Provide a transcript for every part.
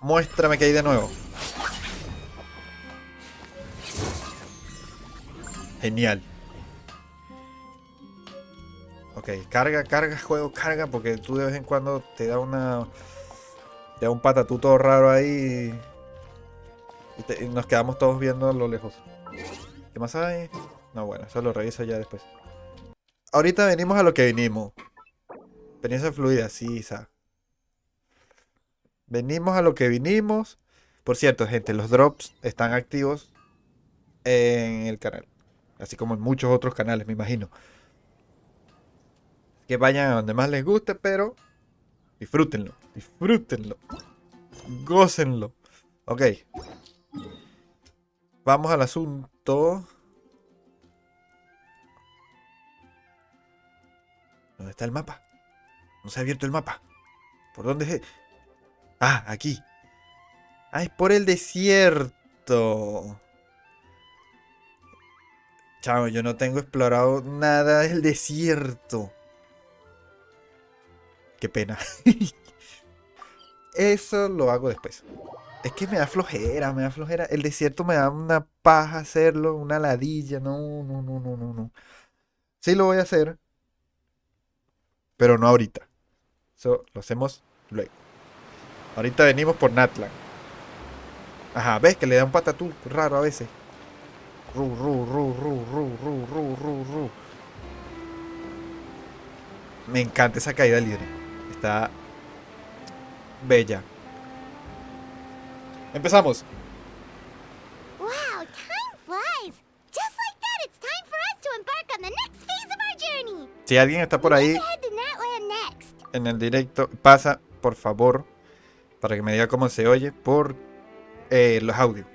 Muéstrame que hay de nuevo. Genial. Ok, carga, juego, carga, porque tú de vez en cuando te da un patatú todo raro ahí y nos quedamos todos viendo a lo lejos. ¿Qué más hay? No, bueno, eso lo reviso ya después. Ahorita venimos a lo que vinimos. Experiencia fluida, sí, Isa. Venimos a lo que vinimos. Por cierto, gente, los drops están activos en el canal. Así como en muchos otros canales, me imagino. Que vayan a donde más les guste, pero disfrútenlo. Disfrútenlo. Gócenlo. Ok. Vamos al asunto. ¿Dónde está el mapa? No se ha abierto el mapa. ¿Por dónde es? Ah, aquí. Ah, es por el desierto. Chao, yo no tengo explorado nada del desierto. Qué pena. Eso lo hago después. Es que me da flojera, me da flojera. El desierto me da una paja hacerlo, una ladilla. No, no, no, no, no, no. Sí lo voy a hacer, pero no ahorita. Eso lo hacemos luego. Ahorita venimos por Natlan. Ajá, ves que le da un patatú raro a veces. Ru, ru, ru, ru, ru, ru, ru, ru, ru. Me encanta esa caída libre. Está bella. Empezamos. Wow, time flies. Just like that, it's time for us to embark on the next phase of our journey. Si alguien está por We ahí need to head to Natlan next. en el directo, pasa, por favor, para que me diga cómo se oye, por los audios.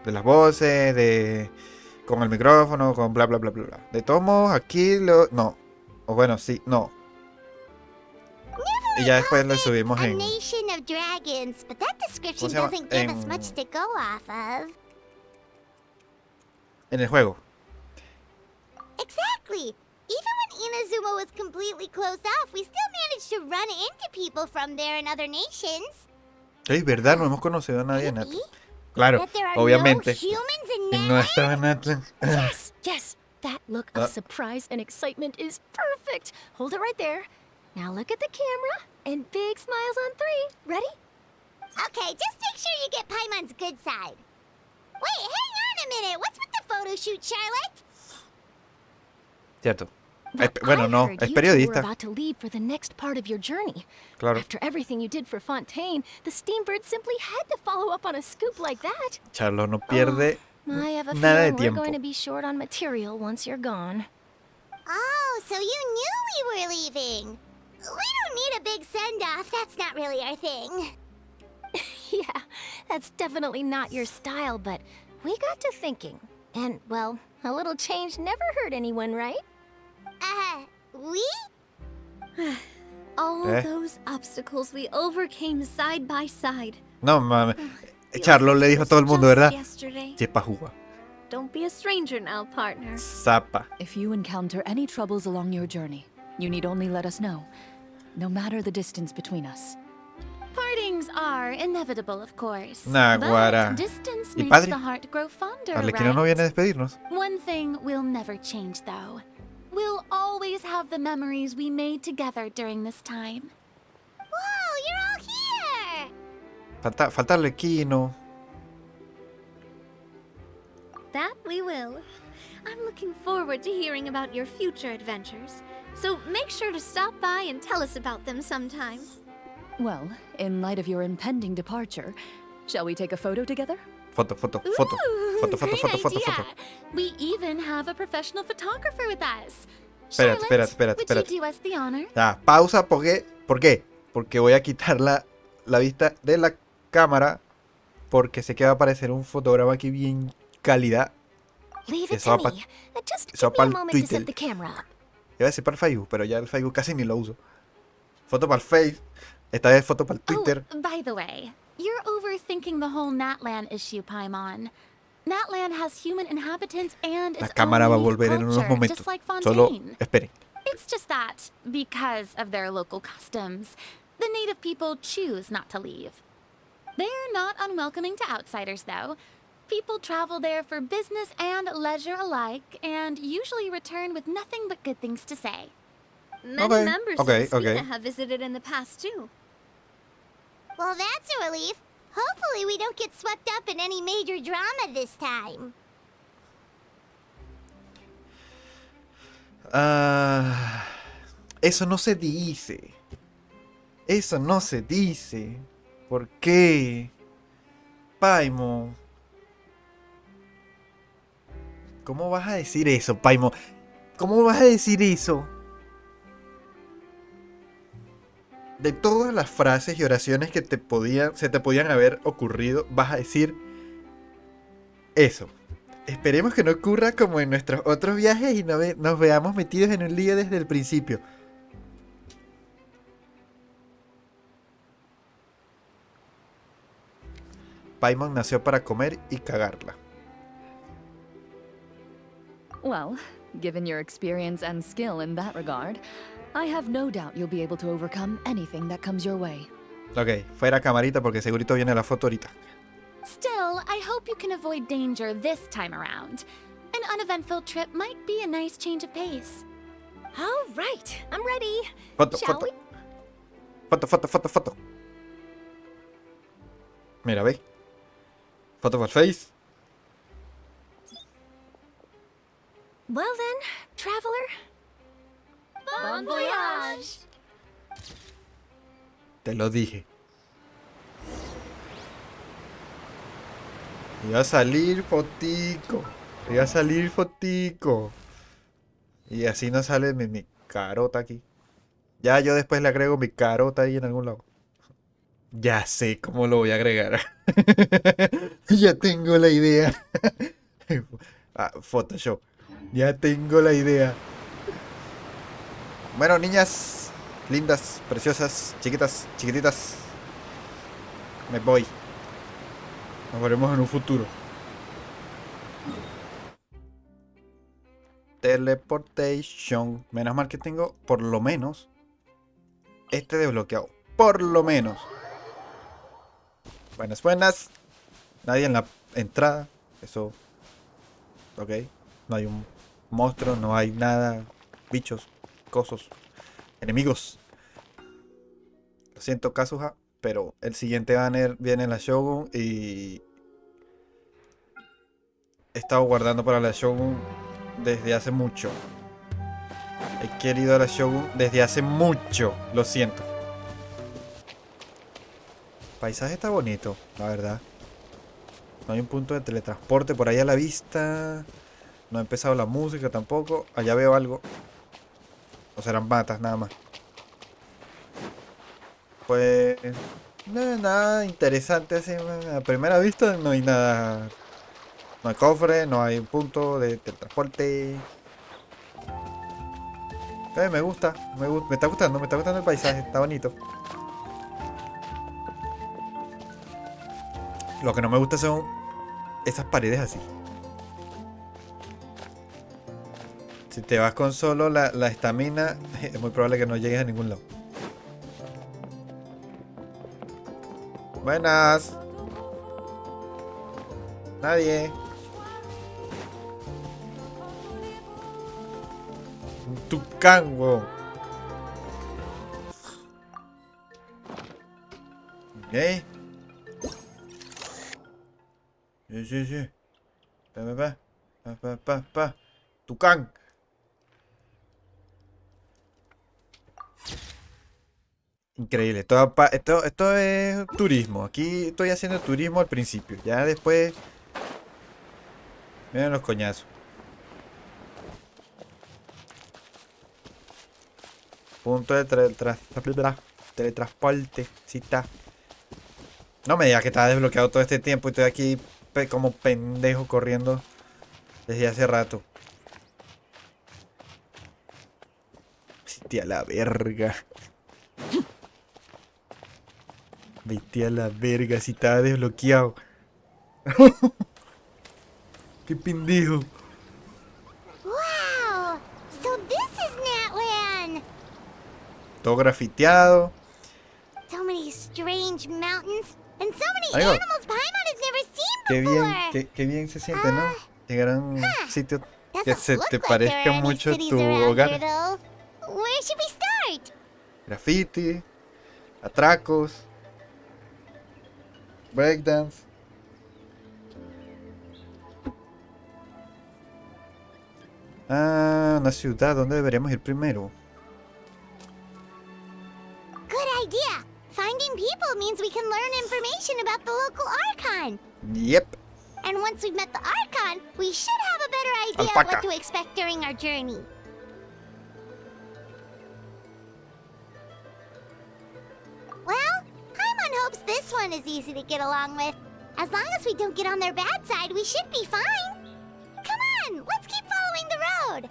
De las voces, con el micrófono, con bla, bla, bla, bla, bla. De todos modos, aquí lo... No. O bueno, sí, no. Y ya después lo subimos A en... nation of dragons, but that description ¿Cómo se llama? doesn't give us much to go off of. En el juego. Exactly. Even when Inazuma was completely closed off, we still managed to run into people from there in other nations. Es verdad, no hemos conocido a nadie en Maybe Natlan. Claro, that there are obviamente. no humans in Y no Natlan. estaba en Natlan. Yes, yes. That look of surprise and excitement is perfect. Hold it right there. Now look at the camera and big smiles on 3. Ready? Okay, just make sure you get Paimon's good side. Wait, hang on a minute. What's with the photo shoot, Charlotte? Cierto. But Bueno, I no, heard es you two were periodista. about to leave for the next part of your journey. Claro. After everything you did for Fontaine, the Steambird simply had to follow up on a scoop like that. Charlo no pierde I have a nada de feeling we're tiempo. going to be short on material once you're gone. Oh, so you knew we were leaving. We don't need a big send-off. That's not really our thing. Yeah, that's definitely not your style, but we got to thinking. And, well, a little change never hurt anyone, right? We? All Eh? those obstacles we overcame side by side. No, mames. Feels Charlo like le it dijo a was todo el mundo, just ¿verdad? Yesterday. Si es pa' jugar. Don't be a stranger now, partner. Zapa. If you encounter any troubles along your journey, you need only let us know, no matter the distance between us. Partings are inevitable, of course. Nah, but guara. distance ¿Y makes padre? the heart grow fonder, Arlequino no right? viene a despedirnos. One thing will never change, though. We'll always have the memories we made together during this time. Whoa, you're all here! Falta Arlequino. That we will. I'm looking forward to hearing about your future adventures. So make sure to stop by and tell us about them sometime. Well, in light of your impending departure, shall we take a photo together? Foto, foto, Ooh, foto. Foto, foto, great foto, foto, idea. foto. We even have a professional photographer with us. Espérate, Charlotte, espérate, would espérate. you do us the honor? Ya, pausa, ¿por qué? ¿Por qué? Porque voy a quitar la vista de la cámara porque sé que va a aparecer un fotograma aquí bien calidad. Leave it Eso to va me. Just eso give me va a pa'l moment to Twitter. set the camera up. Iba a decir para el Facebook, pero ya el Facebook casi ni lo uso. Foto para el Face. Esta vez foto para el Twitter. Oh, by the way, you're overthinking the whole Natlan issue, Paimon. Natlan has human inhabitants and La its cámara own va a unique volver en unos culture, momentos. just like Solo Fontaine. esperen. It's just that, because of their local customs, the native people choose not to leave. They're not unwelcoming to outsiders, though. People travel there for business and leisure alike, and usually return with nothing but good things to say. Many Okay, members okay, of Espina okay. have visited in the past, too. Well, that's a relief. Hopefully we don't get swept up in any major drama this time. Ah, eso no se dice. Eso no se dice. ¿Por qué? Paimo. ¿Cómo vas a decir eso, Paimo? ¿Cómo vas a decir eso? De todas las frases y oraciones que se te podían haber ocurrido, vas a decir eso. Esperemos que no ocurra como en nuestros otros viajes y nos veamos metidos en un lío desde el principio. Paimon nació para comer y cagarla. Well, given your experience and skill in that regard, I have no doubt you'll be able to overcome anything that comes your way. Ok, fuera camarita porque segurito viene la foto ahorita. Still, I hope you can avoid danger this time around. An uneventful trip might be a nice change of pace. All right, I'm ready. Foto, Shall foto. we? Foto, foto, foto, foto. Mira, ve. Foto for face. Well then, traveler. Bon voyage! Te lo dije. Iba a salir fotico. Iba a salir fotico. Y así no sale mi carota aquí. Ya yo después le agrego mi carota ahí en algún lado. Ya sé cómo lo voy a agregar. Ya tengo la idea. Photoshop. Ya tengo la idea. Bueno, niñas, lindas, preciosas, chiquitas, chiquititas. Me voy. Nos veremos en un futuro. Teleportation. Menos mal que tengo por lo menos este desbloqueado. Por lo menos. Buenas, buenas. Nadie en la entrada. Eso. Ok. No hay un monstruo, no hay nada. Bichos, cosos, enemigos. Lo siento, Kazuha, pero el siguiente banner viene en la Shogun y he estado guardando para la Shogun desde hace mucho. He querido a la Shogun desde hace mucho, lo siento. El paisaje está bonito, la verdad. No hay un punto de teletransporte por ahí a la vista. No ha empezado la música tampoco. Allá veo algo. O serán matas nada más. Pues no hay nada interesante así. A primera vista no hay nada. No hay cofre, no hay un punto de teletransporte. Me gusta, me está gustando el paisaje, está bonito. Lo que no me gusta son esas paredes así. Si te vas con solo la estamina, es muy probable que no llegues a ningún lado. Buenas. Nadie. Un tucán, weón. ¿Qué? Sí. Pa. Tucán. Increíble. Esto es turismo. Aquí estoy haciendo turismo al principio. Ya después. Miren los coñazos. Punto de teletransporte. Sí está. No me digas que estaba desbloqueado todo este tiempo y estoy aquí como pendejo corriendo desde hace rato. Vete a la verga. Vete a la verga si estaba desbloqueado. Qué pendejo. Wow! So this is Natlan! Todo grafiteado. So many strange mountains. And so many Amigo, animals Paimon has never seen qué before. bien, qué bien se siente, ¿no? Llegar a un sitio que Doesn't se look te like there parezca are any mucho a cities tu around hogar. here, though. Where should we start? Graffiti, atracos, breakdance. Ah, una ciudad. ¿Dónde deberíamos ir primero? Good idea. Finding people means we can learn information about the local archon. Yep. And once we've met the archon, we should have a better idea of Alpaca. what to expect during our journey. Well, Paimon hopes this one is easy to get along with. As long as we don't get on their bad side, we should be fine. Come on, let's keep following the road.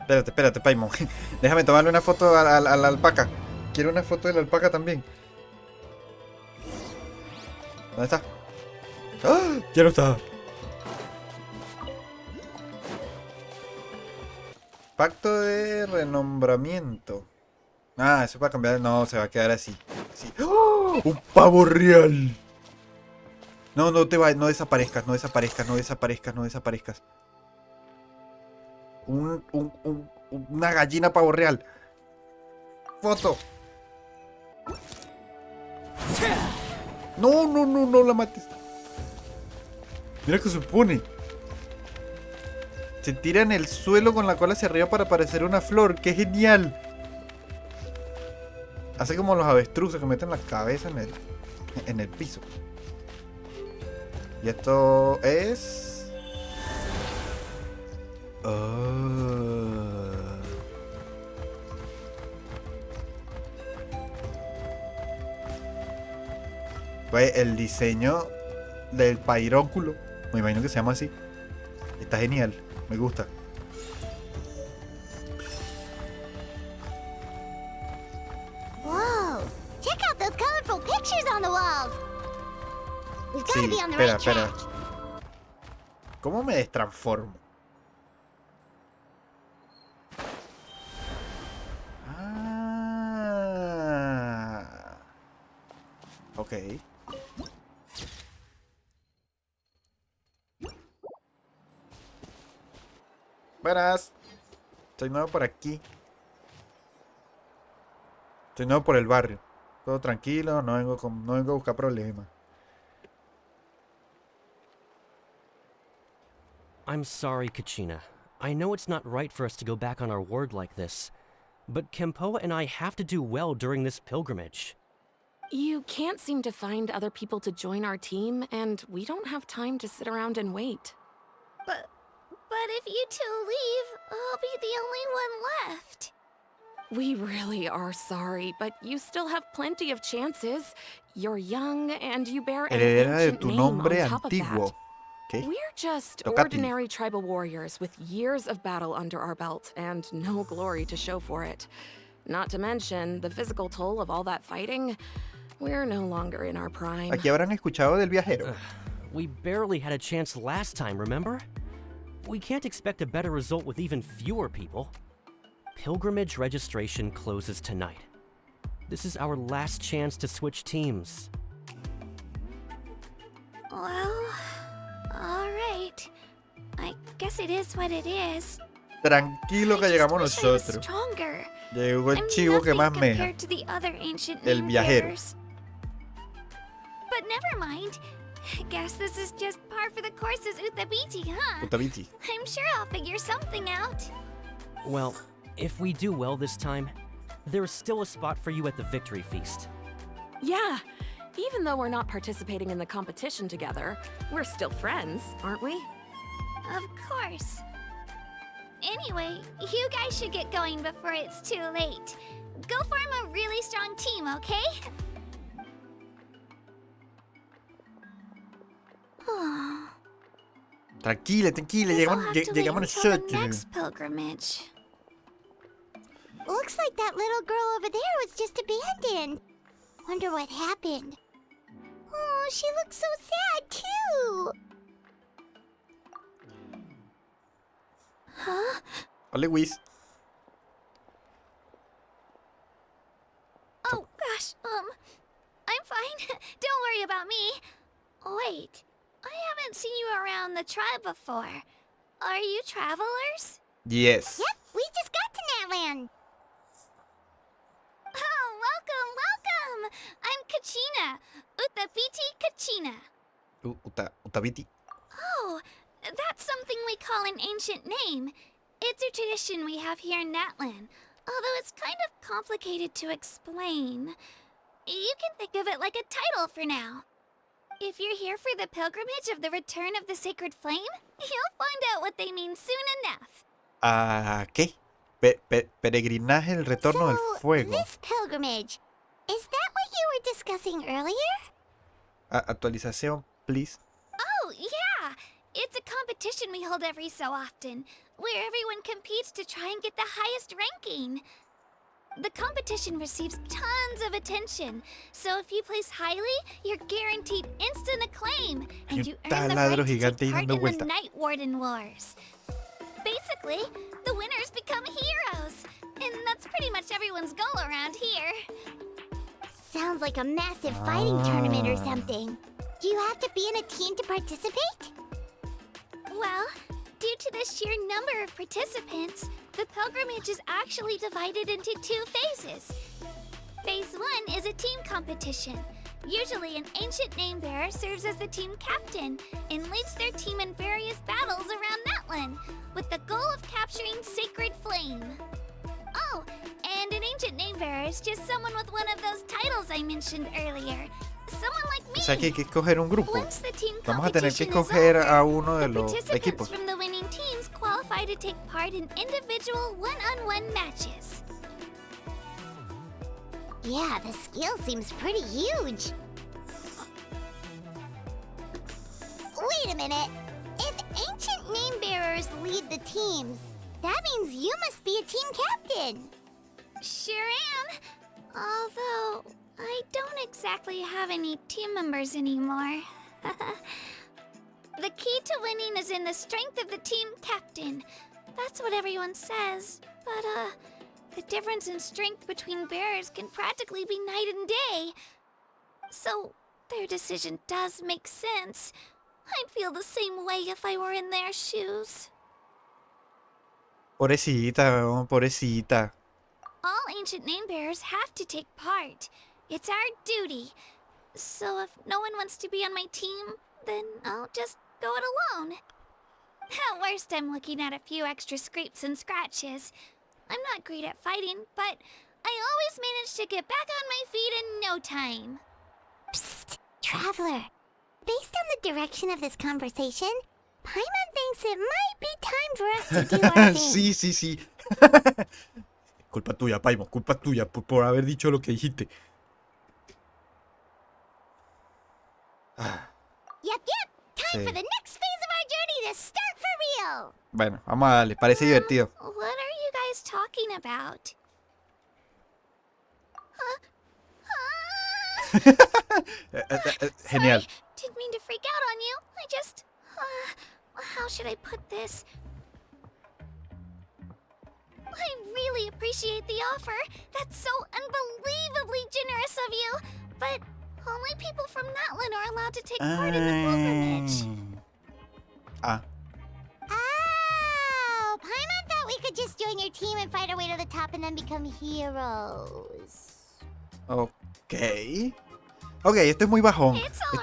Espérate, Paimon. Déjame tomarle una foto a la alpaca. Quiero una foto de la alpaca también. ¿Dónde está? ¡Ah! Ya no está. Pacto de renombramiento. Ah, eso para cambiar. No, se va a quedar así. ¡Oh! ¡Un pavo real! No, no desaparezcas. Una gallina pavo real. Foto. No la mates. Mira que se pone. Se tira en el suelo con la cola hacia arriba para parecer una flor. ¡Qué genial! Hace como los avestruces que meten la cabeza en el piso. Y esto es... Pues el diseño del pairóculo, me imagino que se llama así, está genial, me gusta. Whoa, check out those colorful pictures on the walls. We've got to Sí, be on the espera. right track. ¿Cómo me destransformo? Ah, ok. Buenas. Estoy nuevo por aquí. Estoy nuevo por el barrio. Todo tranquilo, no vengo a buscar problemas. I'm sorry, Kachina. I know it's not right for us to go back on our word like this, but Kempoa and I have to do well during this pilgrimage. You can't seem to find other people to join our team, and we don't have time to sit around and wait. But if you two leave, I'll be the only one left. We really are sorry, but you still have plenty of chances. You're young, and you bear an Heredera de ancient tu name nombre on top of antiguo. that. ¿Qué? We're just Toca a ti. ordinary tribal warriors with years of battle under our belt and no glory to show for it. Not to mention the physical toll of all that fighting. We're no longer in our prime. Aquí habrán escuchado del viajero. We barely had a chance last time, remember? We can't expect a better result with even fewer people. Pilgrimage registration closes tonight. This is our last chance to switch teams. Well, all right. I guess it is what it is. Tranquilo que llegamos nosotros. Stronger. Llegó el chivo que más meja. compared to the other ancient El name viajero. bearers. But never mind. Guess this is just par for the course as Utabiti, huh? Utabiti. I'm sure I'll figure something out. Well, if we do well this time, there's still a spot for you at the victory feast. Yeah, even though we're not participating in the competition together, we're still friends, aren't we? Of course. Anyway, you guys should get going before it's too late. Go form a really strong team, okay? Tranquila, llegamos nosotros. Next pilgrimage. Looks like that little girl over there was just abandoned. Wonder what happened. Oh, she looks so sad too. Huh? Hola, Whis. Oh gosh, I'm Fine. Don't worry about me. Wait, I haven't seen you around the tribe before. Are you travelers? Yes. Yep, we just got to Natlan. Oh, welcome! I'm Kachina. Utapiti Kachina. Utabiti. Oh, that's something we call an ancient name. It's a tradition we have here in Natlan, although it's kind of complicated to explain. You can think of it like a title for now. If you're here for the pilgrimage of the return of the sacred flame, you'll find out what they mean soon enough. ¿Qué? Peregrinaje el retorno del fuego. This pilgrimage, is that what you were discussing earlier? Actualización, please. Oh, yeah! It's a competition we hold every so often, where everyone competes to try and get the highest ranking. The competition receives tons of attention, so if you place highly, you're guaranteed instant acclaim, and you earn the right to take part in the Night Warden Wars. Basically, the winners become heroes, and that's pretty much everyone's goal around here. Sounds like a massive fighting tournament or something. Do you have to be in a team to participate? Well, due to the sheer number of participants, the pilgrimage is actually divided into 2 phases. Phase 1 is a team competition. Usually, an ancient name bearer serves as the team captain and leads their team in various battles around Natlan, with the goal of capturing Sacred Flame. Oh, and an ancient name bearer is just someone with one of those titles I mentioned earlier. Someone like me. O sea que hay que escoger un grupo. Once the team Vamos a tener que competition escoger is a over, uno de the los participants equipos. from the winning teams qualify to take part in individual one-on-one matches. Yeah, the skill seems pretty huge. Wait a minute. If ancient name bearers lead the teams, that means you must be a team captain. Sure am. Although, I don't exactly have any team members anymore. The key to winning is in the strength of the team captain. That's what everyone says. But, the difference in strength between bearers can practically be night and day. So, their decision does make sense. I'd feel the same way if I were in their shoes. Pobrecita, pobrecita. All ancient name bearers have to take part. It's our duty. So if no one wants to be on my team, then I'll just go it alone. At worst, I'm looking at a few extra scrapes and scratches. I'm not great at fighting, but I always manage to get back on my feet in no time. Psst, Traveler. Based on the direction of this conversation, Paimon thinks it might be time for us to do our thing. Sí. Culpa tuya, Paimon, culpa tuya por haber dicho lo que dijiste. Yep. Time for the next phase of our journey to start for real. Bueno, vamos a darle, parece divertido. What are you guys talking about? Genial. Sorry, didn't mean to freak out on you. I just... how should I put this? I really appreciate the offer. That's so unbelievably generous of you. But only people from Natlan are allowed to take part in the pilgrimage. Oh, Paimon thought we could just join your team and fight our way to the top and then become heroes. Ok, esto es muy bajón. It's all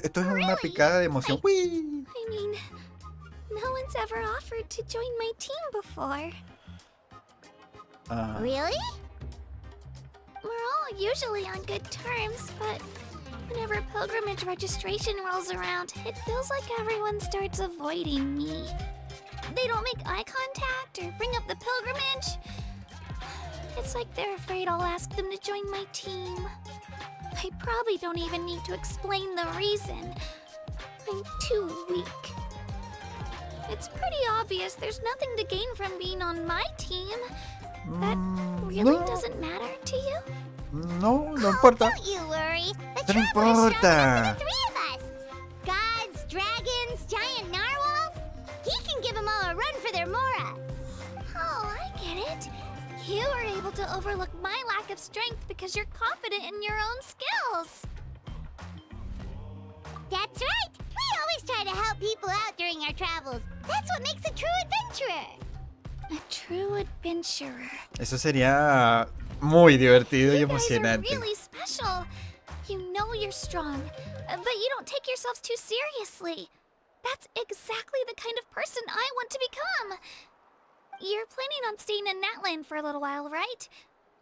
Esto es una picada de emoción. ¡Uy! I mean, no one's ever offered to join my team before. Really? We're all usually on good terms, but whenever pilgrimage registration rolls around, it feels like everyone starts avoiding me. They don't make eye contact or bring up the pilgrimage. It's like they're afraid I'll ask them to join my team. I probably don't even need to explain the reason. I'm too weak. It's pretty obvious there's nothing to gain from being on my team. That really doesn't matter to you? No importa. Don't you worry. The No traveler's strong importa. enough for the 3 of us. Gods, dragons, giant narwhals. He can give them all a run for their mora. Oh, I get it. You were able to overlook my lack of strength because you're confident in your own skills. That's right! We always try to help people out during our travels. That's what makes a true adventurer. A true adventurer. Eso sería muy divertido y You guys are emocionante. really special. You know you're strong, but you don't take yourselves too seriously. That's exactly the kind of person I want to become. You're planning on staying in Natlan for a little while, right?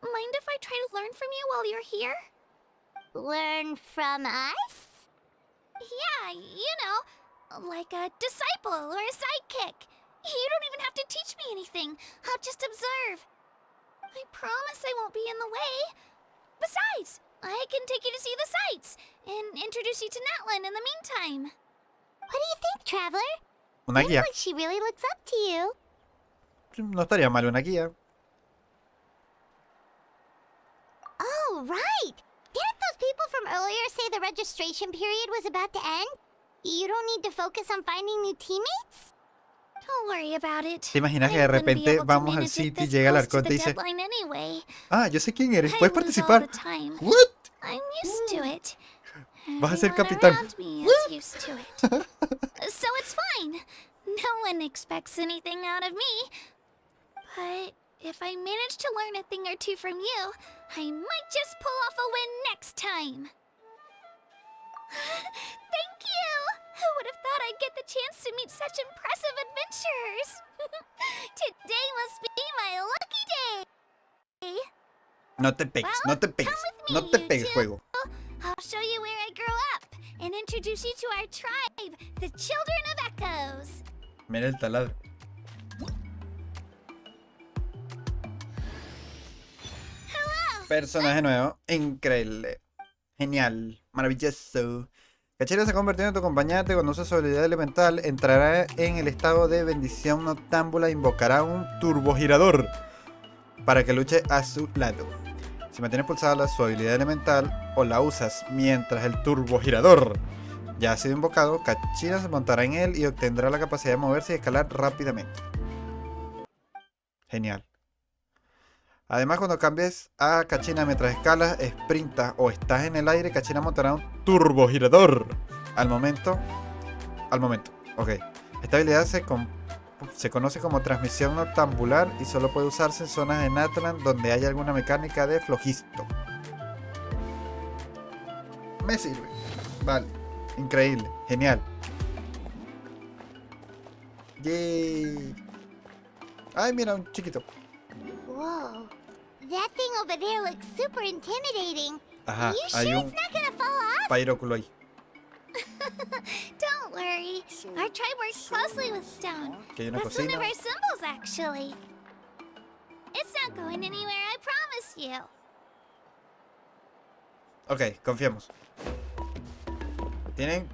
Mind if I try to learn from you while you're here? Learn from us? Yeah, you know, like a disciple or a sidekick. You don't even have to teach me anything. I'll just observe. I promise I won't be in the way. Besides, I can take you to see the sights and introduce you to Natlan in the meantime. What do you think, traveler? Una guía. Like she really looks up to you. No estaría mal una guía. Oh, right! Didn't those people from earlier say the registration period was about to end? You don't need to focus on finding new teammates? Don't worry about it. ¿Te imaginas que de repente vamos al sitio y llega el arconte y dice: ah, yo sé quién eres, puedes participar? What? I'm used to it. Vas a ser Everyone capitán. around me is used to it. So it's fine. No one expects anything out of me. But if I manage to learn a thing or two from you, I might just pull off a win next time. Thank you! Who would have thought I'd get the chance to meet such impressive adventurers? Today must be my lucky day. No te pegues, no te pegues, no te pegues, juego. I'll show you where I grew up and introduce you to our tribe, the Children of Echoes. Mira el taladro. Personaje nuevo, increíble, genial, maravilloso. Cachira se ha convertido en tu acompañante. Cuando usa su habilidad elemental, entrará en el estado de bendición noctámbula e invocará un turbogirador para que luche a su lado. Si mantienes pulsada su habilidad elemental o la usas mientras el turbogirador ya ha sido invocado, Cachira se montará en él y obtendrá la capacidad de moverse y escalar rápidamente. Genial. Además, cuando cambies a Cachina mientras escalas, sprintas o estás en el aire, Cachina montará un turbogirador. Al momento. Ok. Esta habilidad se conoce como transmisión noctambular y solo puede usarse en zonas de Natlan donde haya alguna mecánica de flojisto. Me sirve. Vale. Increíble. Genial. Yay. Ay, mira, un chiquito. Whoa. That thing over there looks super intimidating. Ajá, You hay sure un it's not gonna fall off? pairóculo ahí. Don't worry. Our tribe works closely with stone. Que hay una That's one cocina. of our symbols, actually. It's not going anywhere, I promise you. Ok, confiemos. Tienen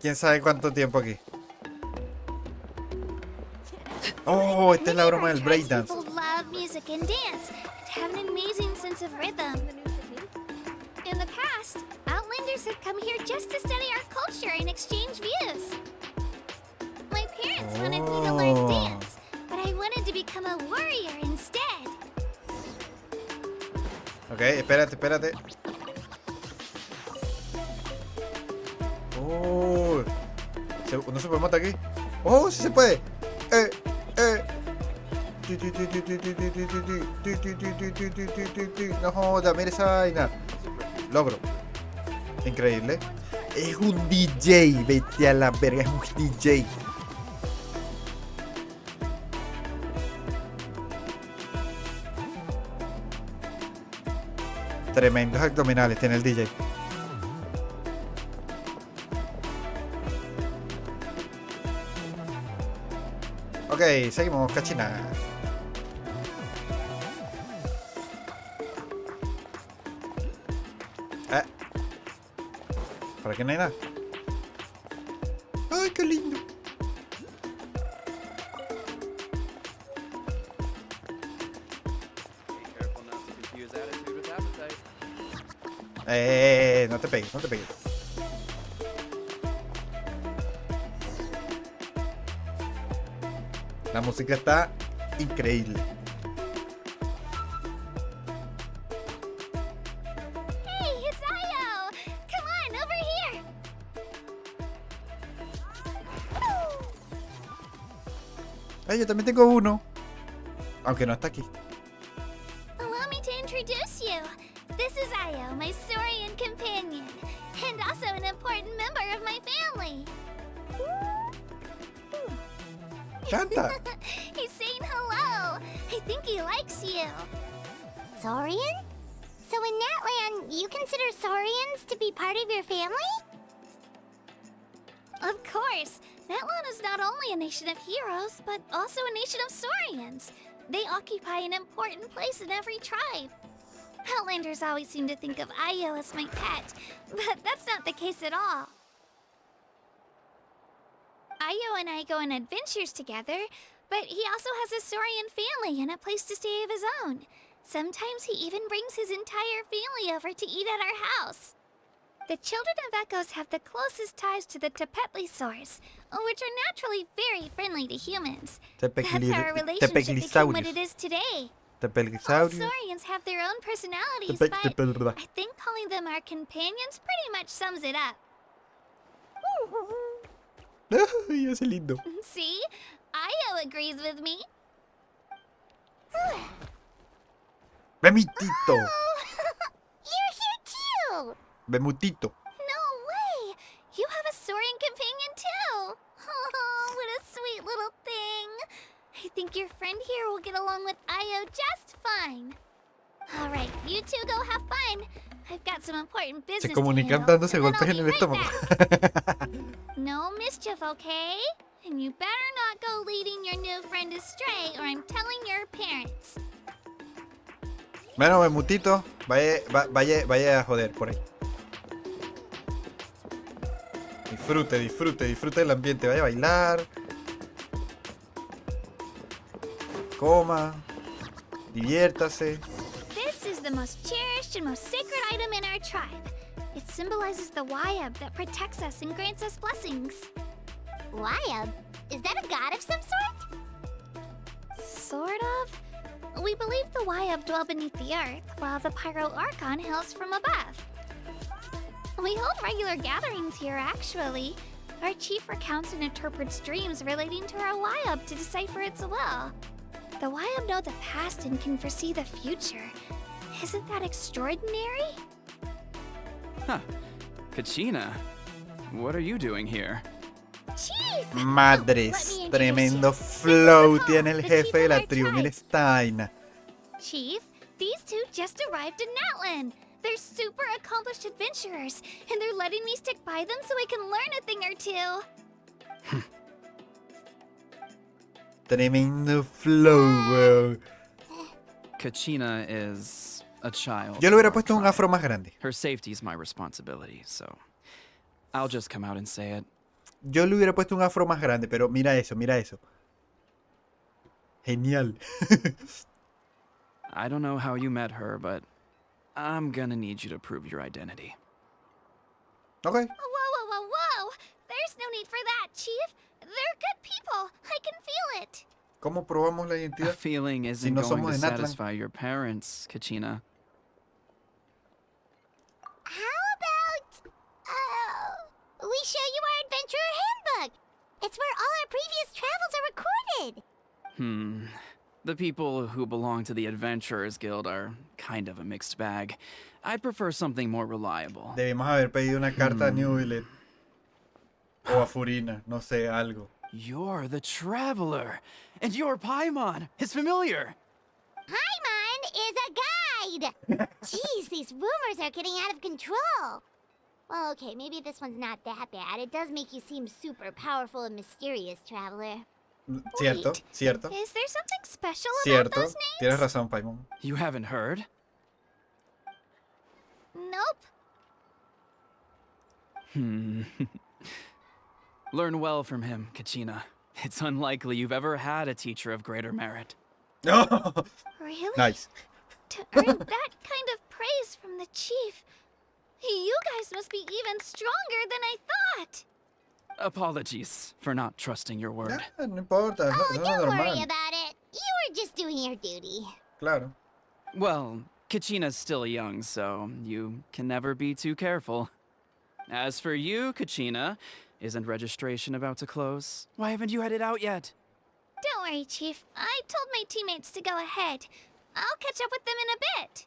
quién sabe cuánto tiempo aquí. Oh, esta es la broma del breakdance. People love music and dance and have an amazing sense of rhythm. In the past, Outlanders have come here just to study our culture and exchange views. My parents wanted me to learn dance, but I wanted to become a warrior instead. Ok, espérate. Oh, ¿no se puede matar aquí? Oh, sí se puede. No joda, mira esa vaina. Logro. Increíble. Es un DJ. Vete a la verga, es un DJ. Tremendos abdominales tiene el DJ. Ok, seguimos, Cachina. ¿Para qué no hay nada? ¡Ay, qué lindo! No te pegues, no te pegues. La música está increíble. Hey, it's Io! Come on, over here! Ay, yo también tengo uno. Aunque no está aquí. Allow me to introduce you. This is Io, my Saurian companion, and also an important member of my family. Canta. He's saying hello. I think he likes you. Saurian? So in Natlan, you consider Saurians to be part of your family? Of course. Natlan is not only a nation of heroes, but also a nation of Saurians. They occupy an important place in every tribe. Outlanders always seem to think of Io as my pet, but that's not the case at all. Io and I go on adventures together, but he also has a Saurian family and a place to stay of his own. Sometimes he even brings his entire family over to eat at our house. The children of Echoes have the closest ties to the Tepetlisaurs, which are naturally very friendly to humans. That's how our relationship became what it is today. All Saurians have their own personalities, but I think calling them our companions pretty much sums it up. Ay, ese lindo. See? Io agrees with me. Bemutito. You're here too! Bemutito. No way! You have a Saurian companion too! Oh, what a sweet little thing! I think your friend here will get along with Io just fine. Alright, you two go have fun. I've got some important business Se comunican to handle, dándose and then golpes I'll en be el right estómago. back. No mischief, okay? And you better not go leading your new friend astray or I'm telling your parents. Bueno, Bemutito, vaya a joder por ahí. Disfrute del ambiente. Vaya a bailar. Coma. Diviértase. This is the most cherished and most sacred item in our tribe. It symbolizes the Wayab that protects us and grants us blessings. Wayab? Is that a god of some sort? Sort of. We believe the Wayab dwell beneath the earth, while the Pyro Archon hails from above. We hold regular gatherings here, actually. Our chief recounts and interprets dreams relating to our Wayab to decipher its will. The Wayab know the past and can foresee the future. Isn't that extraordinary? Huh. Kachina, what are you doing here? Chief! Madres, Let me tremendo introduce you. flow This is tiene el the chief jefe de of la our tribu. tribe. Mira esta vaina. Chief, these two just arrived in Natlan. They're super accomplished adventurers, and they're letting me stick by them so I can learn a thing or two. Tremendo flow, weón. Kachina is a child. Yo le hubiera of our puesto un tribe. afro más grande. Her safety is my responsibility, so I'll just come out and say it. Yo le hubiera puesto un afro más grande, pero mira eso, mira eso. Genial. I don't know how you met her, but I'm gonna need you to prove your identity. Ok. Whoa, whoa, whoa, whoa! There's no need for that, Chief. They're good people. I can feel it. ¿Cómo probamos la A identidad? feeling isn't no going somos to de Natlan. satisfy your parents, Kachina. How about, we show you our adventurer handbook? It's where all our previous travels are recorded. The people who belong to the Adventurers Guild are kind of a mixed bag. I'd prefer something more reliable. Debimos haber pedido una carta a Newlet. O a Furina, no sé, algo. You're the Traveler, and you're Paimon, his familiar. Paimon is a guide! Jeez, these rumors are getting out of control. Well, okay, maybe this one's not that bad. It does make you seem super powerful and mysterious, Traveler. Cierto, Wait, cierto, Is there something special about cierto. those Tienes names? razón, Paimon. You haven't heard? Nope. Learn well from him, Kachina. It's unlikely you've ever had a teacher of greater merit. Really? Nice. To earn that kind of praise from the Chief, you guys must be even stronger than I thought. Apologies for not trusting your word. Ah, no importa, es Oh, lo don't worry normal. about it. You were just doing your duty. Claro. Well, Kachina's still young, so you can never be too careful. As for you, Kachina, isn't registration about to close? Why haven't you had it out yet? Don't Don't worry, Chief. I told my teammates to go ahead. I'll catch up with them in a bit.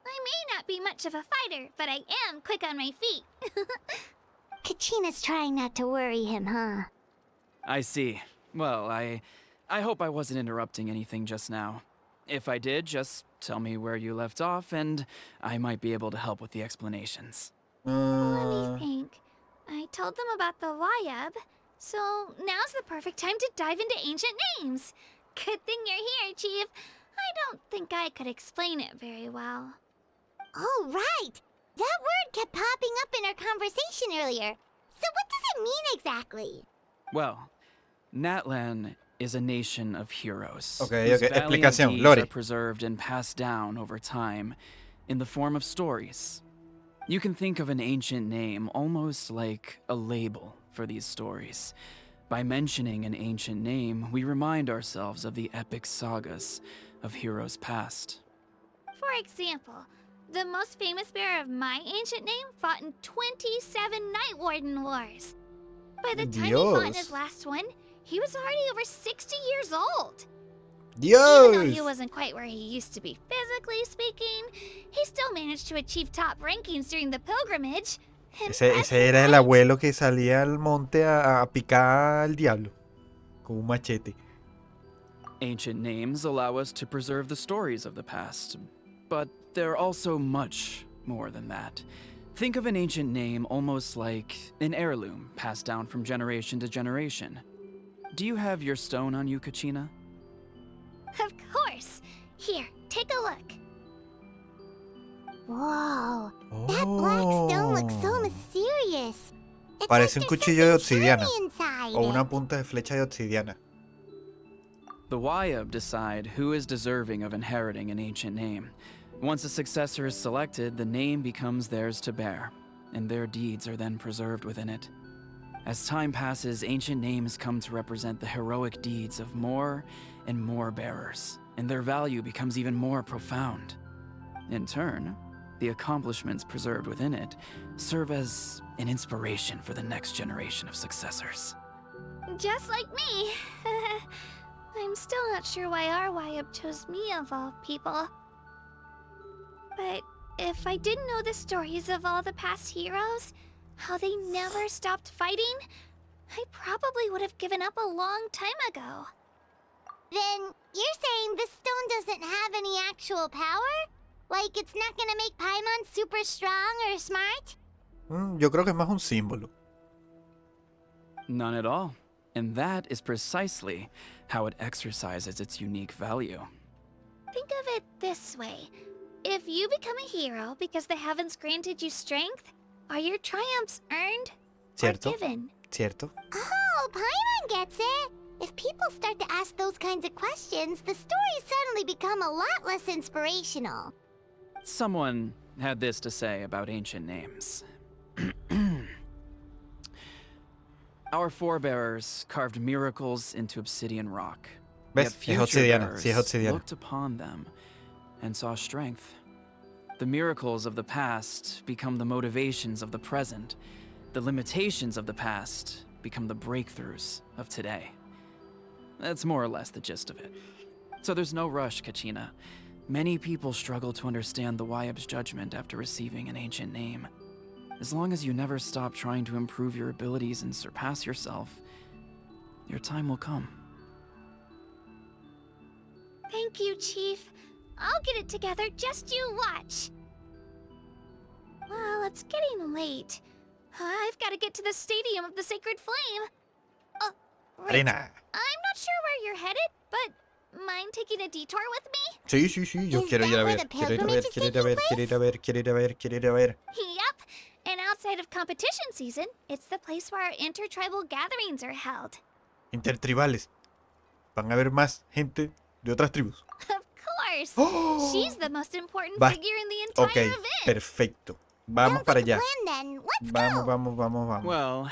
I may not be much of a fighter, but I am quick on my feet. Kachina's trying not to worry him, huh? I see. Well, I hope I wasn't interrupting anything just now. If I did, just tell me where you left off, and I might be able to help with the explanations. Let me think. I told them about the Wayab, so now's the perfect time to dive into ancient names. Good thing you're here, Chief. I don't think I could explain it very well. Oh, right! That word kept popping up in our conversation earlier. So what does it mean exactly? Well, Natlan is a nation of heroes. Okay, whose okay. valiant Explicación, deeds Lore. are preserved and passed down over time in the form of stories. You can think of an ancient name almost like a label for these stories. By mentioning an ancient name, we remind ourselves of the epic sagas of heroes past. For example, the most famous bearer of my ancient name fought in 27 Night Warden Wars. By the time he fought in his Dios. last one, he was already over 60 years old. Even though he Dios. wasn't quite where he used to be physically speaking, he still managed to achieve top rankings during the pilgrimage. Ese Impressive, era el right? abuelo que salía al monte a picar al diablo con un machete. Ancient names allow us to preserve the stories of the past, but they're also much more than that. Think of an ancient name almost like an heirloom passed down from generation to generation. Do you have your stone on you, Kachina? Of course. Here, take a look. Whoa, that black stone looks so Oh. mysterious. It's Parece un like there's cuchillo de something obsidiana. shiny inside O una it. punta de flecha de obsidiana. The Wayab decide who is deserving of inheriting an ancient name. Once a successor is selected, the name becomes theirs to bear, and their deeds are then preserved within it. As time passes, ancient names come to represent the heroic deeds of more and more bearers, and their value becomes even more profound. In turn, the accomplishments preserved within it serve as an inspiration for the next generation of successors. Just like me. I'm still not sure why our Wayab chose me of all people. But if I didn't know the stories of all the past heroes, how they never stopped fighting, I probably would have given up a long time ago. Then you're saying this stone doesn't have any actual power? Like it's not gonna make Paimon super strong or smart? Yo creo que es más un símbolo. None at all. And that is precisely how it exercises its unique value. Think of it this way. If you become a hero because the heavens granted you strength, are your triumphs earned Cierto. or given? ¿Cierto? Oh, Paimon gets it! If people start to ask those kinds of questions, the stories suddenly become a lot less inspirational. Someone had this to say about ancient names. Our forebears carved miracles into obsidian rock. ¿Ves? Yet Es future obsidiana. Sí, es bearers obsidiana. looked upon them and saw strength. The miracles of the past become the motivations of the present. The limitations of the past become the breakthroughs of today. That's more or less the gist of it. So there's no rush, Kachina. Many people struggle to understand the Wayab's judgment after receiving an ancient name. As long as you never stop trying to improve your abilities and surpass yourself, your time will come. Thank you, Chief. I'll get it together, just you watch. Well, it's getting late. I've got to get to the Stadium of the Sacred Flame. Right. Arena. I'm not sure where you're headed, but mind taking a detour with me? Sí, sí, sí. Yo Is quiero ir that a where ver. the Quiero ir a ver. pilgrimage is Quiero ir a ver. taking Quiero ir a ver. Quiero ir a ver. Quiero ir a ver. Yep. And outside of competition season, it's the place where our intertribal gatherings are held. Intertribales. Van a haber más gente de otras tribus. Of course. ¡Oh! She's the most important Va- figure in the entire Ok, event. perfecto. Vamos Sounds para like a allá. plan then. Let's Vamos, go! vamos, vamos, vamos. Well,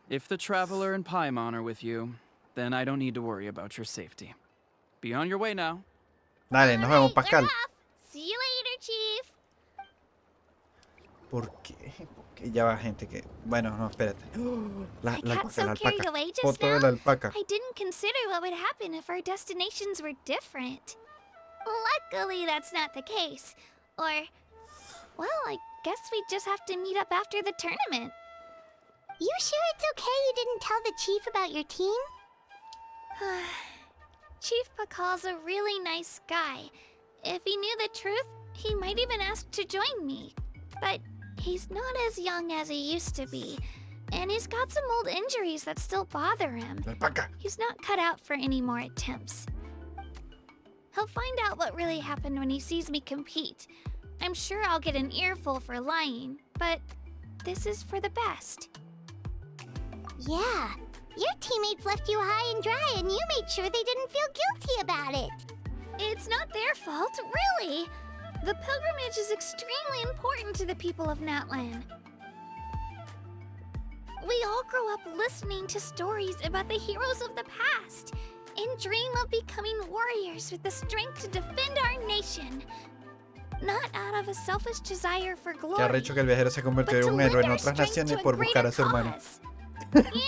if the Traveler and Paimon are with you, then I don't need to worry about your safety. Be on your way now. Dale, nos vemos, Alright, we're Pascal. off. See you later, Chief. ¿Por qué? Porque ya va gente que... Bueno, no, espérate. La I got alpaca, so la carried alpaca. away just Foto de now. la alpaca. I didn't consider what would happen if our destinations were different. Luckily, that's not the case. Or, well, I guess we just have to meet up after the tournament. You sure it's okay you didn't tell the chief about your team? Chief Pakal's a really nice guy. If he knew the truth, he might even ask to join me. But he's not as young as he used to be. And he's got some old injuries that still bother him. La alpaca. He's not cut out for any more attempts. He'll find out what really happened when he sees me compete. I'm sure I'll get an earful for lying, but this is for the best. Yeah. Your teammates left you high and dry and you made sure they didn't feel guilty about it. It's not their fault, really. The pilgrimage is extremely important to the people of Natlan. We all grow up listening to stories about the heroes of the past and dream of becoming warriors with the strength to defend our nation. Not out of a selfish desire for Qué glory, arrecho que el viajero se but convirtió to en un lend héroe en our otras strength to naciones a por buscar greater a su hermano. cause.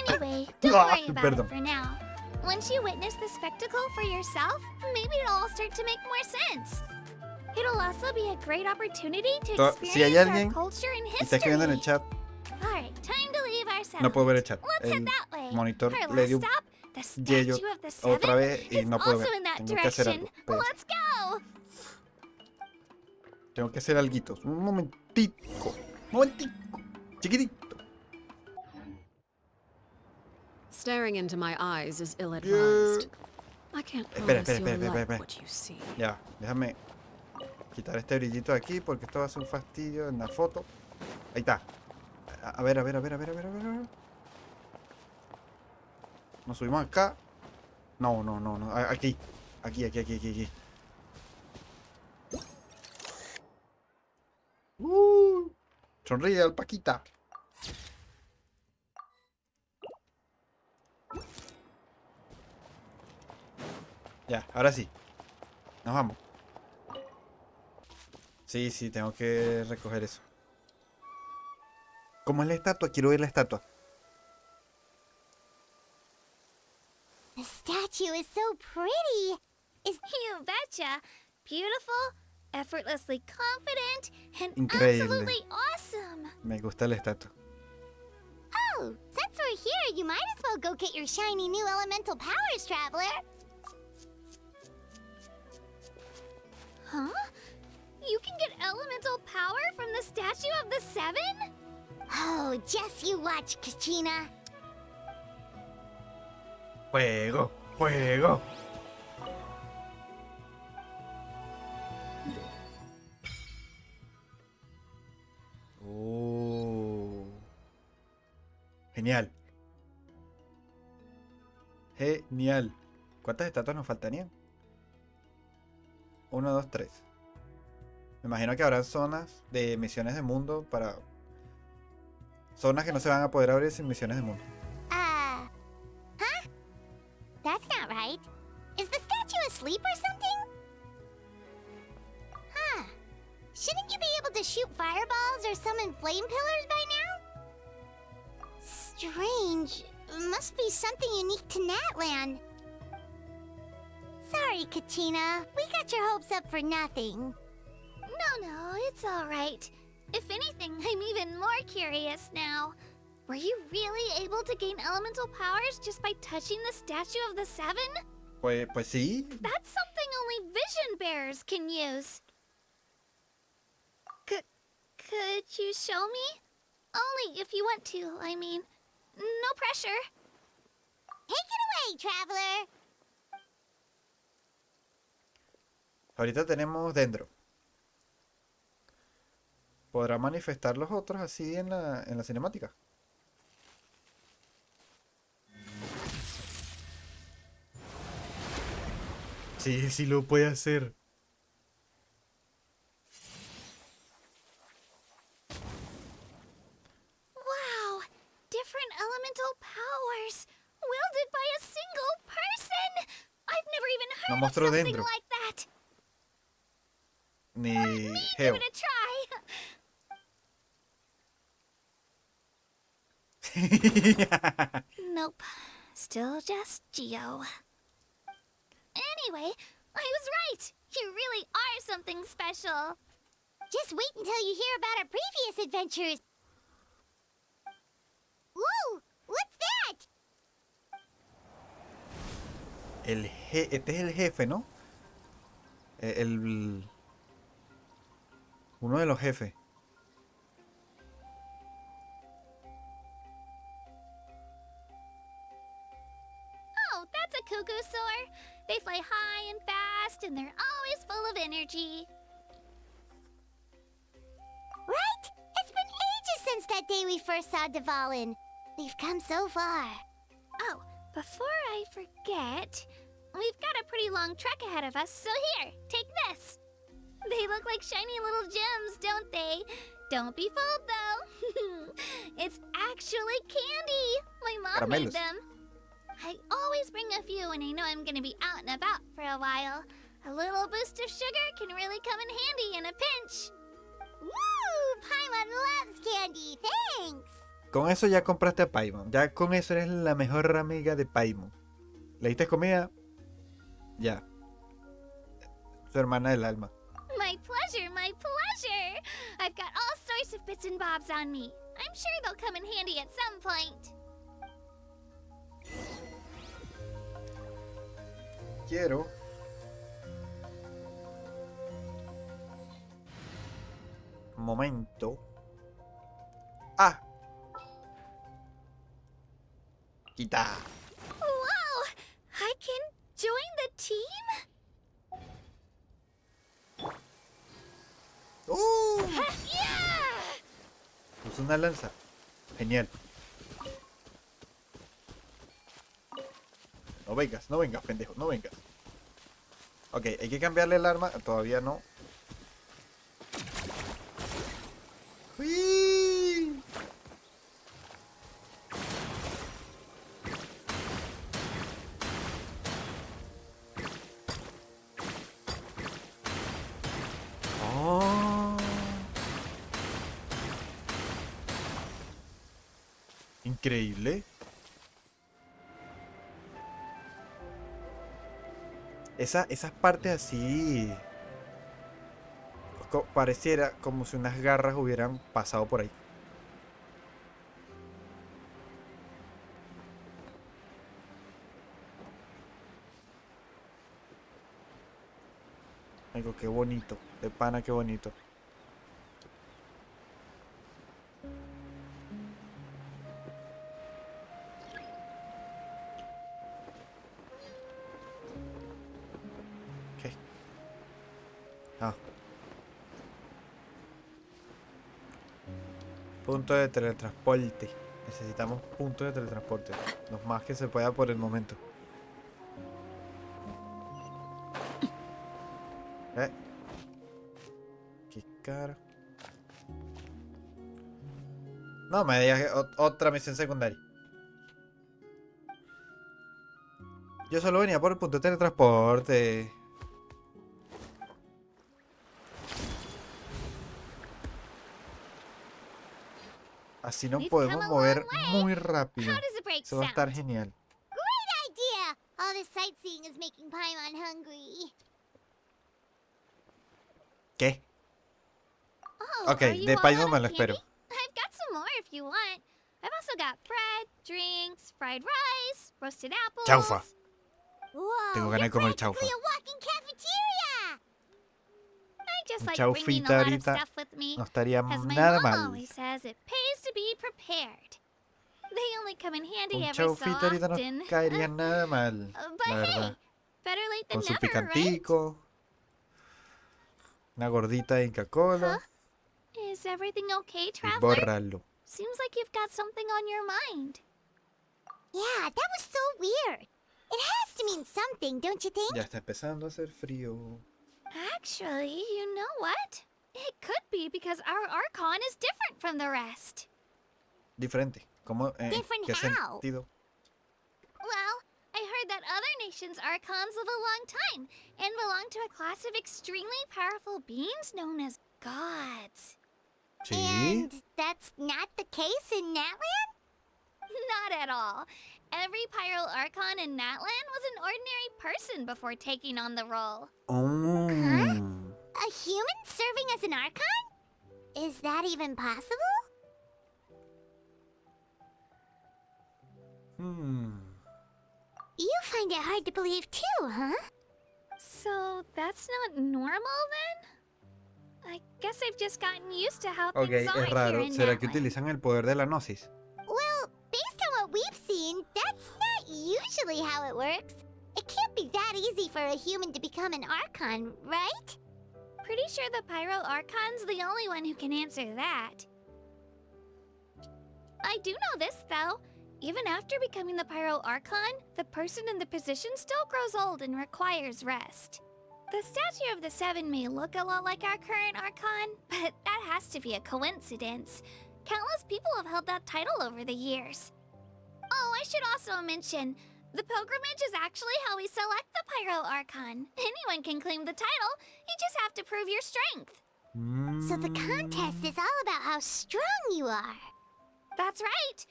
Anyway, don't worry about Perdón. it for now. Once you witness the spectacle for yourself, maybe it'll all start to make more sense. It'll also be a great opportunity to Si hay experience alguien our culture and y está escribiendo en el history. chat, Alright, time to leave our no puedo ver el settlement. chat. Let's head El that way. monitor Our le last dio un stop, the yello statue of the seven, otra vez y is no puedo also ver. in that Tengo que hacer direction. algo. Pues, Let's go! tengo que hacer alguito. Un momentico. Momentico. Chiquitito. Staring into my eyes is ill-advised. I can't Espera, promise espera, you'll espera, like espera. what you see. Ya, déjame quitar este brillito de aquí porque esto va a ser un fastidio en la foto. Ahí está. A ver, a ver, a ver, a ver, a ver, a ver, a ver. Nos subimos acá. No, no, no, no. Aquí. Aquí, aquí, aquí, aquí, aquí. Sonríe, alpaquita. Ya, ahora sí. Nos vamos. Sí, sí, tengo que recoger eso. ¿Cómo es la estatua? Quiero ver la estatua. The statue is so pretty. You betcha. Beautiful, effortlessly confident, and Increíble. absolutely awesome. Me gusta la estatua. Oh, since we're here, you might as well go get your shiny new elemental powers, traveler. Huh? You can get elemental power from the statue of the seven? Oh, just you watch, Kachina. Fuego, fuego. Oh. Genial. Genial. ¿Cuántas estatuas nos faltarían? 1, 2, 3. Me imagino que habrá zonas de misiones de mundo para... Zonas que no se van a poder abrir sin misiones de mundo. Huh? That's not right. Is the statue asleep or something? Huh. Shouldn't you be able to shoot fireballs or summon flame pillars by now? Strange. Must be something unique to Natlan. Sorry, Kachina. We got your hopes up for nothing. No, it's alright. If anything, I'm even more curious now. Were you really able to gain elemental powers just by touching the statue of the seven? Pues sí. That's something only vision bearers can use. Could you show me? Only if you want to, I mean. No pressure. Take it away, traveler. Ahorita tenemos dentro. ¿Podrá manifestar los otros así en la cinemática? Sí, sí lo puede hacer. Wow! Different elemental powers! Wielded by a single person! I've never even No heard of mostró something dentro. like that! Ni Me Geo. give it a try! Nope. Still just Geo. Anyway, I was right. You really are something special. Just wait until you hear about our previous adventures. Ooh, what's that? Este es el jefe, ¿no? Uno de los jefes. Oh, that's a cuckoo soar. They fly high and fast, and they're always full of energy. Right? It's been ages since that day we first saw Dvalin. We've come so far. Oh, before I forget, we've got a pretty long trek ahead of us, so here, take this. They look like shiny little gems, don't they? Don't be fooled, though. It's actually candy. My mom made Caramelos. them. I always bring a few when I know I'm gonna be out and about for a while. A little boost of sugar can really come in handy in a pinch. Woo! Paimon loves candy. Thanks. Con eso ya compraste a Paimon. Ya con eso eres la mejor amiga de Paimon. ¿Le diste comida? Ya. Su hermana del alma. My pleasure, my pleasure. I've got all sorts of bits and bobs on me. I'm sure they'll come in handy at some point. Quiero. Un momento. Ah. Quita. Wow! I can join the team? Yeah! Puso una lanza. Genial. No vengas, pendejo, no vengas. Ok, hay que cambiarle el arma. Todavía no. ¡Uy! Oh. Increíble. Esas partes así pareciera como si unas garras hubieran pasado por ahí. Algo qué bonito, de pana qué bonito. Ah. Punto de teletransporte. Necesitamos puntos de teletransporte. Los más que se pueda por el momento. Qué cara. No me digas otra misión secundaria. Yo solo venía por el punto de teletransporte. Así nos podemos mover muy rápido. How does the break Eso va a estar sound? genial. Great idea! All this sightseeing is making Paimon hungry. ¿Qué? Oh, Ok, are you de all Paimon out me of lo espero. candy? I've got some more if you want. I've also got bread, drinks, fried rice, roasted apples. Chaufa. Whoa, Tengo ganas de comer chaufa. practically a walking cafeteria! I just Un like bringing a chaufita lot of ahorita stuff with me. no estaría As my nada mom mal. always says, it pays to be prepared. They only come in handy Un every so chaufita ahorita no often. caería nada mal, But la hey, verdad. better late than Con su never, right? picantico. Una gordita de Inca Cola. Is everything okay, Y traveler? bórralo. Seems like you've got something on your mind. Yeah, that was so weird. It has to mean something, don't you think? Ya está empezando a hacer frío. Actually, you know what? It could be because our Archon is different from the rest. Diferente. ¿Cómo? Different ¿Qué how? sentido? Well, I heard that other nations' Archons live a long time and belong to a class of extremely powerful beings known as gods. Sí. And that's not the case in Natlan? Not at all. Every Pyro Archon in Natlan was an ordinary person before taking on the role. Oh. A human serving as an Archon? Is that even possible? You find it hard to believe too, huh? So that's not normal then? I guess I've just gotten used to how Ok, things are es here raro. in ¿Será que Natlan. utilizan el poder de la gnosis? Well, based on what we've seen, that's not usually how it works. It can't be that easy for a human to become an Archon, right? Pretty sure the Pyro Archon's the only one who can answer that. I do know this, though. Even after becoming the Pyro Archon, the person in the position still grows old and requires rest. The statue of the Seven may look a lot like our current Archon, but that has to be a coincidence. Countless people have held that title over the years. Oh, I should also mention, the pilgrimage is actually how we select the Pyro Archon. Anyone can claim the title, you just have to prove your strength. So the contest is all about how strong you are. That's right.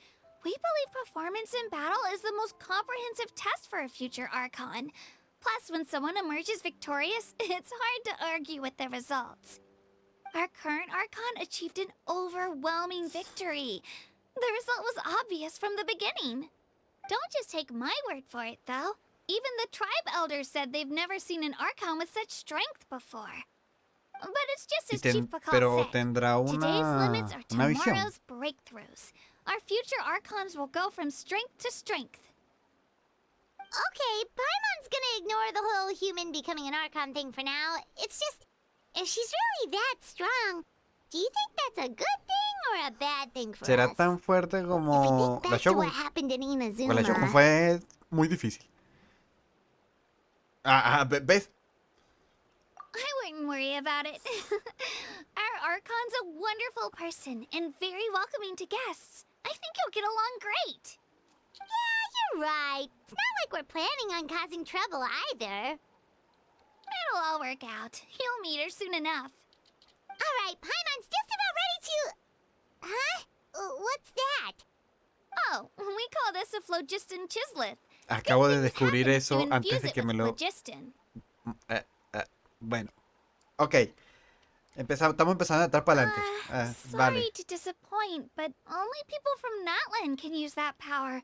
We believe performance in battle is the most comprehensive test for a future Archon. Plus, when someone emerges victorious, it's hard to argue with the results. Our current Archon achieved an overwhelming victory. The result was obvious from the beginning. Don't just take my word for it, though. Even the tribe elders said they've never seen an Archon with such strength before. But it's just as Chief Pakal Pero said. tendrá Today's limits are una visión. tomorrow's breakthroughs. Our future Archons will go from strength to strength. Okay, Paimon's gonna ignore the whole human becoming an Archon thing for now. It's just, if she's really that strong, do you think that's a good thing or a bad thing for ¿Será us? tan fuerte If we como think la back to what Shogun? happened in Pues la Shogun Inazuma... fue muy difícil. ¿Ves? I wouldn't worry about it. Our Archon's a wonderful person and very welcoming to guests. I think you'll get along great. Yeah, you're right. It's not like we're planning on causing trouble either. It'll all work out. You'll meet her soon enough. Alright, Paimon's just about ready to... Huh? What's that? Oh, we call this a phlogiston chisleth. Acabo de Good things descubrir happen if eso you antes infuse de it que me with lo... phlogiston. Bueno. Ok. Estamos empezando a estar para adelante. Sorry Vale. to disappoint, but only people from Natlan can use that power.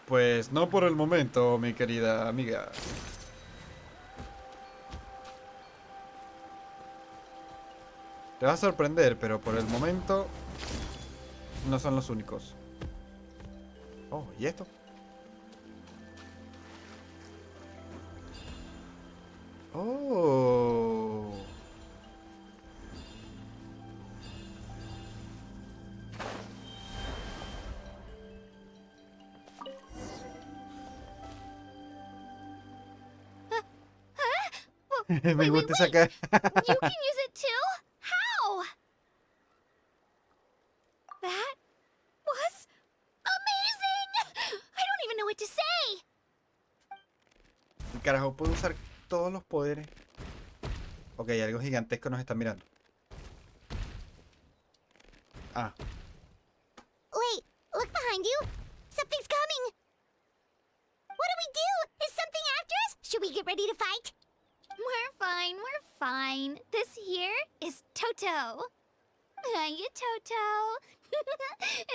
Pues no por el momento, mi querida amiga. Te va a sorprender, pero por el momento no son los únicos. Oh, ¿y esto? Oh. Me gusta esa cara. You can use it too? How? That was amazing! I don't even know what to say. El carajo puede usar todos los poderes. Ok, algo gigantesco nos está mirando. Ah. Wait, look behind you. Something's coming. What do we do? Is something after us? Should we get ready to fight? We're fine. This here is Toto. Hiya, Toto.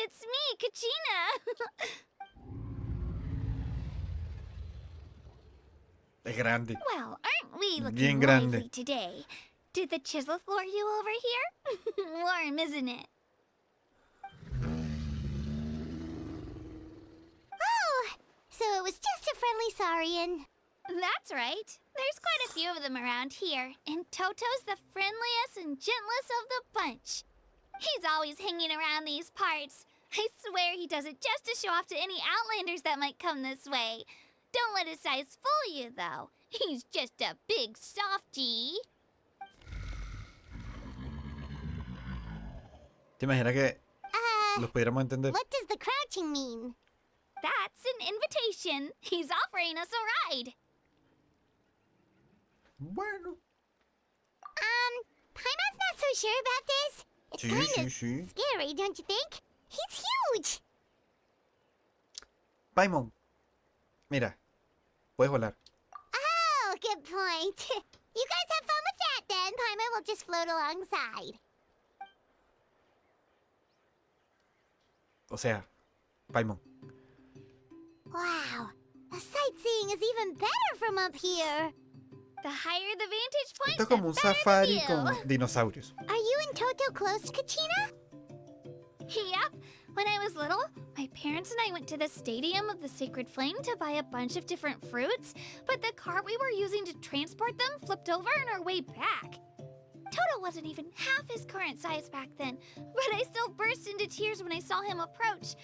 It's me, Kachina. Es grande. Well, aren't we Bien looking grande. lively today? Did the chisel lure you over here? Warm, isn't it? Oh, so it was just a friendly saurian. That's right. There's quite a few of them around here, and Toto's the friendliest and gentlest of the bunch. He's always hanging around these parts. I swear he does it just to show off to any outlanders that might come this way. Don't let his size fool you, though. He's just a big softie. ¿Te imaginas que los pudiéramos entender? What does the crouching mean? That's an invitation. He's offering us a ride. Bueno. Paimon's not so sure about this. It's Sí, kind sí, of sí. scary, don't you think? He's huge. Paimon, mira, puedes volar. Oh, good point. You guys have fun with that then. Paimon will just float alongside. O sea, Paimon. Wow, the sightseeing is even better from up here. The higher the vantage point, Esto es the como un better safari the con view. dinosaurios. Are you and Toto close, Kachina? Yep. When I was little, my parents and I went to the Stadium of the Sacred Flame to buy a bunch of different fruits, but the cart we were using to transport them flipped over on our way back. Toto wasn't even half his current size back then, but I still burst into tears when I saw him approach.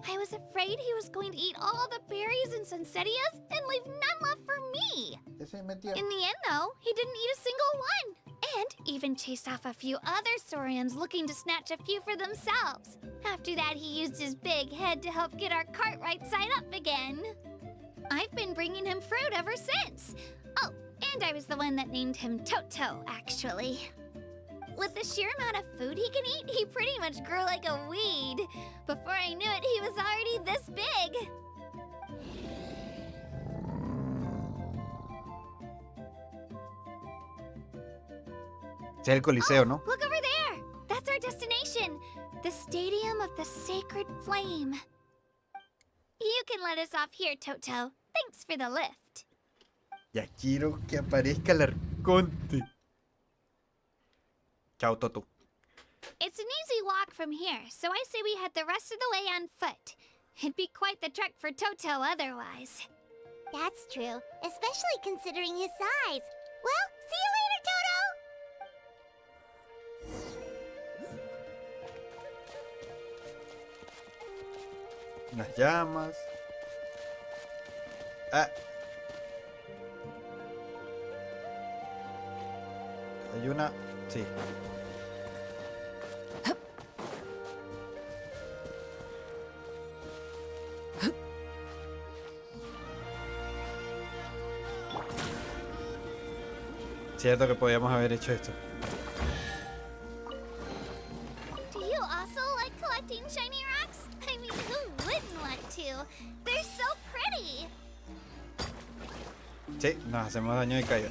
I was afraid he was going to eat all the berries and sunsettias and leave none left for me. In the end, though, he didn't eat a single one, and even chased off a few other saurians looking to snatch a few for themselves. After that, he used his big head to help get our cart right side up again. I've been bringing him fruit ever since. Oh, and I was the one that named him Toto, actually. With the sheer amount of food he can eat, he pretty much grew like a weed. Before I knew it, he was already this big. Ese es el Coliseo, ¿no? Look over there! That's our destination, the Stadium of the Sacred Flame. You can let us off here, Toto. Thanks for the lift. Ya quiero que aparezca el arconte. Chao, Toto. It's an easy walk from here, so I say we head the rest of the way on foot. It'd be quite the trek for Toto otherwise. That's true, especially considering his size. Well, see you later, Toto! Las llamas. Ah. Hay una... Sí. Cierto que podíamos haber hecho esto. Do you also like collecting shiny rocks? I mean, who wouldn't want to? They're so pretty! Sí, nos hacemos daño de caída.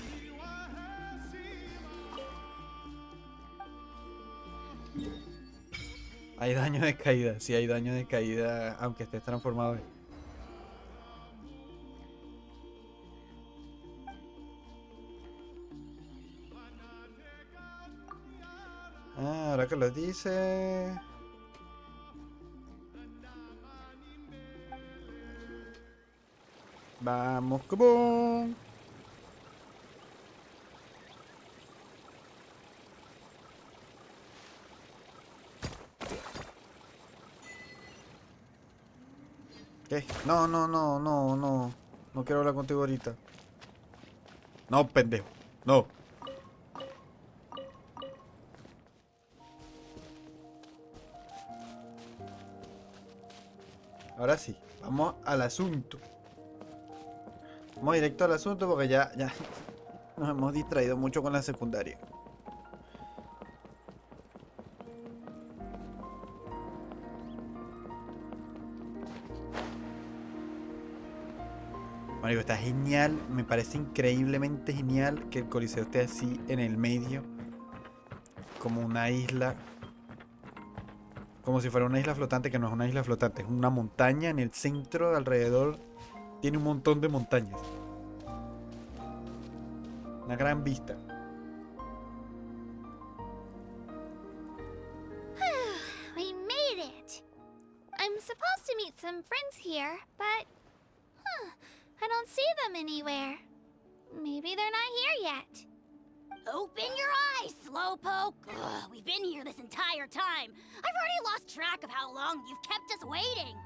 Hay daño de caída, sí hay daño de caída, aunque estés transformado. Ah, ahora que lo dice... Vamos, como... ¿Qué? No, no, no, no, no. No quiero hablar contigo ahorita. No, pendejo. No. Ahora sí, vamos al asunto. Vamos directo al asunto porque ya nos hemos distraído mucho con la secundaria. Marico, está genial, me parece increíblemente genial que el Coliseo esté así en el medio, como una isla, como si fuera una isla flotante, que no es una isla flotante, es una montaña en el centro, alrededor, tiene un montón de montañas. Una gran vista. We made it! I'm supposed to meet some friends here, but... I don't see them anywhere. Maybe they're not here yet. Open your eyes, Slowpoke! Ugh, we've been here this entire time. I've already lost track of how long you've kept us waiting.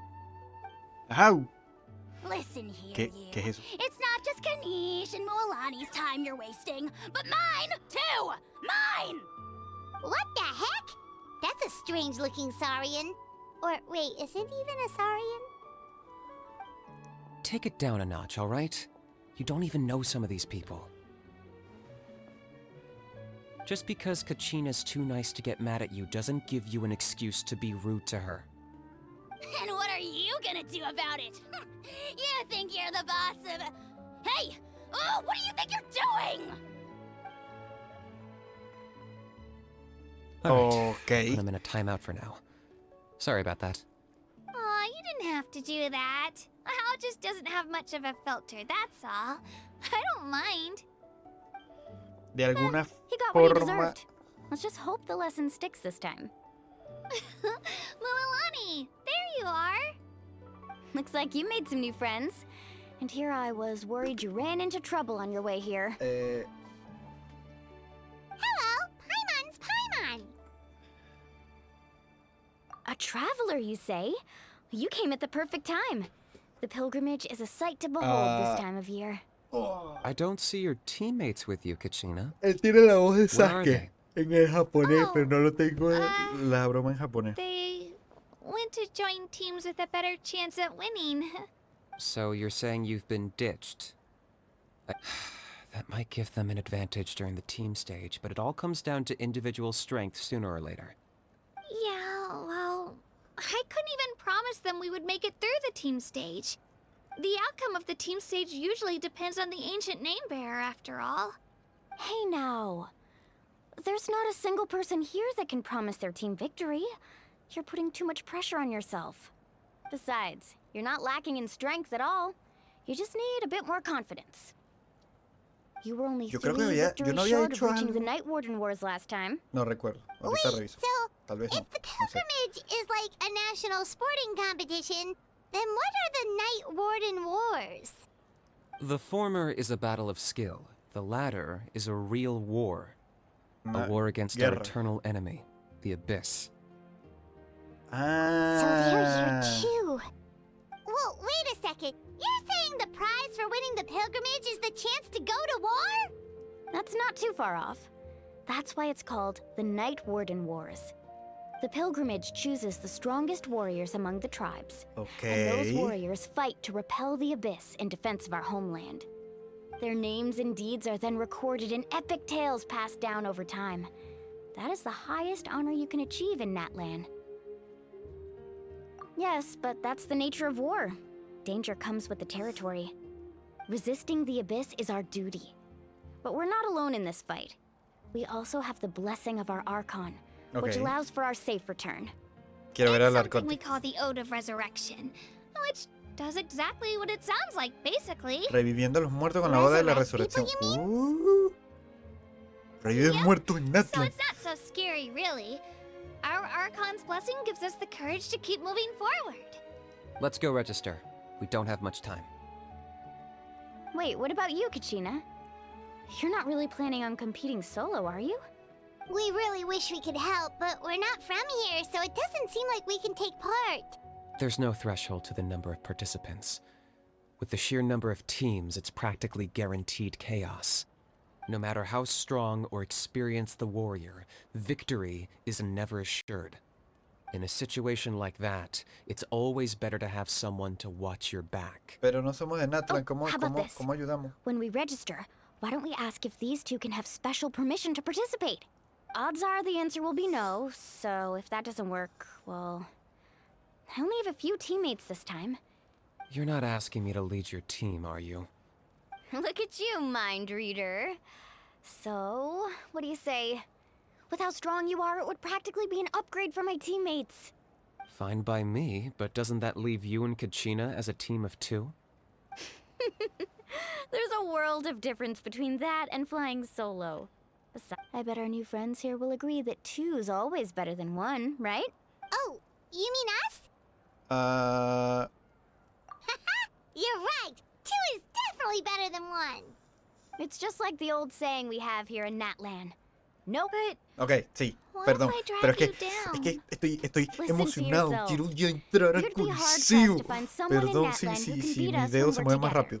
How? Listen here, ¿Qué es eso? It's not just Kanish and Moalani's time you're wasting, but mine, too! Mine! What the heck? That's a strange-looking Saurian. Or, wait, is it even a Saurian? Take it down a notch, all right? You don't even know some of these people. Just because Kachina's too nice to get mad at you doesn't give you an excuse to be rude to her. And what are you gonna do about it? You think you're the boss of... Hey! Oh, what do you think you're doing? Alright, Ok. put him in a timeout for now. Sorry about that. Aw, you didn't have to do that. Hal just doesn't have much of a filter, that's all. I don't mind. De alguna He got what he forma. deserved. Let's just hope the lesson sticks this time. Lililani, there you are. Looks like you made some new friends. And here I was worried you ran into trouble on your way here. Hello, Paimon's Paimon. A traveler, you say? You came at the perfect time. The pilgrimage is a sight to behold this time of year. I don't see your teammates with you, Kachina. Él tiene la voz de Where are Sasuke they? en el japonés, Oh, pero no lo tengo en la broma en japonés. They went to join teams with a better chance at winning. So you're saying you've been ditched? That might give them an advantage during the team stage, but it all comes down to individual strength sooner or later. Yeah, well, I couldn't even promise them we would make it through the team stage. The outcome of the team stage usually depends on the ancient name bearer, after all. Hey now. There's not a single person here that can promise their team victory. You're putting too much pressure on yourself. Besides, you're not lacking in strength at all. You just need a bit more confidence. You were only Yo 3 creo que yo victories no había short of hecho reaching algo. the Night Warden Wars last time. No recuerdo. Ahorita Wait, reviso. so Tal vez no. if the No sé. pilgrimage is like a national sporting competition, then what are the Night Warden Wars? The former is a battle of skill. The latter is a real war. A war against our guerra. eternal enemy, the Abyss. So they're here Ah. too. Well, wait a second. You're saying the prize for winning the pilgrimage is the chance to go to war? That's not too far off. That's why it's called the Night Warden Wars. The pilgrimage chooses the strongest warriors among the tribes. And those Ok. warriors fight to repel the Abyss in defense of our homeland. Their names and deeds are then recorded in epic tales passed down over time. That is the highest honor you can achieve in Natlan. Yes, but that's the nature of war. Danger comes with the territory. Resisting the Abyss is our duty. But we're not alone in this fight. We also have the blessing of our Archon, which Ok. allows for our safe return. Quiero ver It's al something we arconte. call the Ode of Resurrection, which does exactly what it sounds like, basically. Reviviendo a los muertos con la boda de la Resurrect resurrección. people, Reviven Yep. muertos en So Natlan. it's not so scary, really. Our Archon's blessing gives us the courage to keep moving forward. Let's go register. We don't have much time. Wait, what about you, Kachina? You're not really planning on competing solo, are you? We really wish we could help, but we're not from here, so it doesn't seem like we can take part. There's no threshold to the number of participants. With the sheer number of teams, it's practically guaranteed chaos. No matter how strong or experienced the warrior, victory is never assured. In a situation like that, it's always better to have someone to watch your back. Pero no somos de Natlan. Oh, ¿Cómo, how about cómo, this? cómo ayudamos? When we register, why don't we ask if these two can have special permission to participate? Odds are the answer will be no, so if that doesn't work, well... I only have a few teammates this time. You're not asking me to lead your team, are you? Look at you, mind reader. So, what do you say? With how strong you are, it would practically be an upgrade for my teammates. Fine by me, but doesn't that leave you and Kachina as a team of 2? There's a world of difference between that and flying solo. Besides, I bet our new friends here will agree that 2's always better than 1, right? Oh, you mean us? You're right. 2 is definitely better than 1. It's just like the old saying we have here in Natlan. Nope. Ok, sí, What perdón. if I drag Pero es que, you down? estoy Listen to emocionado. yourself. Quiero ya entrar al You'd be hard-pressed coliseo. to find someone in Perdón, sí, Natlan sí, who can sí. beat Mi us dedo when se we're mueve más together. rápido.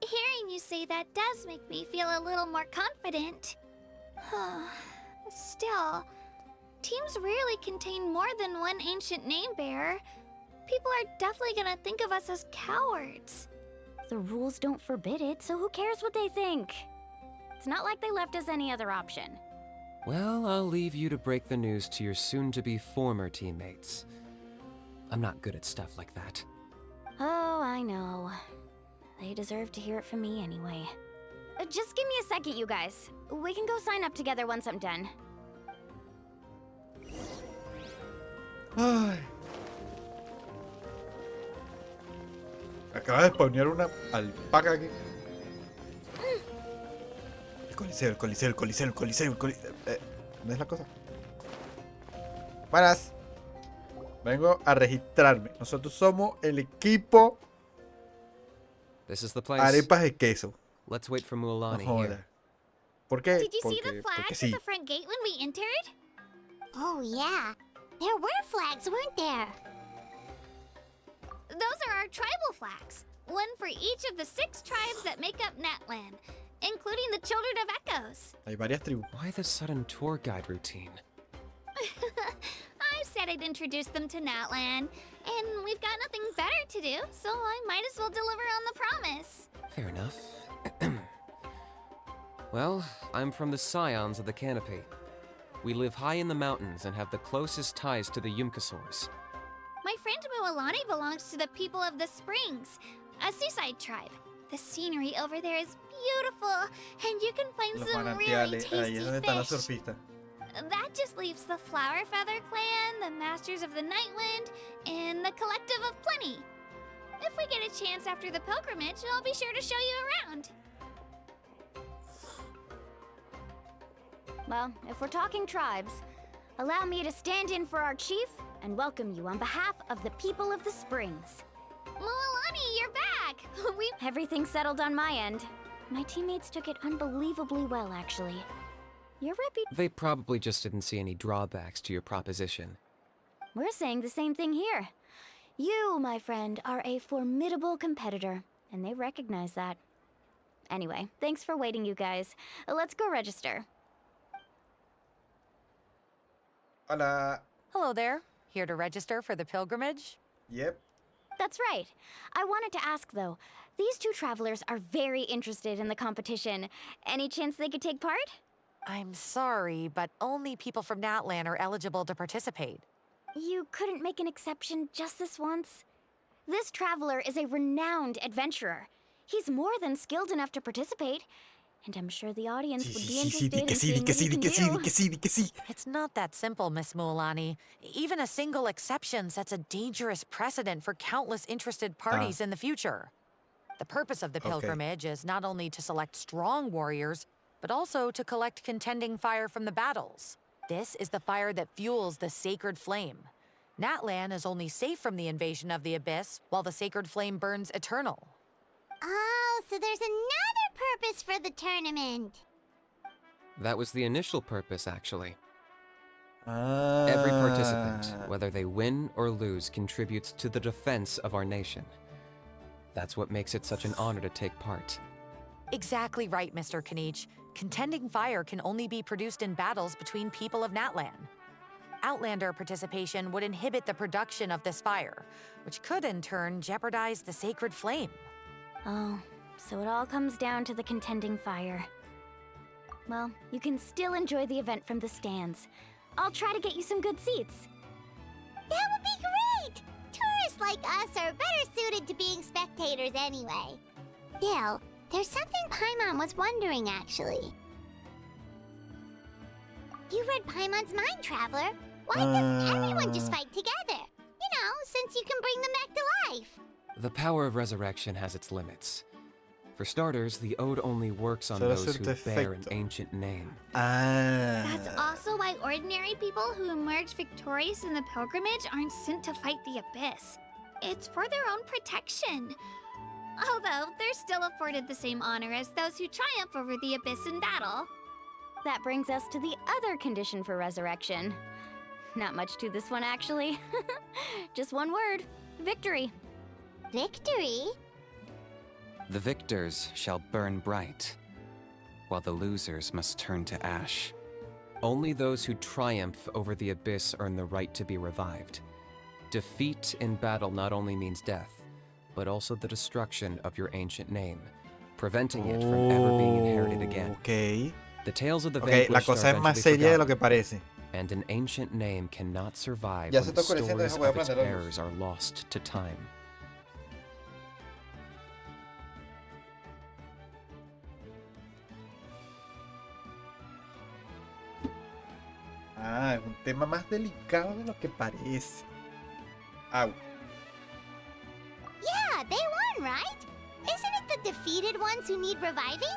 Hearing you say that does make me feel a little more confident. Still, teams rarely contain more than one ancient name bearer. People are definitely gonna think of us as cowards. The rules don't forbid it, so who cares what they think? It's not like they left us any other option. Well, I'll leave you to break the news to your soon-to-be former teammates. I'm not good at stuff like that. Oh, I know. They deserve to hear it from me anyway. Just give me a second, you guys. We can go sign up together once I'm done. Ay. Acaba de spawnear una alpaca aquí. El coliseo, el coliseo, el coliseo, el coliseo, el coliseo. ¿Dónde es la cosa? Buenas. Vengo a registrarme. Nosotros somos el equipo This is the place. Arepas de Queso. Let's wait for No Mualani joda. here. ¿Por qué? Did you see the Porque flags sí. at the front gate when we entered? Oh, yeah. There were flags, weren't there? Those are our tribal flags. One for each of the 6 tribes that make up Natlan, including the Children of Echoes. Hay varias tribus. Why the sudden tour guide routine? I said I'd introduce them to Natlan, and we've got nothing better to do, so I might as well deliver on the promise. Fair enough. Well, I'm from the Scions of the Canopy. We live high in the mountains and have the closest ties to the Yumkasaurs. My friend Mualani belongs to the people of the Springs, a seaside tribe. The scenery over there is beautiful, and you can find Los some really manantiales. Ahí es donde están los tasty fish. surfistas. That just leaves the Flower Feather Clan, the Masters of the Nightwind, and the Collective of Plenty. If we get a chance after the pilgrimage, I'll be sure to show you around. Well, if we're talking tribes, allow me to stand in for our chief and welcome you on behalf of the people of the Springs. Mualani, you're back! Everything's settled on my end. My teammates took it unbelievably well, actually. Your They probably just didn't see any drawbacks to your proposition. We're saying the same thing here. You, my friend, are a formidable competitor, and they recognize that. Anyway, thanks for waiting, you guys. Let's go register. Hola. Hello there. Here to register for the pilgrimage? Yep. That's right. I wanted to ask, though. These 2 travelers are very interested in the competition. Any chance they could take part? I'm sorry, but only people from Natlan are eligible to participate. You couldn't make an exception just this once? This traveler is a renowned adventurer. He's more than skilled enough to participate, and I'm sure the audience would be interested in seeing what he can do. It's not that simple, Miss Mualani. Even a single exception sets a dangerous precedent for countless interested parties in the future. The purpose of the pilgrimage is not only to select strong warriors, but also to collect contending fire from the battles. This is the fire that fuels the sacred flame. Natlan is only safe from the invasion of the abyss, while the sacred flame burns eternal. Oh, so there's another purpose for the tournament. That was the initial purpose, actually. Every participant, whether they win or lose, contributes to the defense of our nation. That's what makes it such an honor to take part. Exactly right, Mr. Kanich. Contending fire can only be produced in battles between people of Natlan. Outlander participation would inhibit the production of this fire, which could in turn jeopardize the sacred flame. Oh, so it all comes down to the contending fire. Well, you can still enjoy the event from the stands. I'll try to get you some good seats. That would be great! Tourists like us are better suited to being spectators anyway. Still, there's something Paimon was wondering, actually. You read Paimon's mind, Traveler. Why doesn't everyone just fight together? You know, since you can bring them back to life. The power of resurrection has its limits. For starters, the ode only works on Solo those who surte bear an efecto. ancient name. That's also why ordinary people who emerge victorious in the pilgrimage aren't sent to fight the abyss. It's for their own protection. Although, they're still afforded the same honor as those who triumph over the abyss in battle. That brings us to the other condition for resurrection. Not much to this one, actually. Just one word: victory. Victory? The victors shall burn bright, while the losers must turn to ash. Only those who triumph over the abyss earn the right to be revived. Defeat in battle not only means death, but also the destruction of your ancient name, preventing it from ever being inherited again. The tales of the Ok, vanquished la are cosa es más eventually seria de lo que forgotten, parece. and an ancient name cannot survive Ya when se the está oscureciendo, stories deja, voy a of its prender la luz. bearers are lost to time. Ah, es un tema más delicado de lo que parece. Au. Yeah, they won, right? Isn't it the defeated ones who need reviving?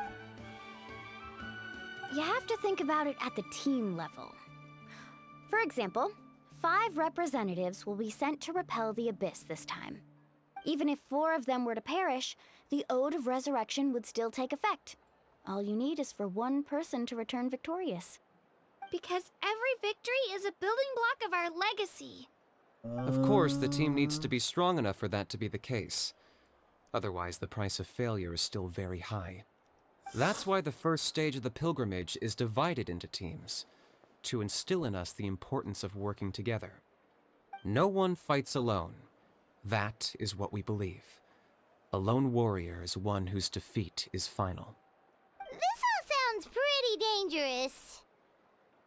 You have to think about it at the team level. For example, 5 representatives will be sent to repel the Abyss this time. Even if 4 of them were to perish, the Ode of Resurrection would still take effect. All you need is for 1 person to return victorious. Because every victory is a building block of our legacy. Of course, the team needs to be strong enough for that to be the case. Otherwise, the price of failure is still very high. That's why the first stage of the pilgrimage is divided into teams, to instill in us the importance of working together. No one fights alone. That is what we believe. A lone warrior is one whose defeat is final. This all sounds pretty dangerous.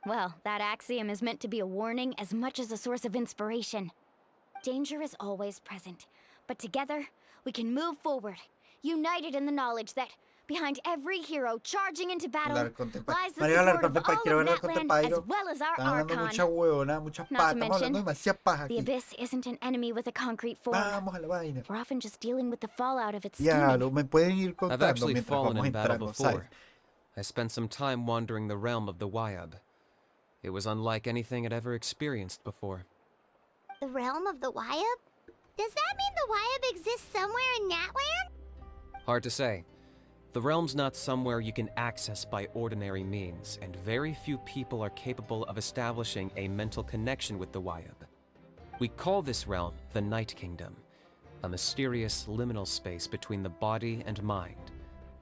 Well, that axiom is meant to be a warning as much as a source of inspiration. Danger is always present, but together, we can move forward, united in the knowledge that behind every hero charging into battle lies the support of all of Natlan as well as our archon. Not to mention, the Abyss isn't an enemy with a concrete form. We're often just dealing with the fallout of its scheming. Me pueden ir I've contando actually mientras fallen vamos in battle entrando, before. ¿sabes? I spent some time wandering the realm of the Wyab. It was unlike anything I'd ever experienced before. The realm of the Wyab? Does that mean the Wyab exists somewhere in Natlan? Hard to say. The realm's not somewhere you can access by ordinary means, and very few people are capable of establishing a mental connection with the Wyab. We call this realm the Night Kingdom, a mysterious liminal space between the body and mind,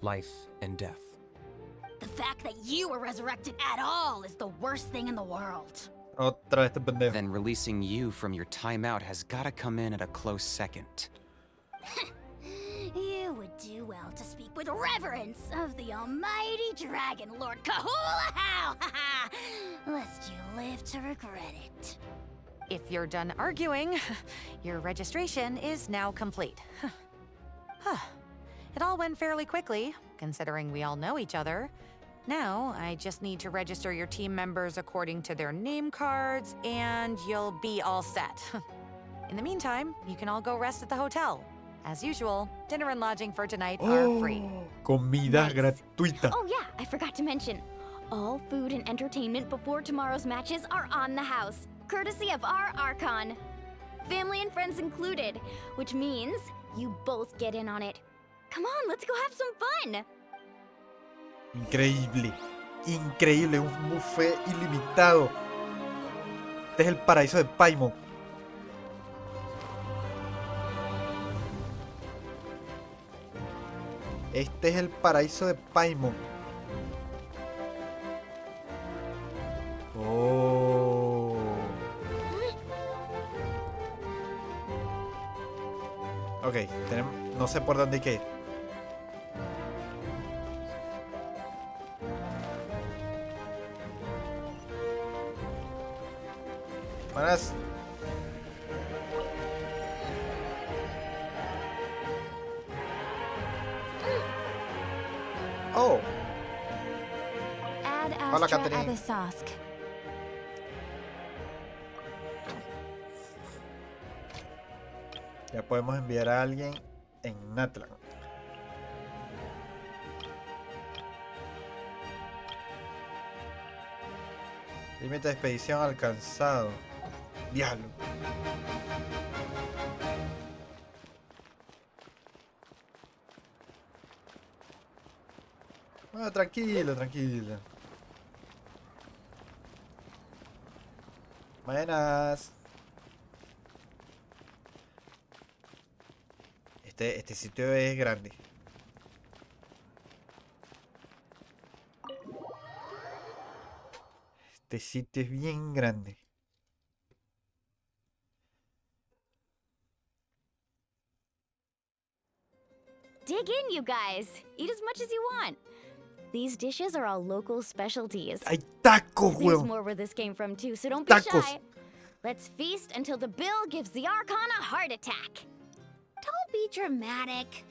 life and death. The fact that you were resurrected at all is the worst thing in the world. Otra vez este pendejo. Then releasing you from your timeout has gotta come in at a close second. You would do well to speak with reverence of the almighty Dragon Lord Kahula, lest you live to regret it. If you're done arguing, your registration is now complete. It all went fairly quickly, considering we all know each other. Now, I just need to register your team members according to their name cards, and you'll be all set. In the meantime, you can all go rest at the hotel. As usual, dinner and lodging for tonight are free. Comida gratuita. Oh yeah, I forgot to mention. All food and entertainment before tomorrow's matches are on the house, courtesy of our Archon. Family and friends included, which means you both get in on it. Come on, let's go have some fun! Increíble. Increíble. Un buffet ilimitado. Este es el paraíso de Paimon. Este es el paraíso de Paimon. Oh. Ok, no sé por dónde hay que ir. Buenas. Oh. Ad Hola, Astra Catherine. Abyssosk. Ya podemos enviar a alguien en Natlan. Límite de expedición alcanzado. Diablo. Ah, tranquilo, tranquilo. Buenas. Este sitio es grande. Este sitio es bien grande. Dig in, you guys. Eat as much as you want. These dishes are all local specialties. Hay tacos, There's weón. more where this came from too, so don't be Tacos. shy. Let's feast until the bill gives the Archon a heart attack. Don't be dramatic.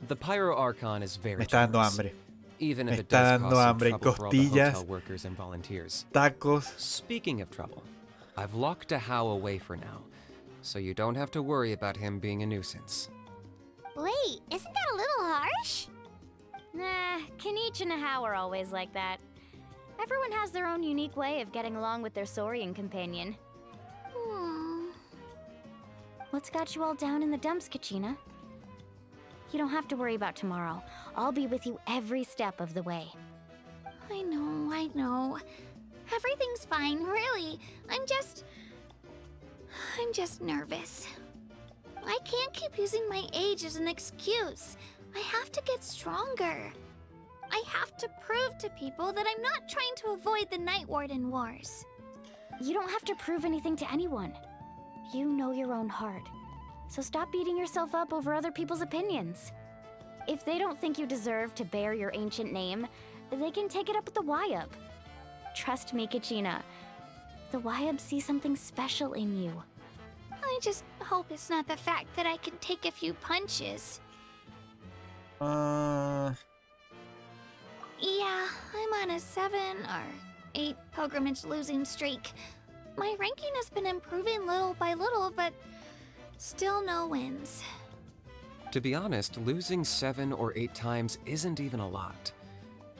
The Pyro Archon is Me very está dando generous, hambre. even Me if it está does dando cause some hambre. trouble for all the Costillas. hotel workers and volunteers. Tacos. Speaking of trouble, I've locked Dahao away for now, so you don't have to worry about him being a nuisance. Wait, isn't that a little harsh? Nah, Kanich and Ahau are always like that. Everyone has their own unique way of getting along with their Saurian companion. What's got you all down in the dumps, Kachina? You don't have to worry about tomorrow. I'll be with you every step of the way. I know. Everything's fine, really. I'm just nervous. I can't keep using my age as an excuse. I have to get stronger. I have to prove to people that I'm not trying to avoid the Night Warden Wars. You don't have to prove anything to anyone. You know your own heart. So stop beating yourself up over other people's opinions. If they don't think you deserve to bear your ancient name, they can take it up with the Wyub. Trust me, Kachina. The Wyub see something special in you. I just hope it's not the fact that I can take a few punches. Yeah, I'm on a 7 or 8 pilgrimage losing streak. My ranking has been improving little by little, but still no wins. To be honest, losing 7 or 8 times isn't even a lot.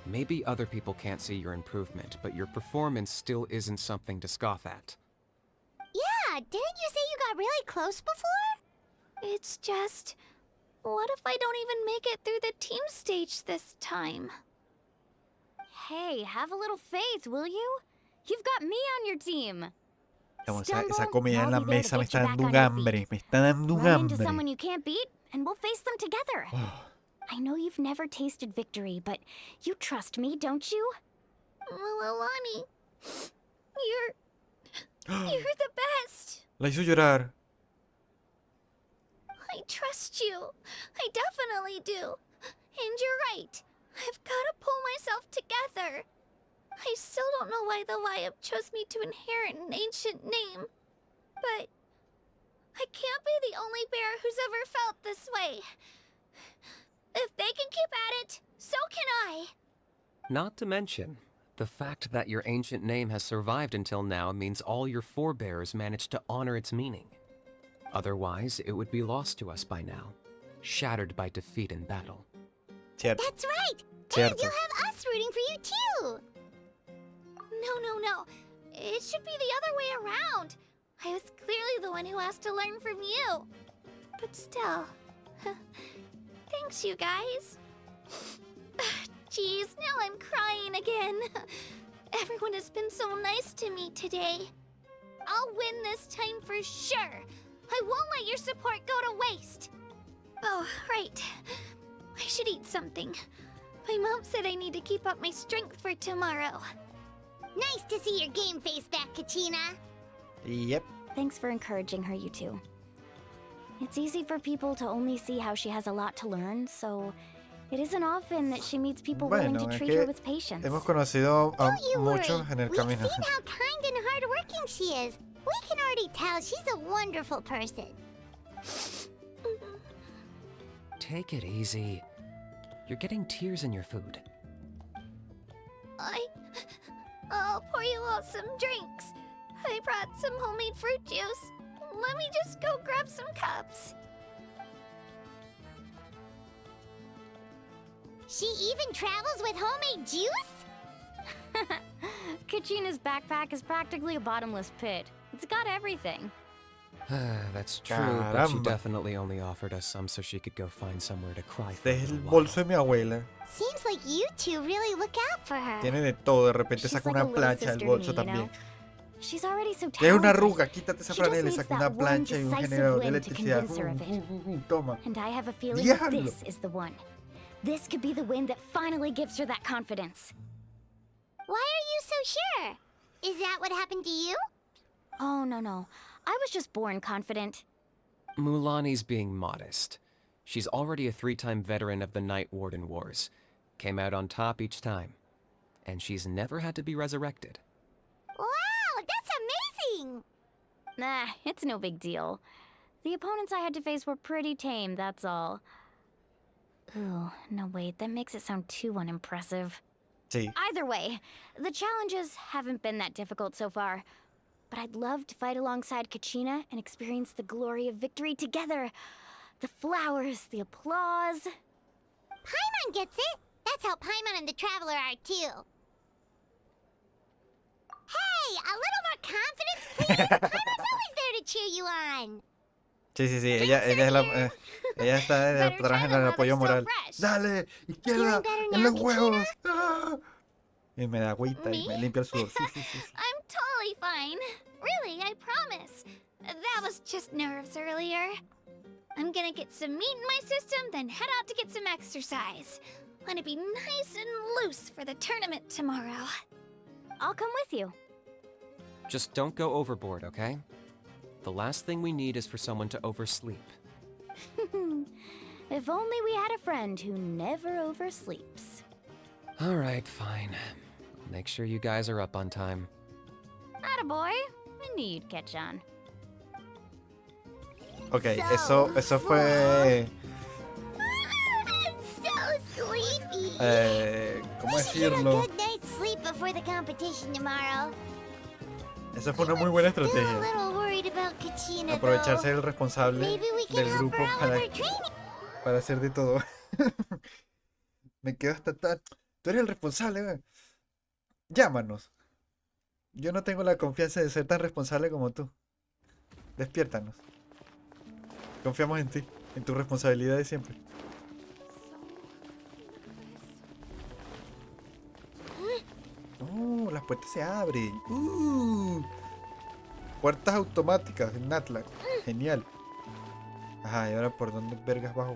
Maybe other people can't see your improvement, but your performance still isn't something to scoff at. Yeah, didn't you say you got really close before? It's just, what if I don't even make it through the team stage this time? Hey, have a little faith, will you? You've got me on your team. Esa comida en la mesa me está dando un hambre. Me está dando un Run into hambre. someone you can't beat, and we'll face them together. I know you've never tasted victory, but you trust me, don't you? Alani, you're the best. La hizo llorar. I trust you. I definitely do. And you're right. I've got to pull myself together. I still don't know why the Wyub chose me to inherit an ancient name. But I can't be the only bear who's ever felt this way. If they can keep at it, so can I. Not to mention, the fact that your ancient name has survived until now means all your forebears managed to honor its meaning. Otherwise, it would be lost to us by now, shattered by defeat in battle. Cierto. That's right. Cierto. And you'll have us rooting for you too. No. It should be the other way around. I was clearly the one who asked to learn from you. But still. Thanks, you guys. Jeez, now I'm crying again. Everyone has been so nice to me today. I'll win this time for sure. I won't let your support go to waste. Oh, right. I should eat something. My mom said I need to keep up my strength for tomorrow. Nice to see your game face back, Kachina. Yep. Thanks for encouraging her, you two. It's easy for people to only see how she has a lot to learn, so it isn't often that she meets people willing to treat her with patience. Hemos conocido a Don't you muchos worry. en el We've camino. seen how kind and hardworking she is. We can already tell she's a wonderful person. Take it easy. You're getting tears in your food. I'll pour you all some drinks. I brought some homemade fruit juice. Let me just go grab some cups. She even travels with homemade juice? Kachina's backpack is practically a bottomless pit. It's got everything. That's true, but she Caramba. definitely only offered us some so she could go find somewhere to cry for Este a es el little while. bolso de mi abuela. Seems like you two really look out for her. Tiene de todo. De repente She's saca like a una little plancha del sister to bolso me, you también. know? She's already so Tiene una talented. arruga. Quítate esa She just franela y needs saca that una one plancha y un decisive generador de win to electricidad. convince her of it. Toma. And I have a feeling Diablo. that this is the one. This could be the win that finally gives her that confidence. Why are you so sure? Is that what happened to you? Oh, no. I was just born confident. Mulani's being modest. She's already a 3-time veteran of the Night Warden Wars. came out on top each time, and she's never had to be resurrected. Wow, that's amazing! Nah, it's no big deal. The opponents I had to face were pretty tame, that's all. Ooh, no wait, that makes it sound too unimpressive. Sí. Either way, the challenges haven't been that difficult so far. But I'd love to fight alongside Kachina and experience the glory of victory together. The flowers, the applause. Paimon gets it! That's how Paimon and the Traveler are too. Hey, a little more confidence, please! Paimon's always there to cheer you on! Sí, sí, sí, ella es la, ella está de atrás en el apoyo moral. ¡Dale! ¡Izquierda! ¡En los huevos! ¡Ah! Y me da agüita y me limpia el sudor. Sí, sí, sí. I'm totally fine. Really, I promise. That was just nerves earlier. I'm gonna get some meat in my system, then head out to get some exercise. Want to be nice and loose for the tournament tomorrow. I'll come with you. Just don't go overboard, okay? The last thing we need is for someone to oversleep. If only we had a friend who never oversleeps. All right, fine. Make sure you guys are up on time. Attaboy. I knew you'd catch on. Ok, eso fue... I'm so sleepy. ¿Cómo We should get a decirlo? good night's sleep before the competition tomorrow. Esa fue una muy buena Still a estrategia. little worried about Kachina, Aprovecharse though. del responsable Maybe we can del help grupo her out with her training. para hacer de todo. Me quedo hasta tal. Tú eres el responsable, güey. Llámanos. Yo no tengo la confianza de ser tan responsable como tú. Despiértanos. Confiamos en ti, en tu responsabilidad de siempre. Oh, las puertas se abren. Puertas automáticas en Natlan. Genial. Ajá, y ahora por dónde vergas bajo.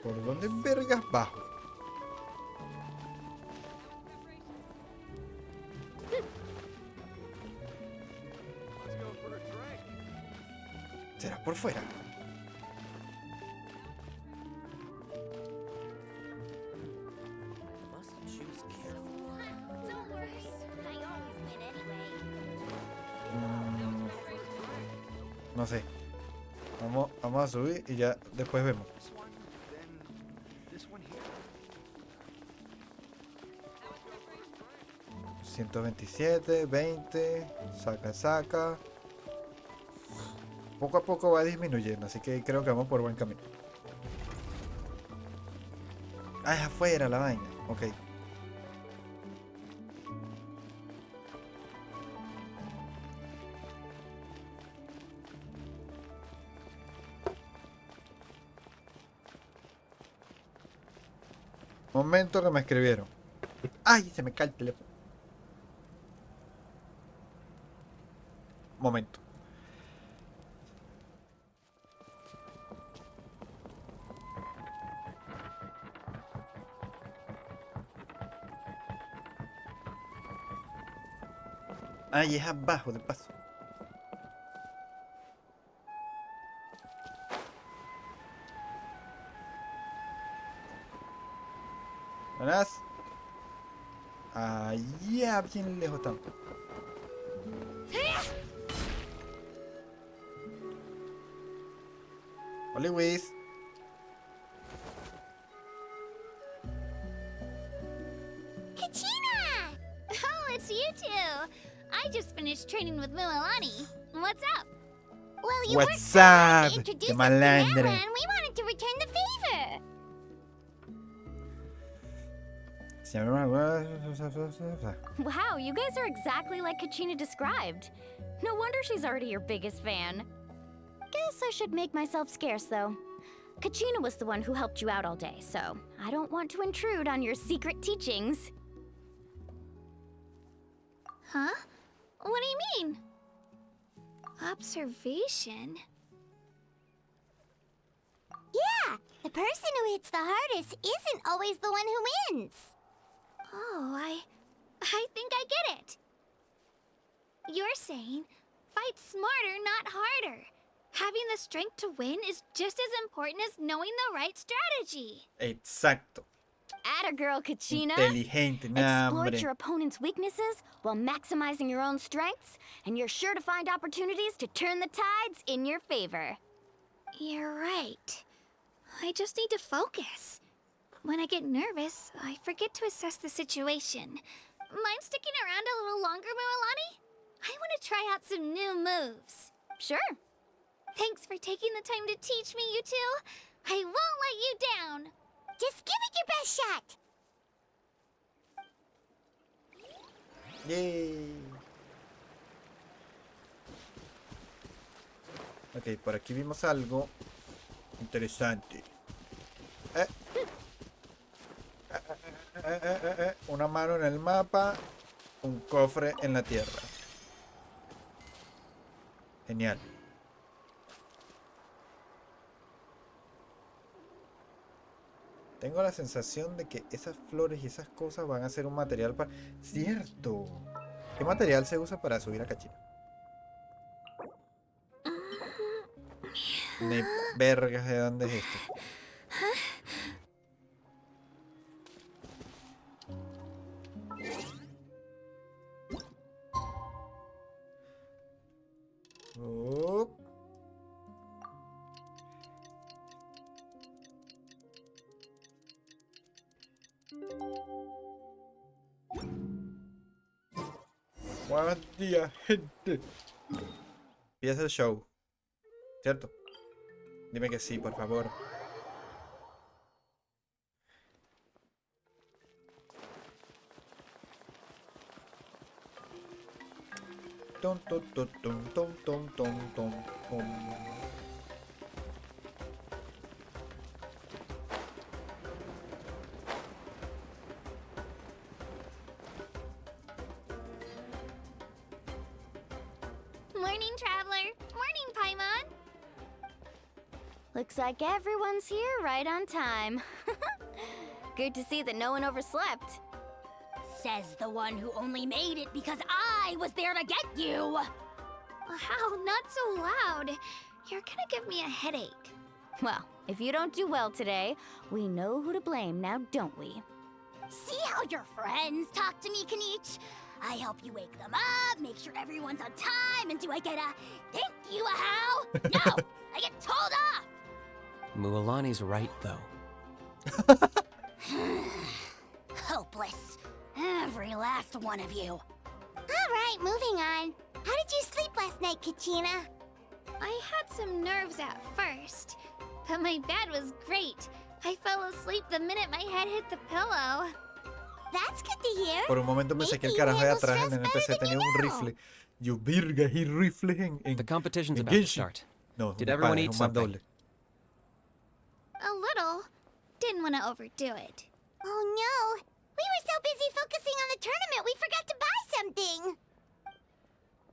¿Por dónde vergas bajo? ¿Será por fuera? No sé. Vamos a subir y ya después vemos. $127, 20, saca. Poco a poco va disminuyendo, así que creo que vamos por buen camino. Ah, es afuera la vaina, ok. Momento que me escribieron. ¡Ay! Se me cae el teléfono. Momento. Ay, es abajo de paso. Buenas. Allá bien lejos estamos. Hola, Luis. Kachina! Oh, it's you two. I just finished training with Mililani. What's up? Well, you What's worked hard up, to introduce the us to Natlan. malandra? We wanted to return the favor. Wow, you guys are exactly like Kachina described. No wonder she's already your biggest fan. Guess I should make myself scarce, though. Kachina was the one who helped you out all day, so I don't want to intrude on your secret teachings. Huh? What do you mean? Observation? Yeah, the person who hits the hardest isn't always the one who wins. Oh, I think I get it. You're saying fight smarter, not harder. Having the strength to win is just as important as knowing the right strategy. Exacto. Atta girl, Kachina. Inteligente, nah, Exploit hombre. your opponent's weaknesses while maximizing your own strengths, and you're sure to find opportunities to turn the tides in your favor. You're right. I just need to focus. When I get nervous, I forget to assess the situation. Mind sticking around a little longer, Mualani? I want to try out some new moves. Sure. Thanks for taking the time to teach me, you two. I won't let you down. Just give it your best shot. Yay. Ok, por aquí vimos algo interesante. Una mano en el mapa, un cofre en la tierra. Genial. Tengo la sensación de que esas flores y esas cosas van a ser un material para... ¡Cierto! ¿Qué material se usa para subir a Kachina? Ni vergas de dónde es esto. Oh. Buenos días, gente. Empieza el show, ¿cierto? Dime que sí, por favor. Tom, tom, tom, tom, tom, tom, tom, tom, tom. Morning, traveler. Morning, Paimon. Looks like everyone's here right on time. Good to see that no one overslept. Says the one who only made it because I was there to get you! Wow, not so loud. You're gonna give me a headache. Well, if you don't do well today, we know who to blame now, don't we? See how your friends talk to me, Kanich? I help you wake them up, make sure everyone's on time, and do I get a thank you, a how? No! I get told off! Mualani's right, though. Hopeless. Every last one of you. Alright, moving on. How did you sleep last night, Kachina? I had some nerves at first, but my bed was great. I fell asleep the minute my head hit the pillow. That's good to hear. Por un momento pensé que el carajo de atrás en el NPC tenía un rifle. Yo, virga, y rifles en The competition's en about to Genshin. start. No, Did un everyone padre, eat un something? mandoble. A little. Didn't want to overdo it. Oh no! We were so busy focusing on the tournament, we forgot to buy something!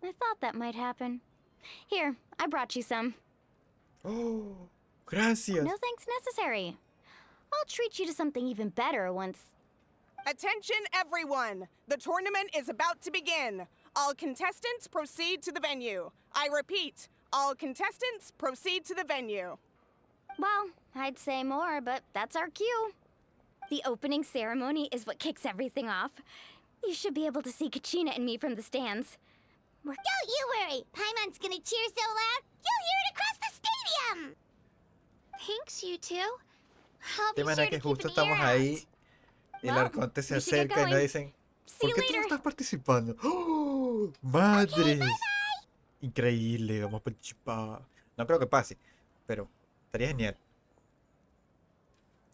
I thought that might happen. Here, I brought you some. Oh, gracias. No thanks necessary. I'll treat you to something even better once... Attention, everyone! The tournament is about to begin. All contestants proceed to the venue. I repeat, all contestants proceed to the venue. Well, I'd say more, but that's our cue. The opening ceremony is what kicks everything off. You should be able to see Kachina and me from the stands. Don't you worry! Paimon's gonna cheer so loud, you'll hear it across the stadium! Thanks, you two. I'll ¿Te be sure imaginas to que keep justo an estamos ear ahí out. y el Well, arconte se we should get acerca y nos going. dicen, See ¿por you qué tú no later. estás participando? ¡Oh! ¡Madre! Increíble, vamos a participar. No creo que pase, pero estaría genial.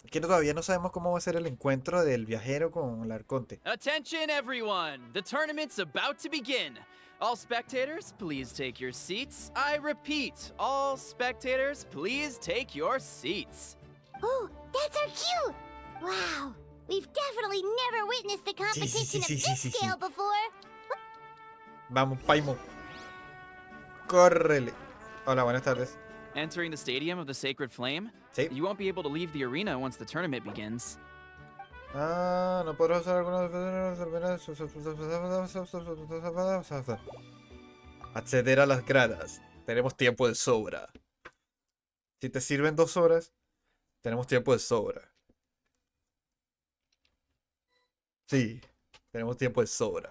Es que todavía no sabemos cómo va a ser el encuentro del viajero con el arconte. Attention, everyone! The tournament's about to begin. All spectators, please take your seats. I repeat, all spectators, please take your seats. Oh, that's our cue! Wow, we've definitely never witnessed a competition of this scale before. Vamos, Paimon. Córrele. Hola, buenas tardes. Entering the stadium of the Sacred Flame, Sí. you won't be able to leave the arena once the tournament begins. Ah, no podrás usar algunos... Acceder a las gradas. Tenemos tiempo de sobra. Si te sirven 2 horas, tenemos tiempo de sobra. Sí, tenemos tiempo de sobra.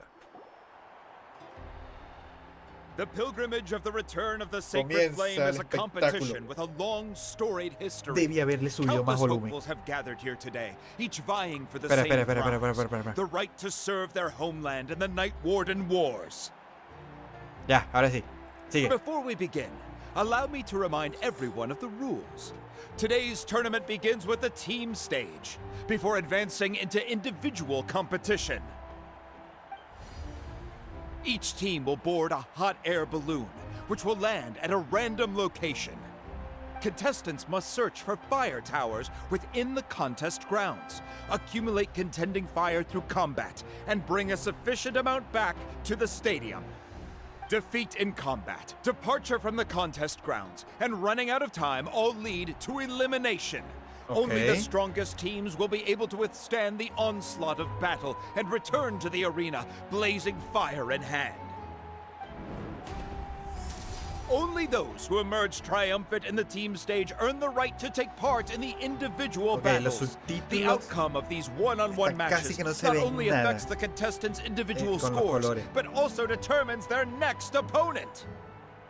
The pilgrimage of the return of the sacred flame is a competition with a long, storied history. Debí haberle subido más Countless volumen. hopefuls have gathered here today, each vying for the Espera. same prize, the right to serve their homeland in the Night Warden Wars. Ya, ahora sí. Sigue. Before we begin, allow me to remind everyone of the rules. Today's tournament begins with the team stage, before advancing into individual competition. Each team will board a hot air balloon, which will land at a random location. Contestants must search for fire towers within the contest grounds, accumulate contending fire through combat, and bring a sufficient amount back to the stadium. Defeat in combat, departure from the contest grounds, and running out of time all lead to elimination. Only the strongest teams will be able to withstand the onslaught of battle and return to the arena, blazing fire in hand. Only those who emerge triumphant in the team stage earn the right to take part in the individual battles. The outcome of these one-on-one matches not only affects the contestants' individual scores, but also determines their next opponent.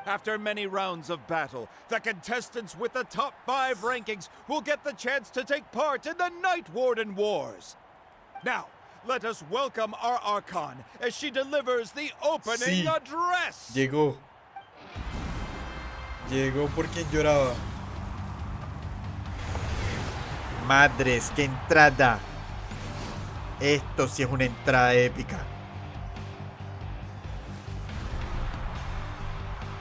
After many rounds of battle, the contestants with the top 5 rankings will get the chance to take part in the Night Warden Wars. Now, let us welcome our Archon as she delivers the opening address. Llegó. Llegó por quien lloraba. Madres, qué entrada. Esto sí es una entrada épica.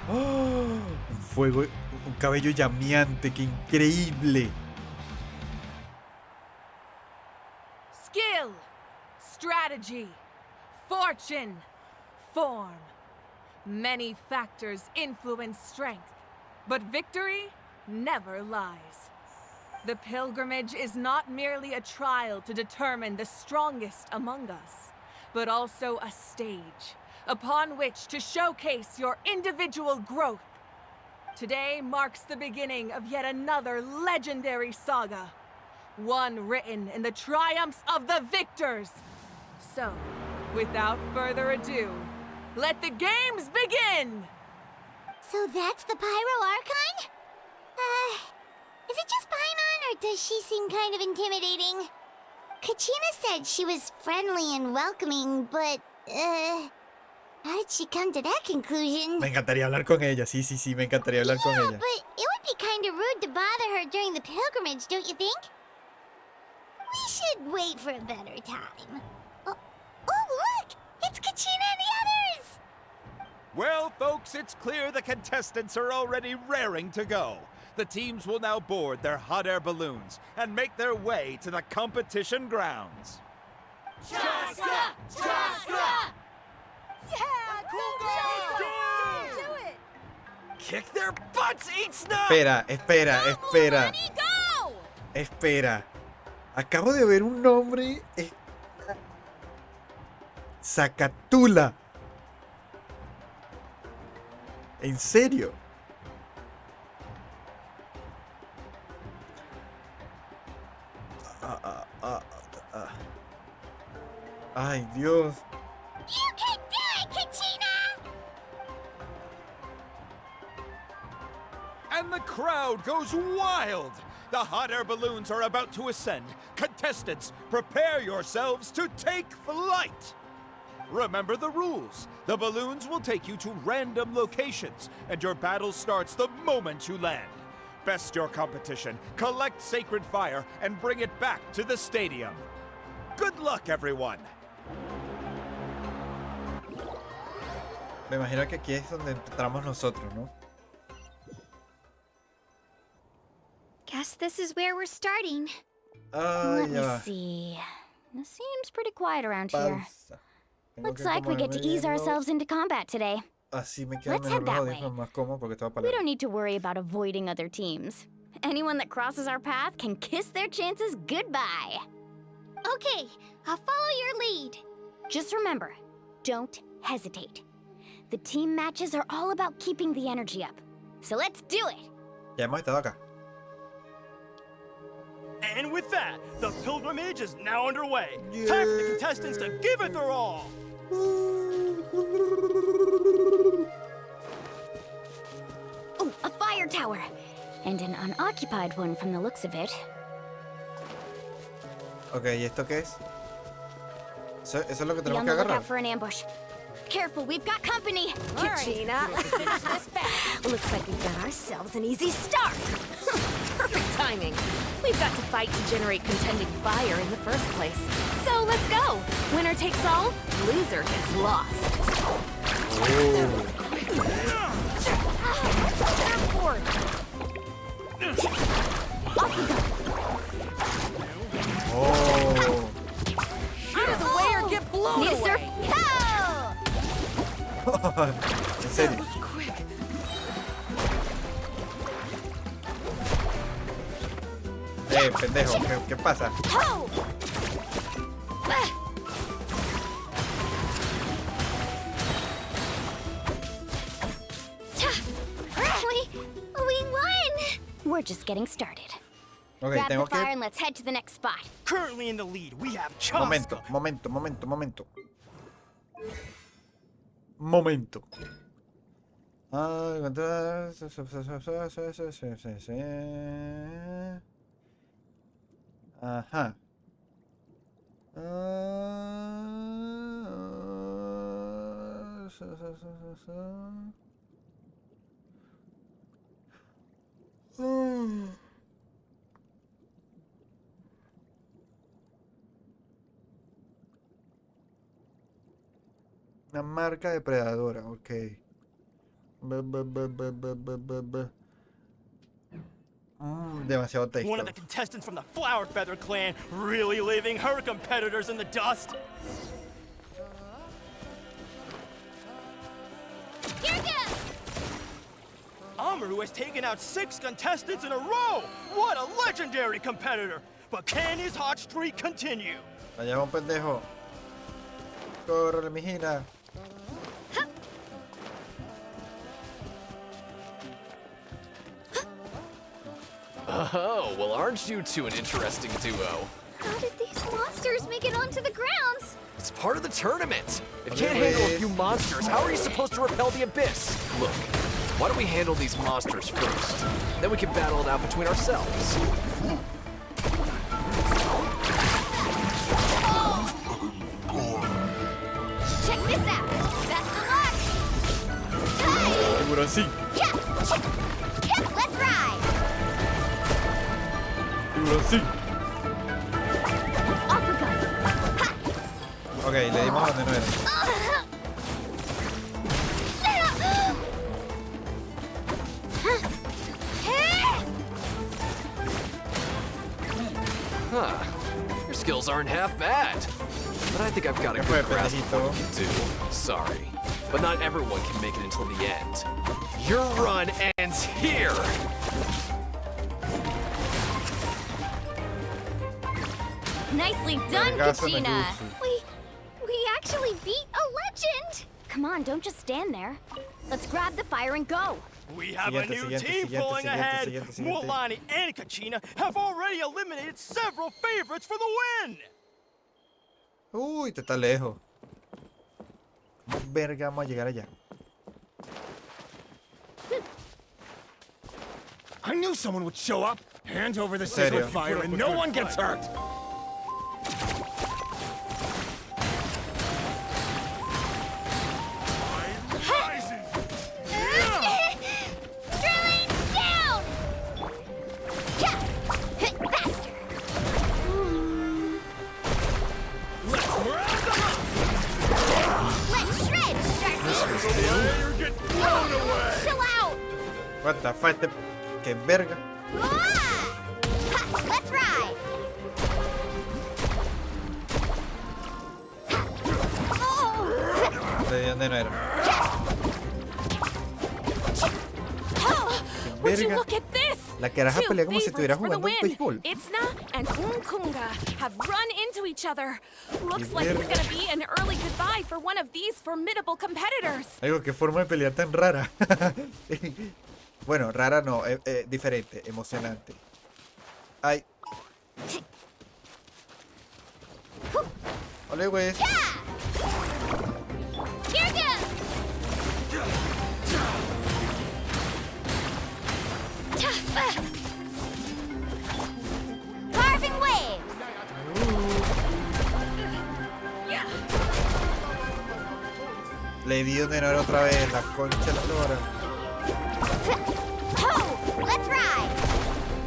¡Oh! Un fuego, un cabello llameante, qué increíble. Skill, strategy, fortune, form. Many factors influence strength, but victory never lies. The pilgrimage is not merely a trial to determine the strongest among us, but also a stage upon which to showcase your individual growth. Today marks the beginning of yet another legendary saga, one written in the triumphs of the victors. So, without further ado, let the games begin! So that's the Pyro Archon? Is it just Paimon, or does she seem kind of intimidating? Kachina said she was friendly and welcoming, but, how did she come to that conclusion? Me encantaría hablar con ella, sí, me encantaría hablar con ella. But it would be kind of rude to bother her during the pilgrimage, don't you think? We should wait for a better time. Oh, look! It's Kachina and the others! Well, folks, it's clear the contestants are already raring to go. The teams will now board their hot air balloons and make their way to the competition grounds. Chaska! Chaska! Yeah, cool, do it! Kick their butts, eat snow! Espera. Espera. Acabo de ver un nombre. Zacatula. ¿En serio? Ay, Dios. You can do it, Kachina! And the crowd goes wild! The hot air balloons are about to ascend. Contestants, prepare yourselves to take flight! Remember the rules. The balloons will take you to random locations, and your battle starts the moment you land. Best your competition, collect sacred fire, and bring it back to the stadium. Good luck, everyone! Me imagino que aquí es donde entramos nosotros, ¿no? Guess this is where we're starting. Let me see. It seems pretty quiet around here. Looks like we get to ease ourselves into combat today. Así me quedan Let's head mejor los that way. audífonos más cómodos porque estaba We para don't need to worry about avoiding other teams. Anyone that crosses our path can kiss their chances goodbye. Okay, I'll follow your lead. Just remember, don't hesitate. The team matches are all about keeping the energy up. So let's do it. Ya hemos estado acá. And with that, the pilgrimage is now underway. Time for the contestants to give it their all. Oh, a fire tower. And an unoccupied one from the looks of it. Ok, ¿y esto qué es? Eso es lo que Be tenemos on que the lookout agarrar. for an ambush. Careful, we've got company. Katrina, let's finish this fast. Looks like we've got ourselves an easy start. Perfect timing. We've got to fight to generate contending fire in the first place. So let's go. Winner takes all, loser gets lost. Airport. Off we go. Oh. Out of the way or get blown Need a surf? away. En serio. Pendejo, ¿qué pasa? We won! We're just getting started. Ok, Grab tengo the fire que... and let's head to the next spot. Currently in the lead, we have Momento. Ajá. Una marca depredadora, ok. Demasiado texto. One of the contestants from the Flower Feather clan really leaving her competitors in the dust. Amaru has taken out 6 contestants in a row. What a legendary competitor. But can his hot streak continue? Allá va un pendejo. Córrele, mijina. Oh, well, aren't you two an interesting duo? How did these monsters make it onto the grounds? It's part of the tournament. If you can't handle a few monsters, how are you supposed to repel the abyss? Look, why don't we handle these monsters first? Then we can battle it out between ourselves. Check this out. Best of luck. Seguro sí. Let's ride. Seguro sí. Off we go. Ok, le dimos donde no era. Huh. Your skills aren't half bad. But I think I've got a good grasp of what you can do. Sorry. But not everyone can make it until the end. Your run ends here! Nicely done, Katrina. We actually beat a legend. Come on, don't just stand there. Let's grab the fire and go. We have a new team pulling ahead. Mualani and Kachina have already eliminated several favorites for the win. Uy, te está lejos. ¿Cómo verga vamos a llegar allá? I knew someone would show up. Hand over the sacred fire and no one gets hurt. What the fuck? Que verga. Let's ride. ¿De dónde no era? Would you look at this? La caraja pelea como si estuviera jugando béisbol. Itzna and Unkunga have run into each other. Looks like it's gonna be an early goodbye for one of these formidable competitors. Algo, qué forma de pelear tan rara. Bueno, rara no, diferente, emocionante. Ay. Ole, güey. Here goes! Carving waves! Le di un honor otra vez, la concha de la lora. Oh, let's ride!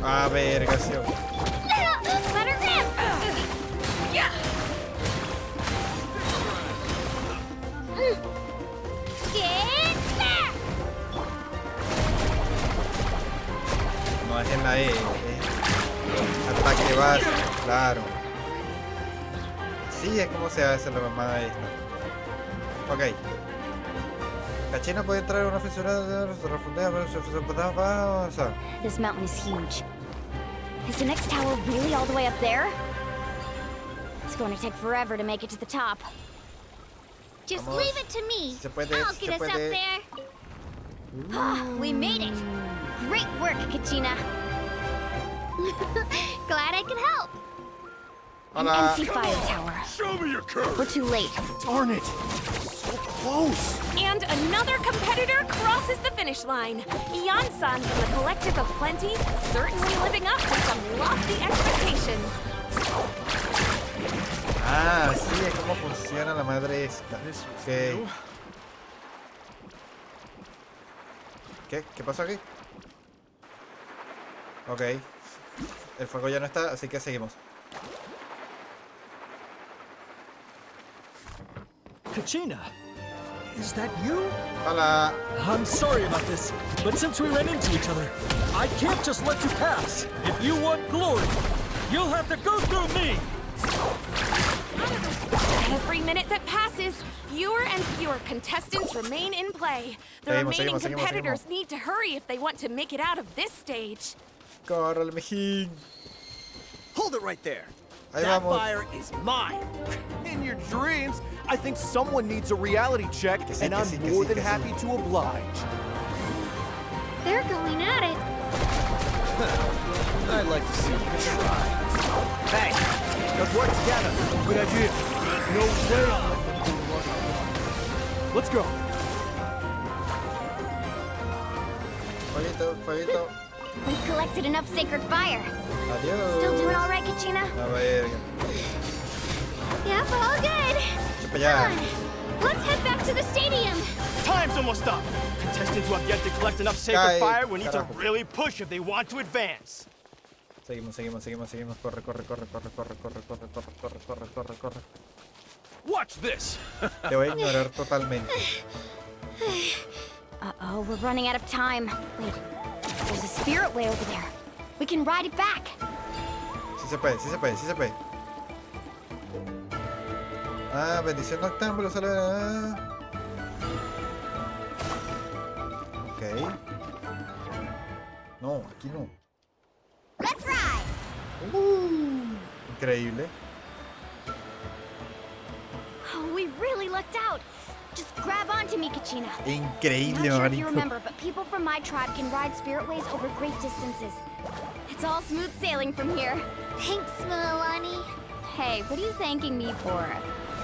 Ah, vergación. Let her rip! Get back! No es en la E. Ataque base, claro. Sí, es como se hace la mamada esta. Ok. Cachina puede entrar a una fisura de refundada. This mountain is huge. Is the next tower really all the way up there? It's going to take forever to make it to the top. Just Vamos. leave it to me. Se puede, I'll se get us puede. up there. We made it! Great work, Kachina. Glad I could help. An Hola. empty fire tower. Show me your courage! We're too late. Darn it! So close! And another competitor crosses the finish line. Yan-san from the Collective of Plenty, certainly living up to some lofty expectations. Ah, sí, es como funciona la madre esta. Ok. ¿Qué pasó aquí? Ok. El fuego ya no está, así que seguimos. Kachina, is that you? Hola. I'm sorry about this, but since we ran into each other, I can't just let you pass. If you want glory, you'll have to go through me. Every minute that passes, fewer and fewer contestants remain in play. The remaining competitors need to hurry if they want to make it out of this stage. Córrele, mijín. Hold it right there. Ahí That vamos. fire is mine. In your dreams, I think someone needs a reality check, and I'm more than happy to oblige. They're going at it. I'd like to see you try. Hey, let's work together. Good idea. No way I'll let them do the work. Let's go. Fueguito, fueguito. We've collected enough sacred fire. Adiós. Still doing all right, Kachina? La verga. Yep, all good. Chupa ya. Come on, let's head back to the stadium. Time's almost up. Contestants who have yet to collect enough sacred Ay, fire will need to carajo. really push if they want to advance. Seguimos. Corre. Watch this. Te voy a ignorar totalmente. Uh-oh, we're running out of time. Wait, there's a spirit way over there. We can ride it back. Sí se puede. Ah, bendición noctámbulo sale. Ok. No, aquí no. Let's ride! Increíble. Oh, we really lucked out. Just grab onto me, Kachina. Increíble, Not sure if you marico. remember, but people from my tribe can ride spiritways over great distances. It's all smooth sailing from here. Thanks, Milani. Hey, what are you thanking me for?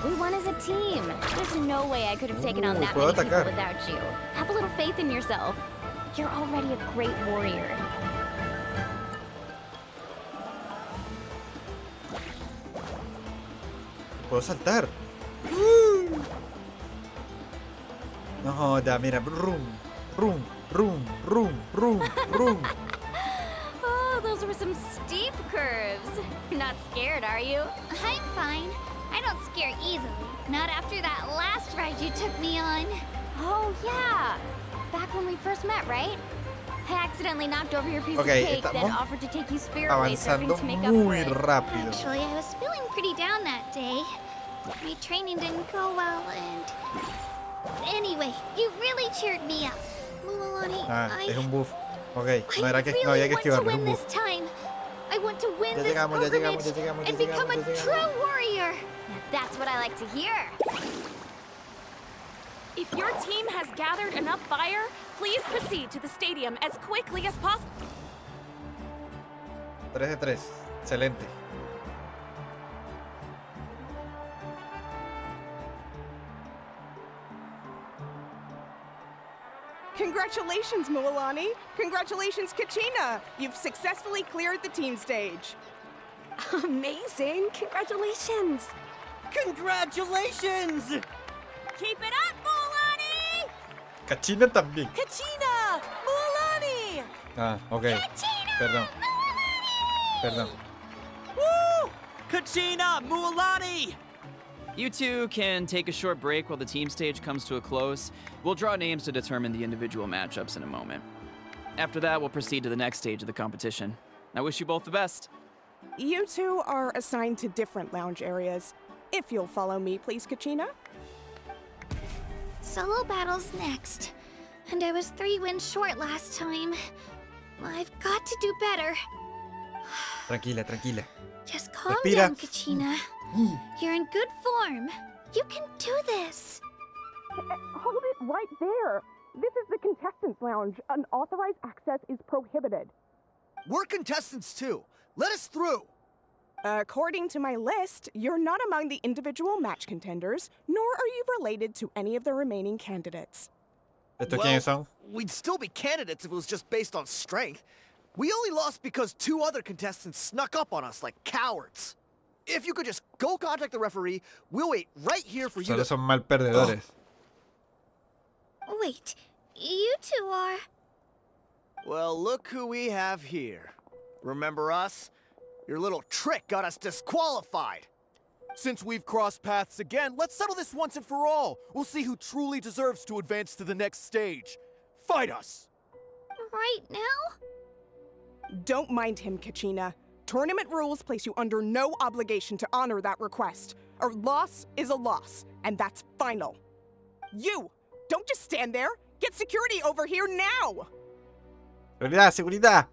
We won as a team. There's no way I could have taken on that puedo many people atacar. without you. Have a little faith in yourself. You're already a great warrior. Puedo saltar. No joda, mira. Rum. Oh, those were some steep curves. You're not scared, are you? I'm fine. I don't scare easily. Not after that last ride you took me on. Oh, yeah. Back when we first met, right? I accidentally knocked over your piece Okay, of cake, then estamos offered to take you spiritway surfing avanzando to make up muy for it. rápido. Actually, I was feeling pretty down that day. My training didn't go well, and... Anyway, you really cheered me up. Milani, Ah, es un buff. Ok, I no really había que want to esquivarlo, es win un this buff. time. I want to win Ya this llegamos, pilgrimage and become a true warrior. Now that's what I like to hear. If your team has gathered enough fire, please proceed to the stadium as quickly as possible. 3 de 3. Excelente. Congratulations, Mualani. Congratulations, Kachina. You've successfully cleared the team stage. Amazing. Congratulations. Congratulations! Keep it up, Mualani! Kachina también. Kachina! Mualani! Ah, ok. Perdón. Perdón. Woo! Kachina! Mualani! You two can take a short break while the team stage comes to a close. We'll draw names to determine the individual matchups in a moment. After that, we'll proceed to the next stage of the competition. I wish you both the best. You two are assigned to different lounge areas. If you'll follow me, please, Kachina. Solo battles next. And I was 3 wins short last time. I've got to do better. Tranquila, tranquila. Just calm Respira. down, Kachina. You're in good form. You can do this. Hold it right there. This is the contestants' lounge. Unauthorized access is prohibited. We're contestants too. Let us through. According to my list, you're not among the individual match contenders, nor are you related to any of the remaining candidates. ¿Estos quiénes son? We'd still be candidates if it was just based on strength. We only lost because 2 other contestants snuck up on us like cowards. If you could just go contact the referee, we'll wait right here for you Solo to... son mal perdedores. Wait, you two are... Well, look who we have here. Remember us? Your little trick got us disqualified. Since we've crossed paths again, let's settle this once and for all. We'll see who truly deserves to advance to the next stage. Fight us! Right now? Don't mind him, Kachina. Tournament rules place you under no obligation to honor that request. A loss is a loss, and that's final. You! Don't just stand there! Get security over here now! Seguridad, seguridad.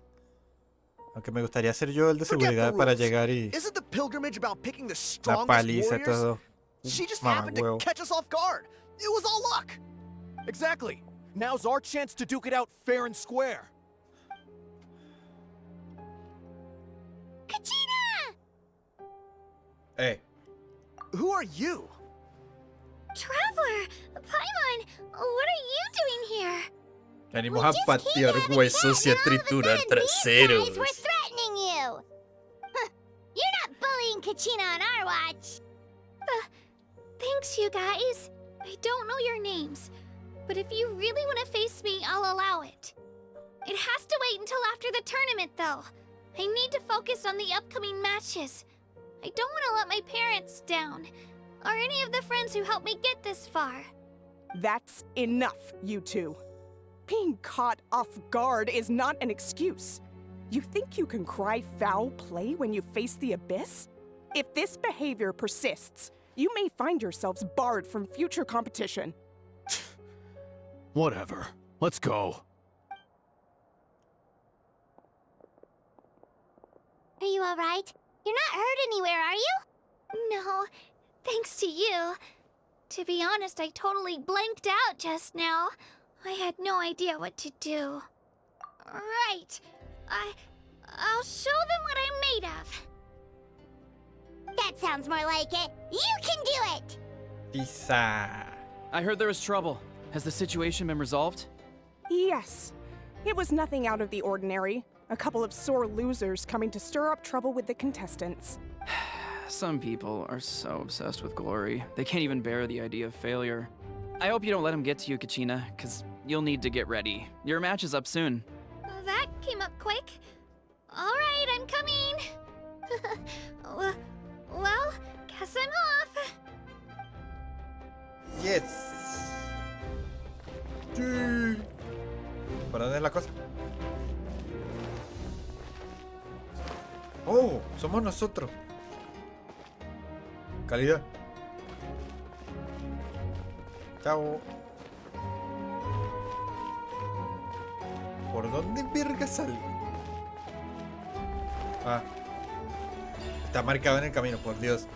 Aunque me gustaría ser yo el de seguridad para llegar y Isn't the pilgrimage about picking the la strongest paliza a warriors? estos dos. She just happened to Mamahuevo. catch us off guard. It was all luck. Exactly. Now's our chance to duke it out fair and square. Kachina! Hey. Who are you? Traveler! Paimon! What are you doing here? Venimos a patear huesos y a triturar traseros. We're threatening you! Huh, you're not bullying Kachina on our watch! Thanks, you guys. I don't know your names, but if you really want to face me, I'll allow it. It has to wait until after the tournament, though. I need to focus on the upcoming matches. I don't want to let my parents down, or any of the friends who helped me get this far. That's enough, you two. Being caught off guard is not an excuse. You think you can cry foul play when you face the abyss? If this behavior persists, you may find yourselves barred from future competition. Whatever. Let's go. Are you alright? You're not hurt anywhere, are you? No, thanks to you. To be honest, I totally blanked out just now. I had no idea what to do. Right. I'll show them what I'm made of. That sounds more like it. You can do it! Pisa. I heard there was trouble. Has the situation been resolved? Yes. It was nothing out of the ordinary. A couple of sore losers coming to stir up trouble with the contestants. Some people are so obsessed with glory, they can't even bear the idea of failure. I hope you don't let them get to you, Kachina, because you'll need to get ready. Your match is up soon. That came up quick. All right, I'm coming. Well, guess I'm off. Yes. Sí. ¿Por dónde es la cosa? Oh, somos nosotros. Calidad. Chao. ¿Por dónde verga salgo? Ah. Está marcado en el camino, por Dios.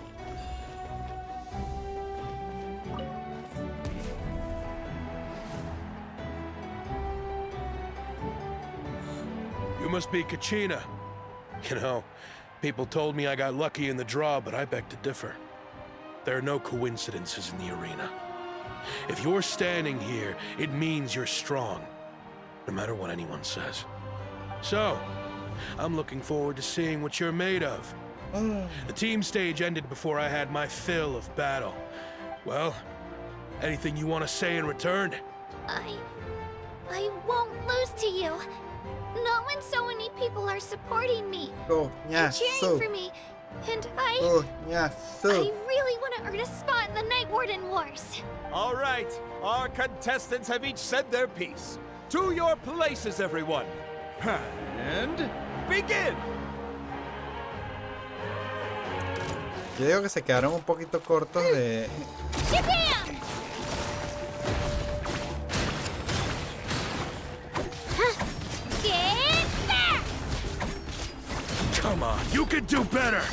must be Kachina. You know, people told me I got lucky in the draw, but I beg to differ. There are no coincidences in the arena. If you're standing here, it means you're strong, no matter what anyone says. So, I'm looking forward to seeing what you're made of. The team stage ended before I had my fill of battle. Well, anything you want to say in return? I won't lose to you. Not when so many people are supporting me and cheering for me. And I really want to earn a spot in the Night Warden Wars. All right, our contestants have each said their piece. To your places, everyone. And begin. Yo digo que se quedaron un poquito cortos de... Come on, you can do better!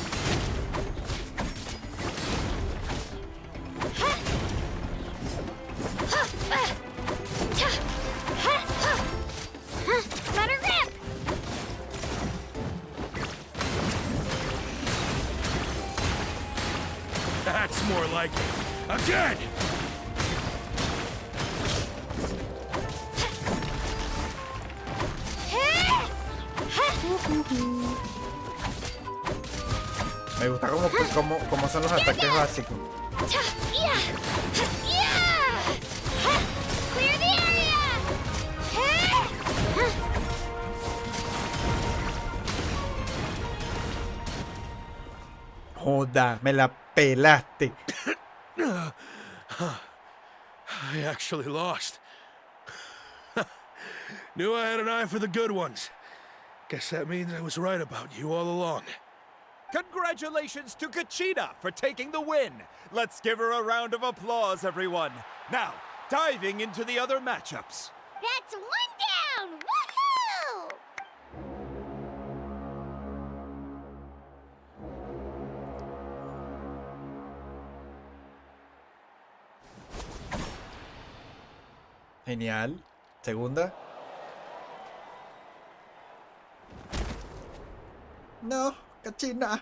Let her rip! That's more like it. Again! Me gusta cómo son los ataques básicos. Clear the area! Joda, me la pelaste. I actually lost. Knew I had an eye for the good ones. Guess that means I was right about you all along. Congratulations to Kachina for taking the win. Let's give her a round of applause, everyone. Now, diving into the other matchups. That's one down! Woohoo! Genial. Segunda. No, Kachina.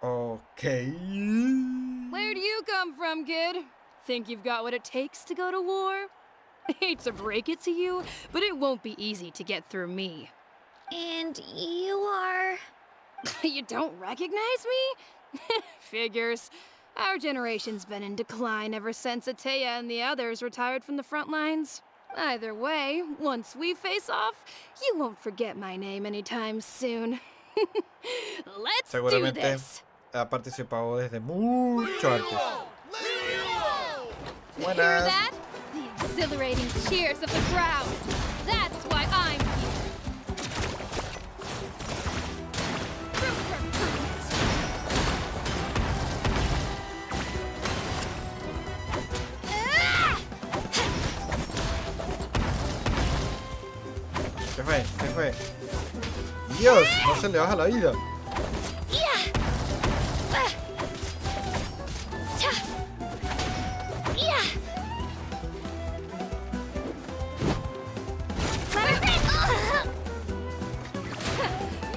Okay. Where do you come from, kid? Think you've got what it takes to go to war? Hate to break it to you, but it won't be easy to get through me. And you are... You don't recognize me? Figures. Our generation's been in decline ever since Ateya and the others retired from the front lines. Either way, once we face off, you won't forget my name anytime soon. Let's do this! Ha participado desde mucho antes. Hear that? The exhilarating cheers of the crowd. That's why I'm ¿Qué fue? ¿Qué fue? Dios, no se le baja la vida.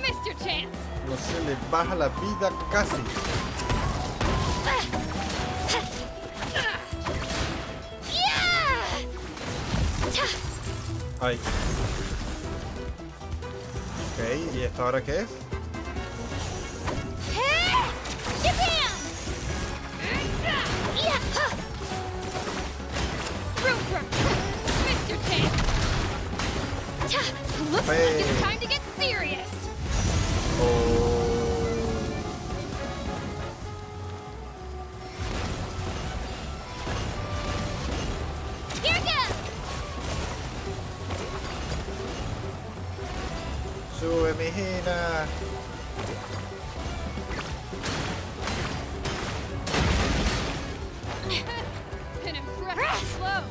Missed your chance. No se le baja la vida casi. Ay. Ok, ¿y esta ahora qué es? Looks like it's time to get serious. Here goes! Sube, mijina. Slow.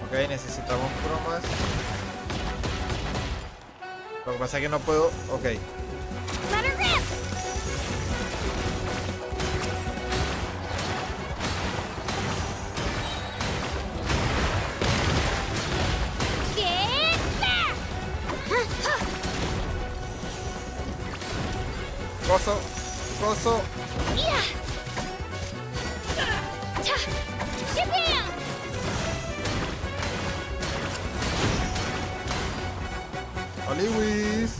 Ok, necesitamos bromas. Lo que pasa es que no puedo. Ok. Let her rip! Get back! Coso. Coso. Yeah! Shabam! Oliwis.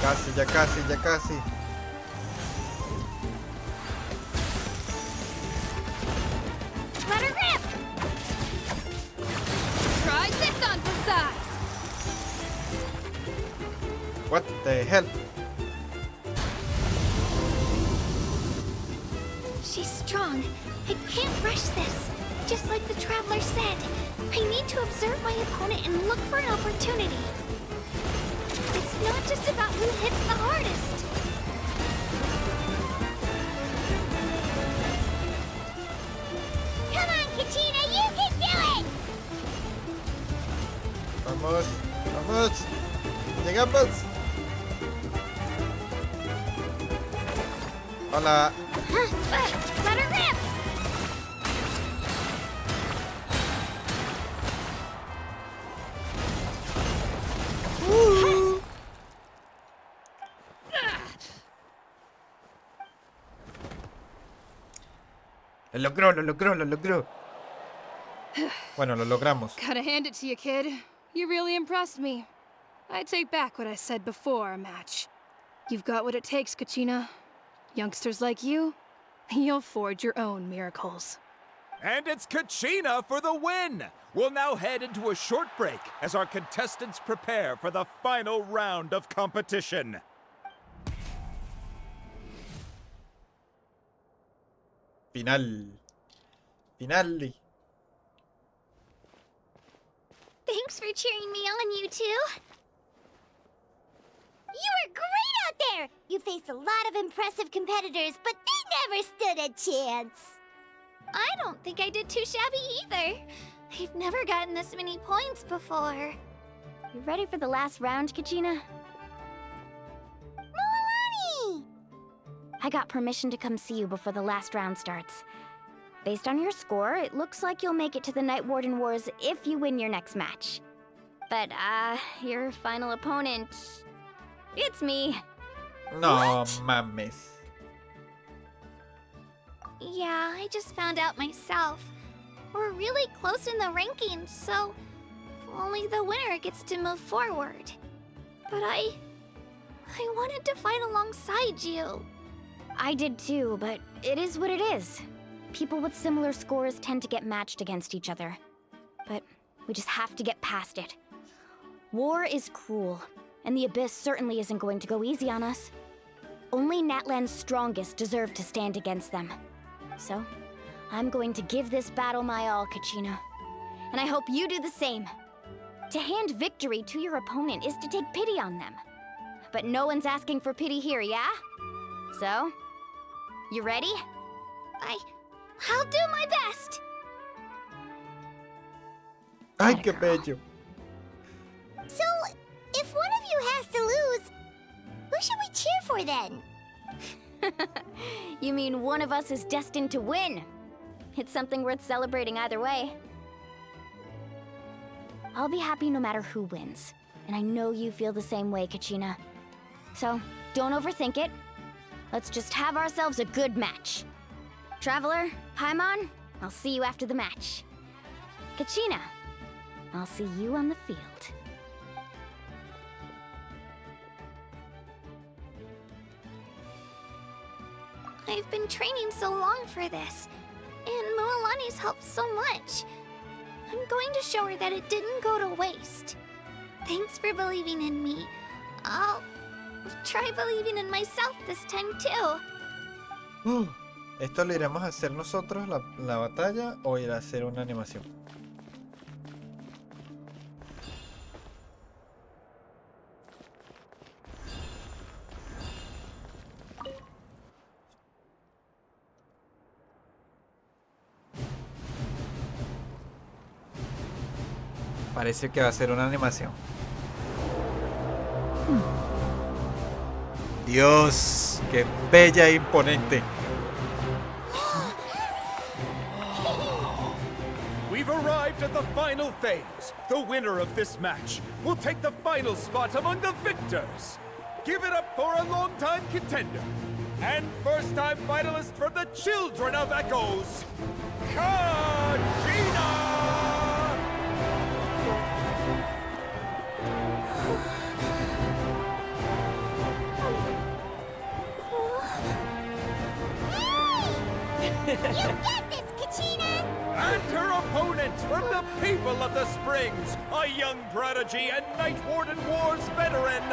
Casi, ya casi, ya casi. Let her rip! Try this on for size. What the hell? She's strong. I can't rush this. Just like the traveler said, I need to observe my opponent and look for an opportunity. It's not just about who hits the hardest. Come on, Kachina, you can do it! Vamos, vamos. Llegamos. Hola. Let her rip! Lo logró, lo logró, lo logró. Bueno, lo logramos. Gotta hand it to you, kid. You really impressed me. I take back what I said before our match. You've got what it takes, Kachina. Youngsters like you, you'll forge your own miracles. And it's Kachina for the win! We'll now head into a short break as our contestants prepare for the final round of competition. Final. Finale. Thanks for cheering me on, you two. You were great out there! You faced a lot of impressive competitors, but they never stood a chance. I don't think I did too shabby either. I've never gotten this many points before. You ready for the last round, Kachina? Milani! I got permission to come see you before the last round starts. Based on your score, it looks like you'll make it to the Night Warden Wars if you win your next match. But, your final opponent... It's me. No mames. Yeah, I just found out myself. We're really close in the rankings, so only the winner gets to move forward. But I wanted to fight alongside you. I did too, but it is what it is. People with similar scores tend to get matched against each other. But we just have to get past it. War is cruel, and the Abyss certainly isn't going to go easy on us. Only Natlan's strongest deserve to stand against them. So, I'm going to give this battle my all, Kachina. And I hope you do the same. To hand victory to your opponent is to take pity on them. But no one's asking for pity here, yeah? So, you ready? I'll do my best. Ay, qué bello. So, if one of you has to lose, who should we cheer for then? You mean one of us is destined to win? It's something worth celebrating either way. I'll be happy no matter who wins. And I know you feel the same way, Kachina. So, don't overthink it. Let's just have ourselves a good match. Traveler, Paimon, I'll see you after the match. Kachina, I'll see you on the field. I've been training so long for this, and Moalani's helped so much. I'm going to show her that it didn't go to waste. Thanks for believing in me. I'll try believing in myself this time too. ¿Esto lo iremos a hacer nosotros, la batalla, o ir a hacer una animación? Parece que va a ser una animación. Dios, qué bella e imponente. We've arrived at the final phase. The winner of this match will take the final spot among the victors. Give it up for a long-time contender and first-time finalist from the Children of Echoes, Kachina! You get this, Kachina! And her opponent from the people of the Springs, a young prodigy and Night Warden Wars veteran,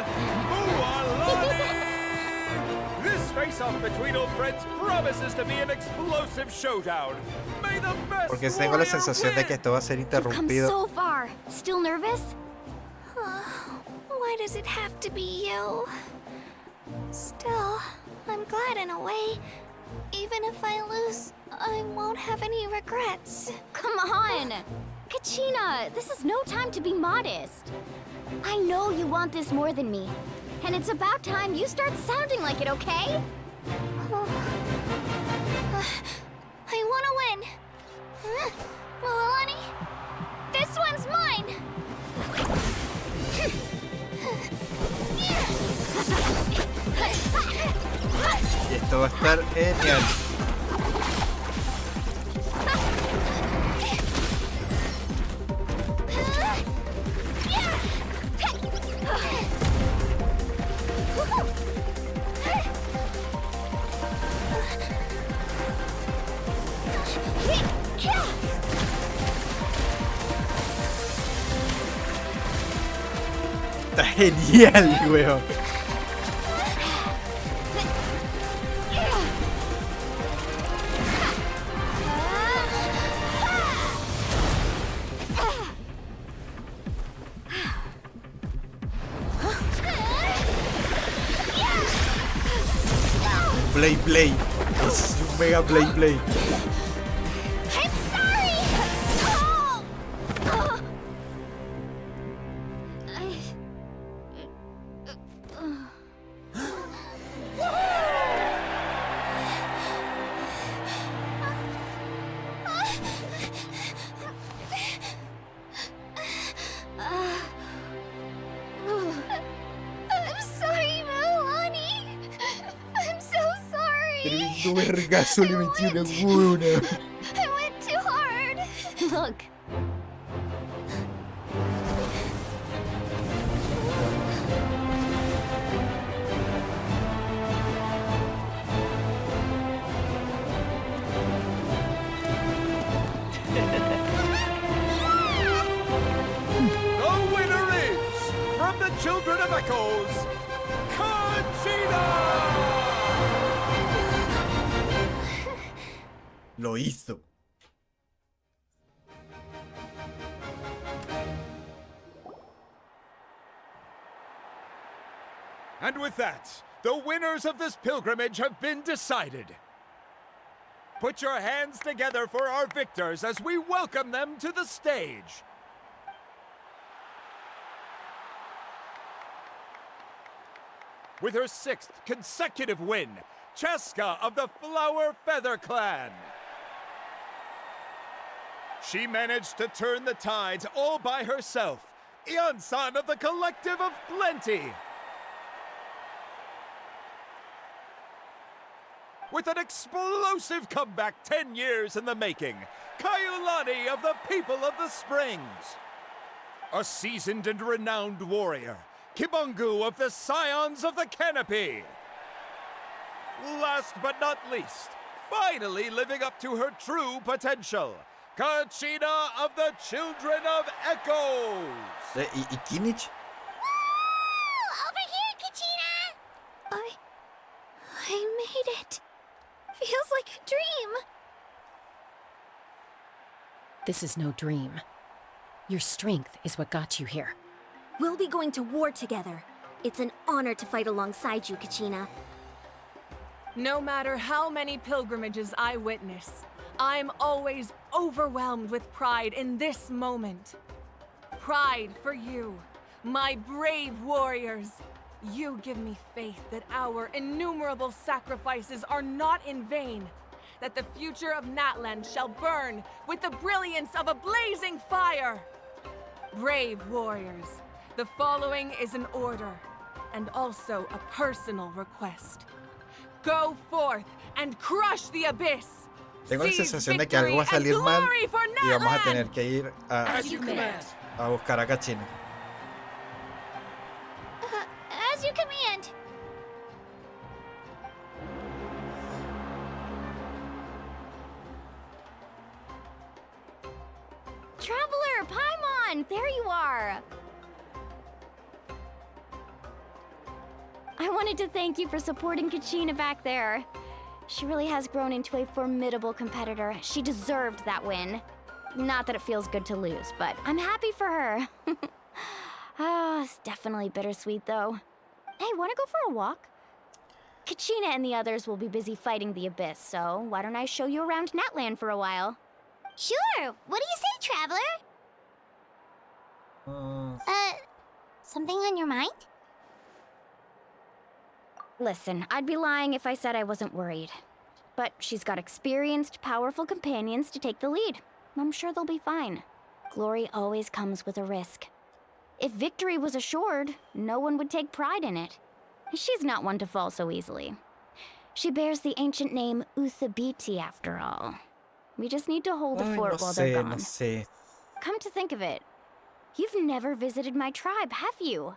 Mualani! This face-off between old friends promises to be an explosive showdown. May the best Porque tengo la sensación de que esto va a ser You've come interrumpido. so far. Still nervous? Why does it have to be you? Still, I'm glad in a way. Even if I lose, I won't have any regrets. Come on! Kachina, this is no time to be modest. I know you want this more than me. And it's about time you start sounding like it, okay? I want to win. Mualani, this one's mine. Y esto va a estar genial. Está genial, weón. Blade. Es un mega Blade. I'm sorry. I'm sorry, Mualani. I'm so sorry. Tremendo vergazo le metió una buena. I went too hard. Look. The winner is, from the Children of Echoes, Kachina! Lo hizo. And with that, the winners of this pilgrimage have been decided. Put your hands together for our victors as we welcome them to the stage. With her 6th consecutive win, Cheska of the Flower Feather Clan. She managed to turn the tides all by herself. Iansan of the Collective of Plenty. With an explosive comeback 10 years in the making, Kaiulani of the People of the Springs. A seasoned and renowned warrior, Kibungu of the Scions of the Canopy. Last but not least, finally living up to her true potential, Kachina of the Children of Echoes. ¿Y Kinich? Over here, Kachina! I made it. Feels like a dream. This is no dream. Your strength is what got you here. We'll be going to war together. It's an honor to fight alongside you, Kachina. No matter how many pilgrimages I witness, I'm always overwhelmed with pride in this moment. pride for you, my brave warriors. You give me faith that our innumerable sacrifices are not in vain, that the future of Natlan shall burn with the brilliance of a blazing fire. Brave warriors, the following is an order, and also a personal request. Go forth and crush the abyss. Tengo la sensación de que algo va a salir mal y vamos a tener que ir a buscar a Kachina. As you command. Traveler, Paimon, there you are. I wanted to thank you for supporting Kachina back there. She really has grown into a formidable competitor. She deserved that win. Not that it feels good to lose, but I'm happy for her. It's definitely bittersweet, though. Hey, wanna go for a walk? Kachina and the others will be busy fighting the Abyss, so why don't I show you around Natlan for a while? Sure. What do you say, Traveler? Something on your mind? Listen, I'd be lying if I said I wasn't worried. But she's got experienced, powerful companions to take the lead. I'm sure they'll be fine. Glory always comes with a risk. If victory was assured, no one would take pride in it. She's not one to fall so easily. She bears the ancient name Uthabiti, after all. We just need to hold the fort while they're gone. Come to think of it, you've never visited my tribe, have you?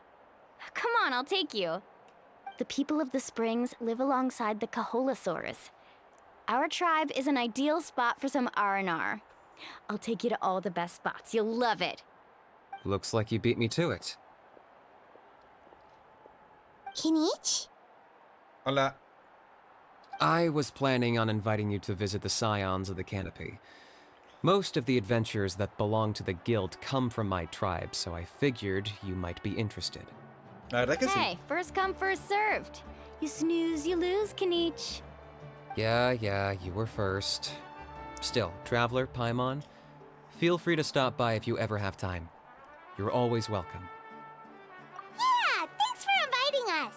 Come on, I'll take you. The people of the Springs live alongside the Kaholasaurus. Our tribe is an ideal spot for some R&R. I'll take you to all the best spots. You'll love it. Looks like you beat me to it. Kinich? Hola. I was planning on inviting you to visit the Scions of the Canopy. Most of the adventurers that belong to the guild come from my tribe, so I figured you might be interested. Hey, first come, first served. You snooze, you lose, Kinich. Yeah, you were first. Still, Traveler, Paimon, feel free to stop by if you ever have time. You're always welcome. Yeah, thanks for inviting us.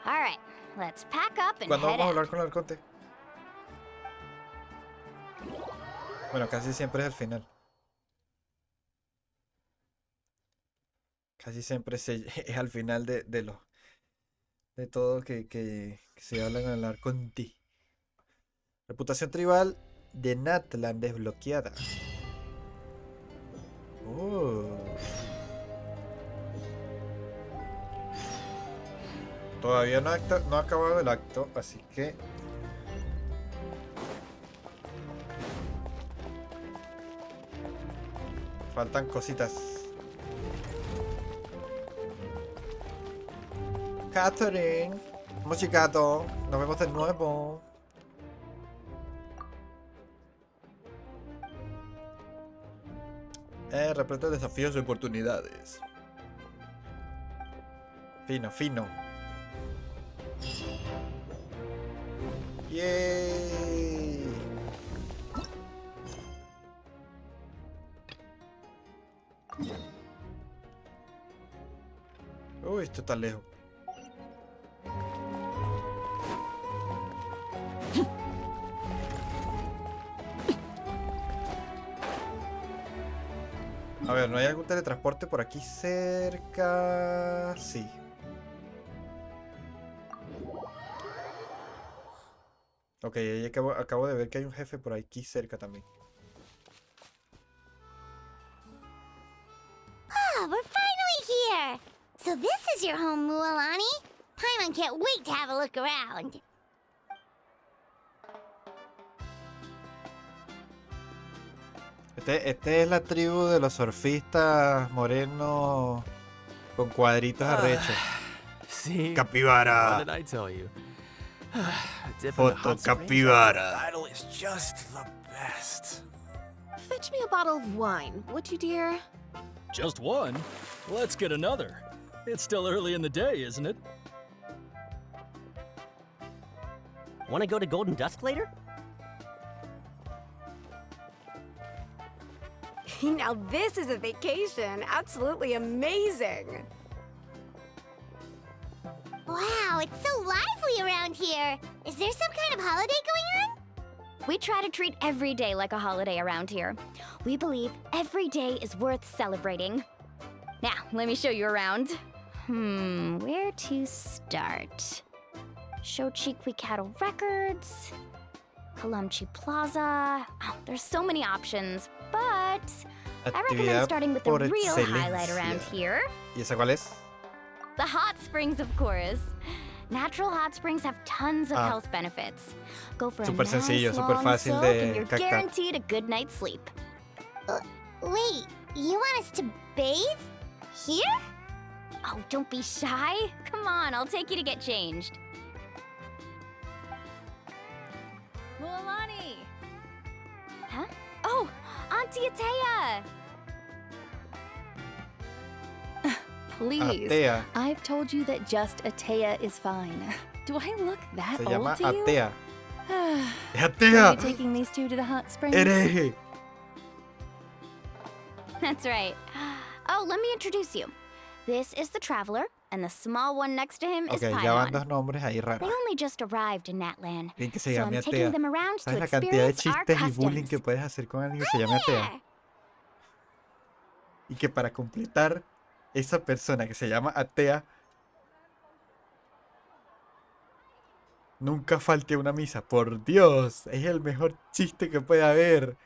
All right, let's pack up and ¿Cuándo head vamos a out. hablar con el arconte? Bueno, casi siempre es al final. Casi siempre es al final de todo que se habla con el arconte. Reputación tribal de Natlan desbloqueada. Todavía no ha acabado el acto, así que faltan cositas. Catherine, Mochicato, nos vemos de nuevo. Repleto de desafíos y oportunidades. Fino. Yay. Uy, esto está lejos. A ver, ¿no hay algún teletransporte por aquí cerca? Sí. Ok, ahí acabo de ver que hay un jefe por aquí cerca también. Ah, we're finally here! So this is your home, Mualani? Paimon can't wait to have a look around. Este es la tribu de los surfistas morenos con cuadritos arrechos. See? Capibara. What did I tell you? Foto capibara. Idol is just the best. Fetch me a bottle of wine, would you, dear? Just one? Let's get another. It's still early in the day, isn't it? Want to go to Golden Dusk later? Now this is a vacation. Absolutely amazing. Wow, it's so lively around here. Is there some kind of holiday going on? We try to treat every day like a holiday around here. We believe every day is worth celebrating. Now, let me show you around. Where to start? Shochiqui Cattle Records, Kalamchi Plaza. Oh, there's so many options, but I recommend Actividad starting with the por real highlight excelencia. around here. ¿Y esa cuál es? The hot springs, of course. Natural hot springs have tons of Ah. health benefits. Go for Súper a sencillo, nice súper long fácil soak de and you're captar. guaranteed a good night's sleep. Wait, you want us to bathe? Here? Oh, don't be shy. Come on, I'll take you to get changed. Mualani! Huh? Oh, Auntie Atea! Please. Atea. I've told you that just Atea is fine. Do I look that Se old llama to you? Atea. ¡Es Are Atea! you taking these two to the hot springs? ¡Hereje! That's right. Oh, let me introduce you. This is the Traveler, and the small one next to him is Ok, ya van Paimon. dos nombres ahí They raros. only just arrived in Natlan, Bien que se so llame I'm taking Atea. them around to ¿Sabes la cantidad de experience our chistes y bullying customs. que puedes hacer con alguien que se llame Atea? Y que para completar esa persona que se llama Atea, nunca falte una misa. Por Dios, es el mejor chiste que puede haber.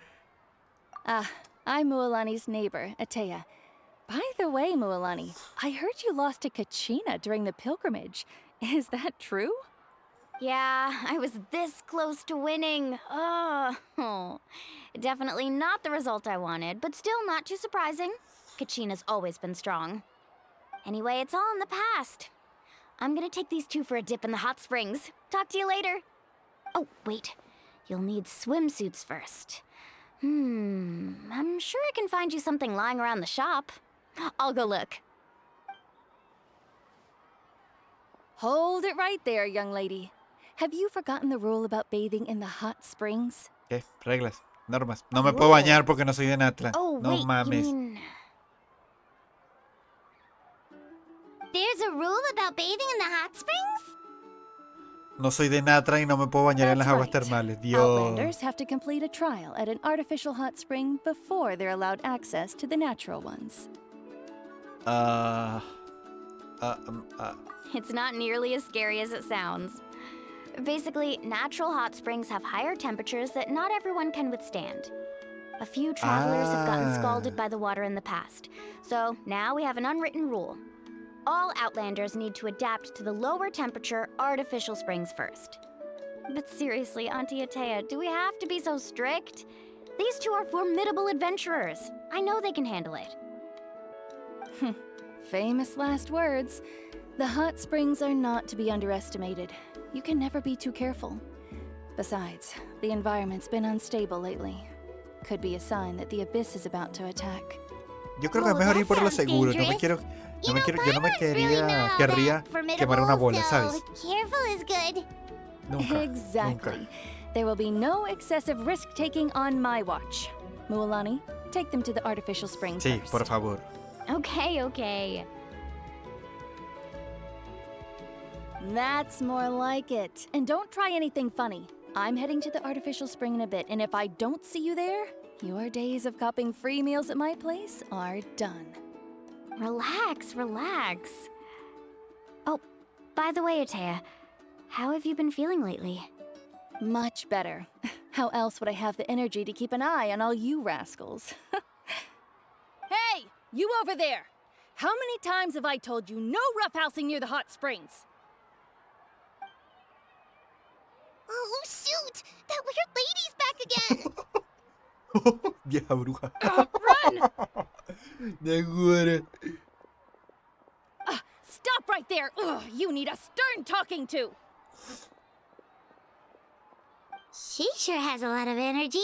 I'm Mualani's neighbor, Atea. By the way, Mualani, I heard you lost to Kachina during the pilgrimage. Is that true? Yeah, I was this close to winning. Oh, definitely not the result I wanted, but still not too surprising. Kachina's always been strong. Anyway, it's all in the past. I'm gonna take these two for a dip in the hot springs. Talk to you later. Oh, wait. You'll need swimsuits first. I'm sure I can find you something lying around the shop. I'll go look. Hold it right there, young lady. Have you forgotten the rule about bathing in the hot springs? ¿Qué? Reglas, normas. No me puedo bañar porque no soy de Natlan. Oh, No wait, you mames. mean... There's a rule about bathing in the hot springs? No soy de Natlan y no me puedo bañar en las That's aguas right. termales. Dios. Outlanders have to complete a trial at an artificial hot spring before they're allowed access to the natural ones. It's not nearly as scary as it sounds. Basically, natural hot springs have higher temperatures that not everyone can withstand. A few travelers have gotten scalded by the water in the past, so now we have an unwritten rule. All Outlanders need to adapt to the lower temperature artificial springs first. But seriously, Auntie Atea, do we have to be so strict? These two are formidable adventurers. I know they can handle it. Famous last words. The hot springs are not to be underestimated. You can never be too careful. Besides, the environment's been unstable lately. Could be a sign that the abyss is about to attack. Yo creo que es mejor ir por lo seguro. No me quiero, yo no me querría quemar una bola, ¿sabes? Careful is good. Nunca. Exactly. Nunca. There will be no excessive risk-taking on my watch. Mualani, take them to the artificial springs Sí, first. por favor. Okay. That's more like it. And don't try anything funny. I'm heading to the artificial spring in a bit, and if I don't see you there, your days of copping free meals at my place are done. Relax. Oh, by the way, Atea, how have you been feeling lately? Much better. How else would I have the energy to keep an eye on all you rascals? Hey, you over there! How many times have I told you no roughhousing near the hot springs? Oh, shoot! That weird lady's back again! Vieja bruja. Run! De Stop right there! Ugh, you need a stern talking to! She sure has a lot of energy.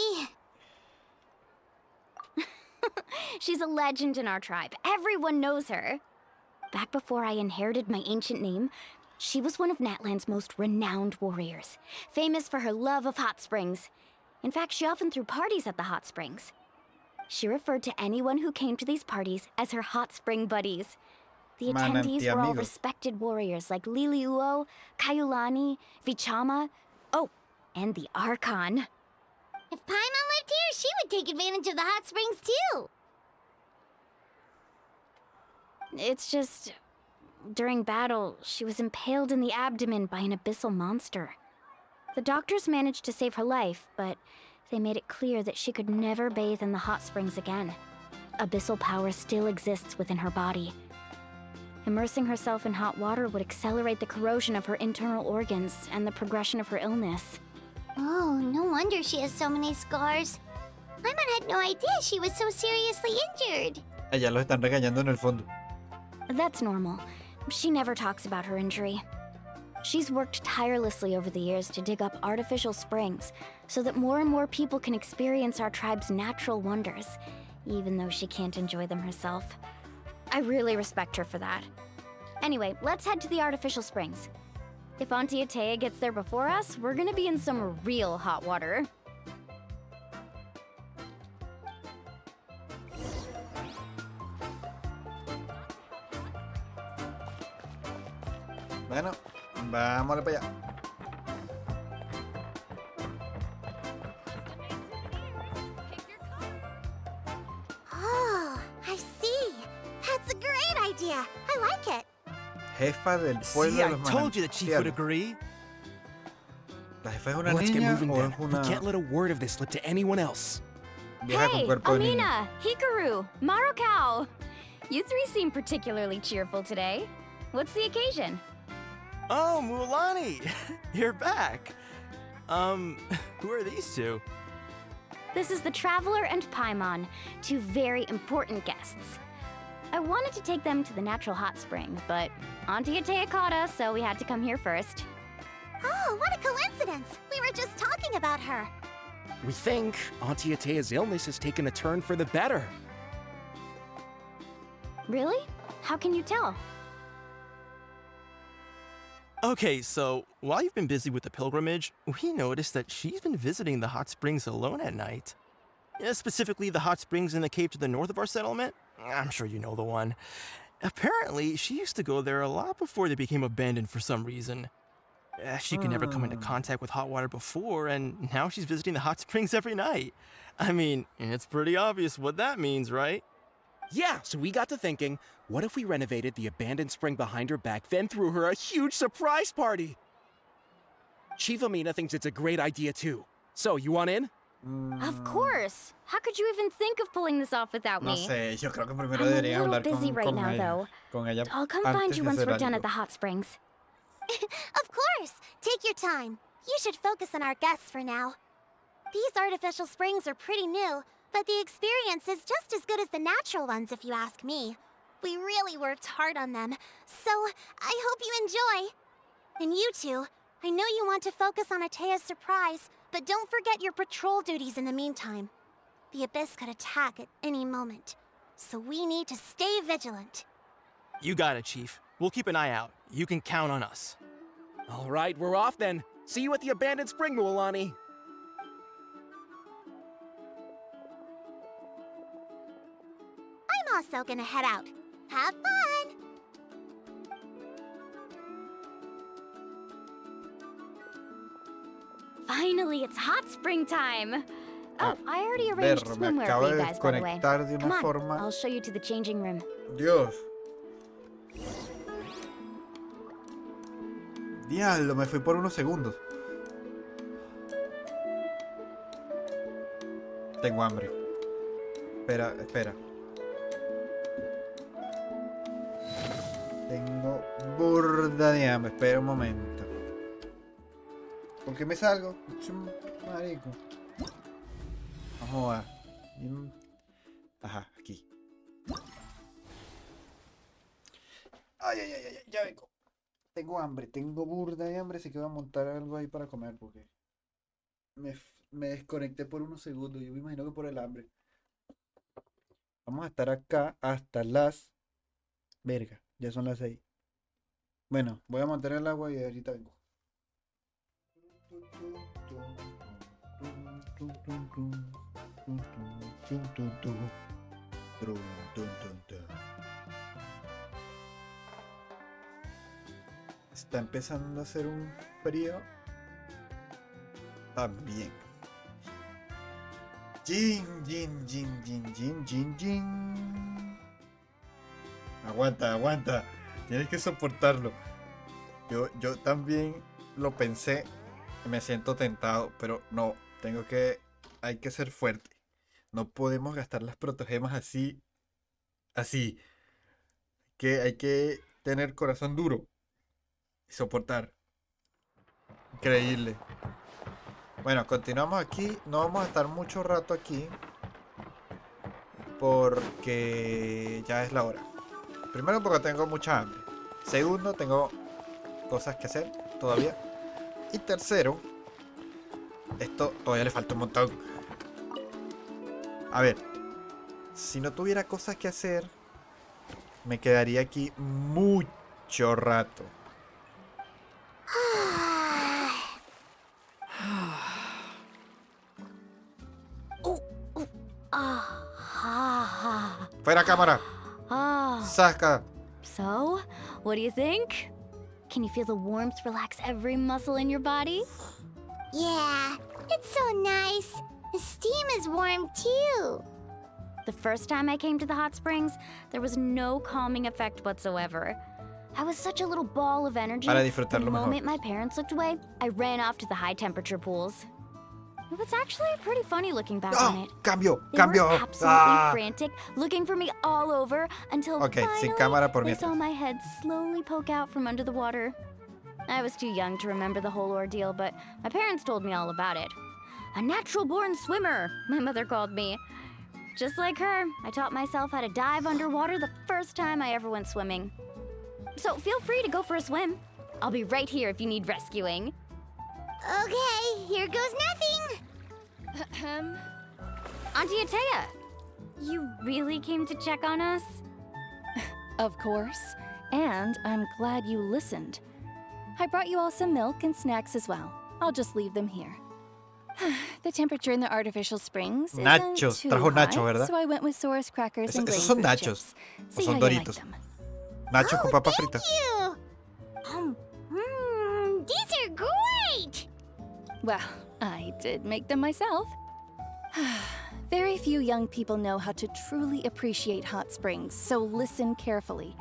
She's a legend in our tribe. Everyone knows her. Back before I inherited my ancient name, she was one of Natlan's most renowned warriors, famous for her love of hot springs. In fact, she often threw parties at the hot springs. She referred to anyone who came to these parties as her hot spring buddies. The attendees were all respected warriors like Liliuo, Kaiulani, Vichama, oh, and the Archon. If Paimon lived here, she would take advantage of the hot springs too. It's just... during battle, she was impaled in the abdomen by an abyssal monster. The doctors managed to save her life, but they made it clear that she could never bathe in the hot springs again. Abyssal power still exists within her body. Immersing herself in hot water would accelerate the corrosion of her internal organs and the progression of her illness. Oh, no wonder she has so many scars. Paimon had no idea she was so seriously injured. Allá los están regañando en el fondo. That's normal. She never talks about her injury. She's worked tirelessly over the years to dig up artificial springs so that more and more people can experience our tribe's natural wonders, even though she can't enjoy them herself. I really respect her for that. Anyway, let's head to the artificial springs. If Auntie Atea gets there before us, we're gonna be in some real hot water. Bueno, vámonos para allá. Oh, I see. That's a great idea. I like it. Jefa del pueblo See, de I los told you that Chief would agree. ¿La jefa es una Let's get niña moving o then. es We una can't let a word of this slip to anyone else. vieja con Hey, cuerpo de niño? Amina, Hikaru, Marukao! You three seem particularly cheerful today. What's the occasion? Oh, Mulan, you're back. Who are these two? This is the Traveler and Paimon, two very important guests. I wanted to take them to the natural hot spring, but Auntie Atea caught us, so we had to come here first. Oh, what a coincidence. We were just talking about her. We think Auntie Atea's illness has taken a turn for the better. Really? How can you tell? Okay, so while you've been busy with the pilgrimage, we noticed that she's been visiting the hot springs alone at night. Yeah, specifically the hot springs in the cave to the north of our settlement. I'm sure you know the one. Apparently, she used to go there a lot before they became abandoned for some reason. She could never come into contact with hot water before, and now she's visiting the hot springs every night. I mean, it's pretty obvious what that means, right? Yeah, so we got to thinking, what if we renovated the abandoned spring behind her back, then threw her a huge surprise party? Chief Amina thinks it's a great idea too. So, you want in? Of course. How could you even think of pulling this off without No me? sé, yo creo que primero I'm a deberían little hablar busy right con now, ella. though. Con ella I'll come antes find you de once hacer we're done algo. at the hot springs. Of course. Take your time. You should focus on our guests for now. These artificial springs are pretty new, but the experience is just as good as the natural ones if you ask me. We really worked hard on them, so I hope you enjoy. And you two, I know you want to focus on Atea's surprise, but don't forget your patrol duties in the meantime. The Abyss could attack at any moment, so we need to stay vigilant. You got it, Chief. We'll keep an eye out. You can count on us. All right, we're off then. See you at the abandoned spring, Mualani. I'm also gonna head out. Have fun! Finally, it's hot spring time. Oh, I already arranged Berro, me swimwear acabo for you de guys, by the way. desconectar de una Come on, forma. I'll show you to the changing room. Dios. Diablo, me fui por unos segundos. Tengo hambre. Espera, espera. Tengo burda de hambre. Espera un momento. ¿Por qué me salgo? Marico. Vamos a... Ajá, aquí. Ay, ay, ay, ay, ya vengo. Tengo hambre, tengo burda de hambre, así que voy a montar algo ahí para comer porque me desconecté por unos segundos. Yo me imagino que por el hambre. Vamos a estar acá hasta las... Verga, ya son las 6. Bueno, voy a montar el agua y ahorita vengo. Tin, tun, tun. Trun, tun, tun, tun. Está empezando a hacer un frío. También. Jin, jin, jin, jin, jin, jin, jin. Aguanta, aguanta. Tienes que soportarlo. Yo también lo pensé y me siento tentado, pero no, hay que ser fuerte. No podemos gastar las protogemas así. Hay que tener corazón duro y soportar. Increíble. Bueno, continuamos aquí. No vamos a estar mucho rato aquí porque ya es la hora. Primero porque tengo mucha hambre. Segundo, tengo cosas que hacer todavía. Y tercero, esto todavía le falta un montón. A ver, si no tuviera cosas que hacer, me quedaría aquí mucho rato. Fuera cámara. Saca. So, what do you think? Can you feel the warmth relax every muscle in your body? Yeah, it's so nice. The steam is warm too. The first time I came to the hot springs, there was no calming effect whatsoever. I was such a little ball of energy. Para The disfrutarlo moment mejor. my parents looked away, I ran off to the high temperature pools. It was actually pretty funny looking back on it. Cambio, They cambio. were absolutely frantic, looking for me all over until Ok, sin finally cámara por they mientras. saw my head slowly poke out from under the water. I was too young to remember the whole ordeal, but my parents told me all about it. A natural-born swimmer, my mother called me. Just like her, I taught myself how to dive underwater the first time I ever went swimming. So feel free to go for a swim. I'll be right here if you need rescuing. Okay, here goes nothing. Auntie Atea, you really came to check on us? Of course. And I'm glad you listened. I brought you all some milk and snacks as well. I'll just leave them here. The temperature in the artificial springs isn't Nachos. too Trajo high, Nacho, ¿verdad? so I went with Sora's crackers and Esos son grapefruit nachos. chips. O See son how you like Doritos. them. Nachos con papa frita. You. These are great. Well, I did make them myself. Very few young people know how to truly appreciate hot springs, so listen carefully.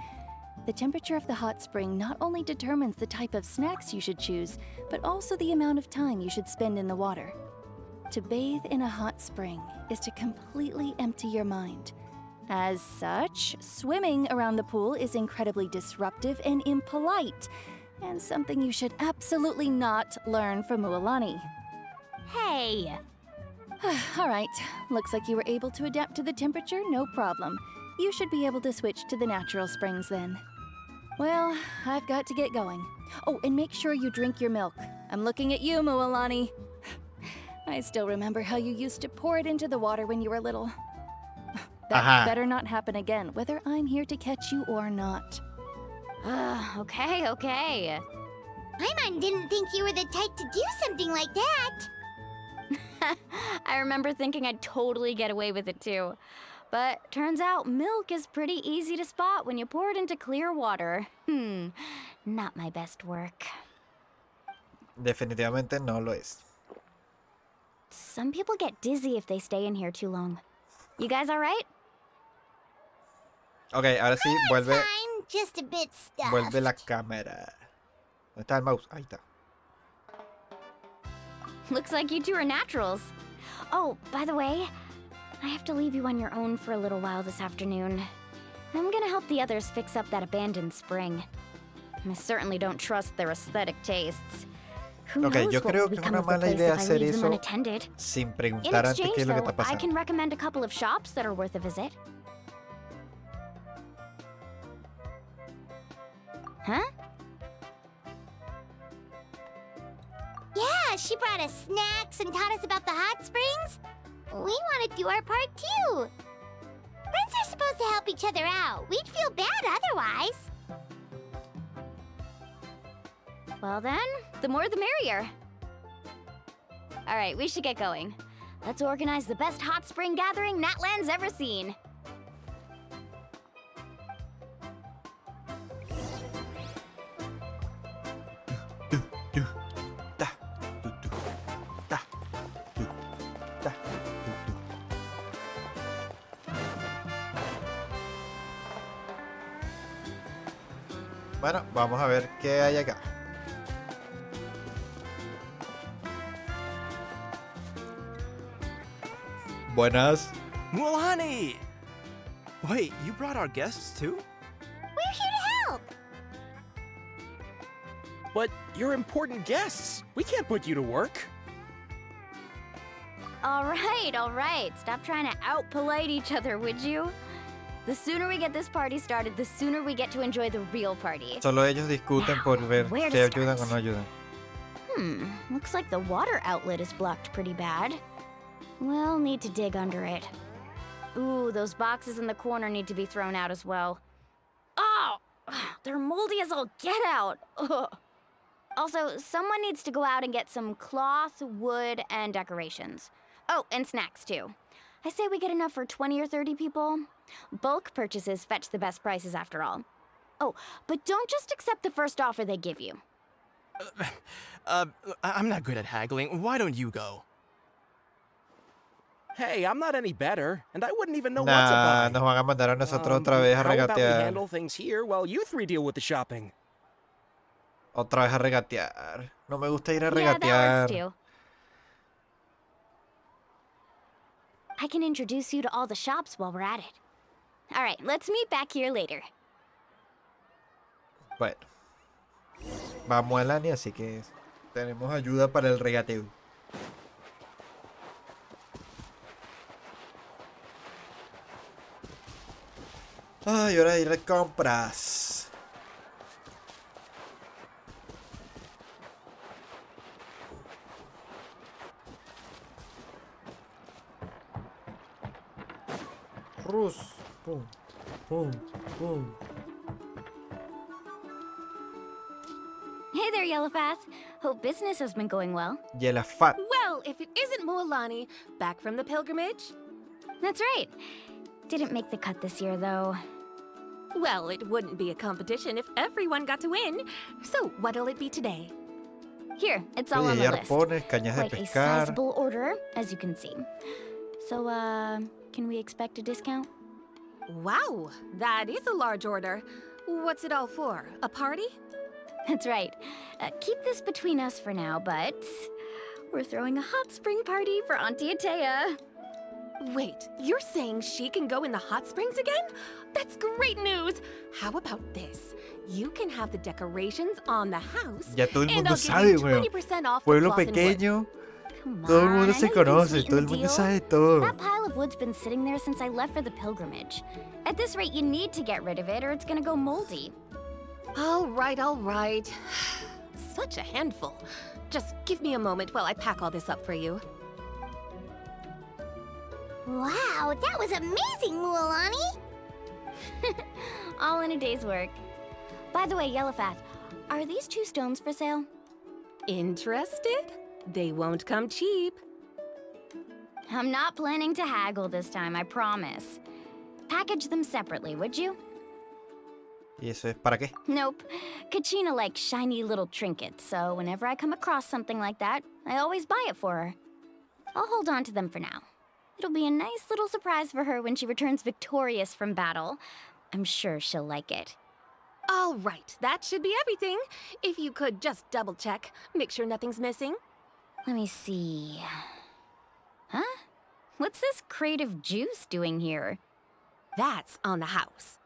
The temperature of the hot spring not only determines the type of snacks you should choose, but also the amount of time you should spend in the water. To bathe in a hot spring is to completely empty your mind. As such, swimming around the pool is incredibly disruptive and impolite, and something you should absolutely not learn from Mualani. Hey! All right, looks like you were able to adapt to the temperature, no problem. You should be able to switch to the natural springs then. Well, I've got to get going. Oh, and make sure you drink your milk. I'm looking at you, Mualani. I still remember how you used to pour it into the water when you were little. That better not happen again, whether I'm here to catch you or not. Okay. Paimon didn't think you were the type to do something like that. I remember thinking I'd totally get away with it too. But turns out milk is pretty easy to spot when you pour it into clear water. Not my best work. Definitivamente no lo es. Some people get dizzy if they stay in here too long. You guys alright? Ok, ahora sí, vuelve. Fine, just a bit stuffed. Vuelve la cámara. ¿Dónde está el mouse? Ahí está. Looks like you two are naturals. Oh, by the way, I have to leave you on your own for a little while this afternoon. I'm gonna help the others fix up that abandoned spring. I certainly don't trust their aesthetic tastes. Who Ok, knows yo what creo will que es become una of the mala place idea if I hacer leave them eso unattended. sin In preguntar antes exchange, qué es lo que though, está I pasando. can recommend a couple of shops that are worth a visit. Huh? Yeah, she brought us snacks and taught us about the hot springs. We want to do our part too. Friends are supposed to help each other out. We'd feel bad otherwise. Well then, the more the merrier. Alright, we should get going. Let's organize the best hot spring gathering Natlan's ever seen. Bueno, vamos a ver qué hay acá. Buenas. Mulani! Wait, you brought our guests too? We're here to help! But you're important guests. We can't put you to work. All right. Stop trying to out-polite each other, would you? The sooner we get this party started, the sooner we get to enjoy the real party. Solo ellos discuten por ver where si to ayudan o start? no ayudan. Looks like the water outlet is blocked pretty bad. We'll need to dig under it. Ooh, those boxes in the corner need to be thrown out as well. Oh! They're moldy as all get out! Ugh. Also, someone needs to go out and get some cloth, wood, and decorations. Oh, and snacks too. I say we get enough for 20 or 30 people. Bulk purchases fetch the best prices after all. Oh, but don't just accept the first offer they give you. I'm not good at haggling. Why don't you go? Hey, I'm not any better, and I wouldn't even know what to Nah, buy. nos van a mandar a nosotros otra vez a How about we regatear. handle things here while you three deal with the shopping? Otra vez a regatear. No me gusta ir a Yeah, that works regatear. too. I can introduce you to all the shops while we're at it. All right, let's meet back here later. Bueno. Vamos a Lani, así que tenemos ayuda para el regateo. Ay, hora de ir de compras. Rus. Pum, pum, pum. Hey there, Yellowfast. Hope business has been going well. Yelafat. Well, if it isn't Moalani, back from the pilgrimage? That's right. Didn't make the cut this year, though. Well, it wouldn't be a competition if everyone got to win. So, what'll it be today? Here, it's all on the list. Arpones, cañas de Quite a pescar. sizable order, as you can see. So, can we expect a discount? Wow, that is a large order. What's it all for? A party? That's right. Keep this between us for now, but we're throwing a hot spring party for Auntie Atea. Wait, you're saying she can go in the hot springs again? That's great news! How about this? You can have the decorations on the house, Ya todo el and mundo I'll sabe, give you weón. 20% off the Pueblo cloth and wood. pequeño. Todo el mundo se conoce, todo el mundo sabe todo. That pile of wood's been sitting there since I left for the pilgrimage. At this rate, you need to get rid of it or it's gonna go moldy. All right. Such a handful. Just give me a moment while I pack all this up for you. Wow, that was amazing, Mualani! All in a day's work. By the way, Yellowfast, are these 2 stones for sale? Interested? They won't come cheap. I'm not planning to haggle this time, I promise. Package them separately, would you? ¿Y eso es para qué? Nope. Kachina likes shiny little trinkets, so whenever I come across something like that, I always buy it for her. I'll hold on to them for now. It'll be a nice little surprise for her when she returns victorious from battle. I'm sure she'll like it. All right, that should be everything. If you could just double check, make sure nothing's missing. Let me see. Huh? What's this crate of juice doing here? That's on the house.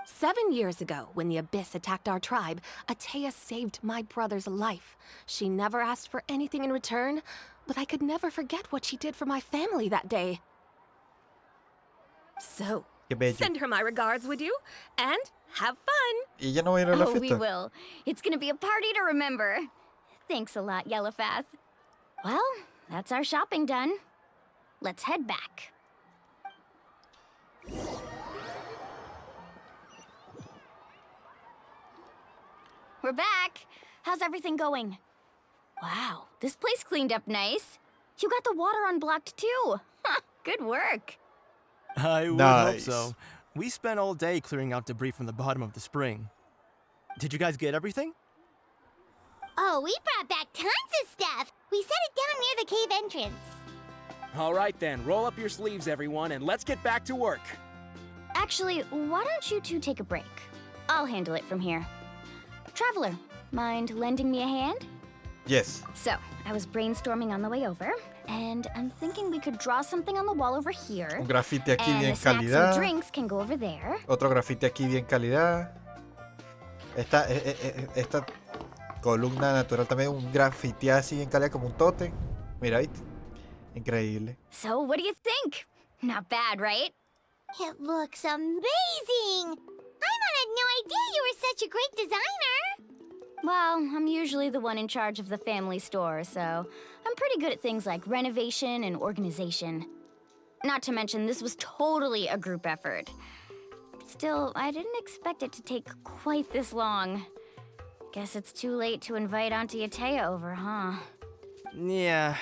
7 years ago, when the Abyss attacked our tribe, Atea saved my brother's life. She never asked for anything in return, but I could never forget what she did for my family that day. So, Qué bello. send her my regards, would you? And have fun! Y ya no voy a ir a la Oh, we fiesta. will. It's gonna be a party to remember. Thanks a lot, Yellowfast. Well, that's our shopping done. Let's head back. We're back. How's everything going? Wow, this place cleaned up nice. You got the water unblocked too. Good work. I would hope Nice. so. We spent all day clearing out debris from the bottom of the spring. Did you guys get everything? Oh, we brought back tons of stuff. We set it down near the cave entrance. All right then, roll up your sleeves, everyone, and let's get back to work. Actually, why don't you two take a break? I'll handle it from here. Traveler, mind lending me a hand? Yes. So, I was brainstorming on the way over, and I'm thinking we could draw something on the wall over here. Un grafiti aquí and bien the snacks calidad. and drinks can go over there. Otro grafiti aquí bien calidad. Esta columna natural también, un grafiti así bien calidad como un tótem. Mira, ¿viste? Increíble. So, what do you think? Not bad, right? It looks amazing! Paimon had no idea you were such a great designer! Well, I'm usually the one in charge of the family store, so I'm pretty good at things like renovation and organization. Not to mention, this was totally a group effort. Still, I didn't expect it to take quite this long. Guess it's too late to invite Auntie Atea over, huh? Yeah,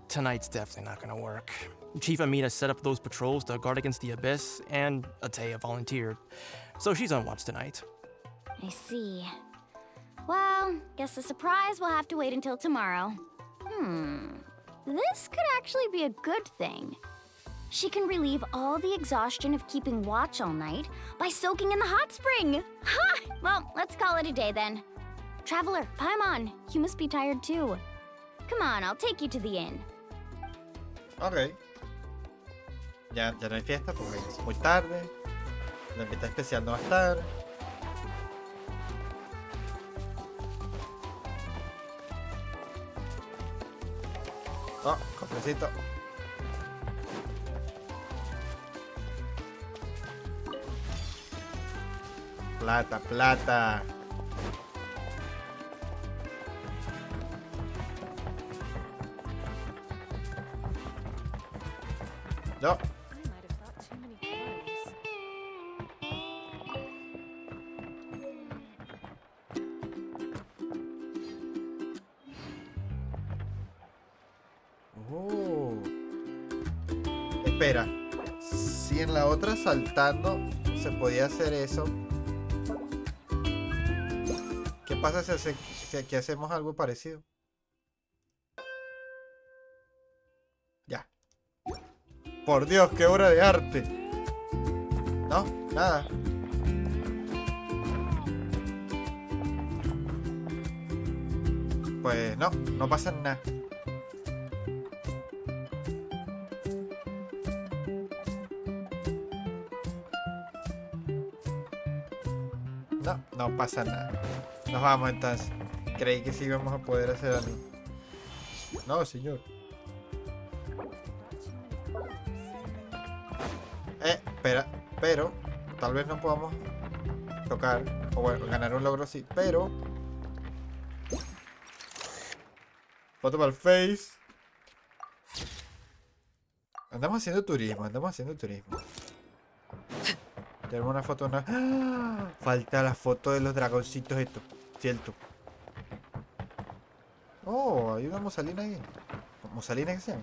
tonight's definitely not gonna work. Chief Amita set up those patrols to guard against the Abyss, and Atea volunteered. So she's on watch tonight. I see. Well, guess the surprise will have to wait until tomorrow. This could actually be a good thing. She can relieve all the exhaustion of keeping watch all night by soaking in the hot spring. Ha! Well, let's call it a day then. Traveler, Paimon, you must be tired too. Come on, I'll take you to the inn. Ok. Ya no hay fiesta porque es muy tarde. La mitad especial no va a estar. Oh, cofrecito. Plata, plata. No. Oh. Espera. Si en la otra saltando se podía hacer eso. ¿Qué pasa si aquí hacemos algo parecido? Ya. Por Dios, qué obra de arte. No, nada. Pues no, no pasa nada. No, no pasa nada. Nos vamos entonces. Creí que sí íbamos a poder hacer algo. No, señor. Espera, pero tal vez no podamos tocar, o bueno, ganar un logro sí, pero foto para el face. Andamos haciendo turismo, Tenemos una foto, ¡Ah! Falta la foto de los dragoncitos estos, cierto. Oh, hay una mosalina ahí. ¿Mosalina que sea?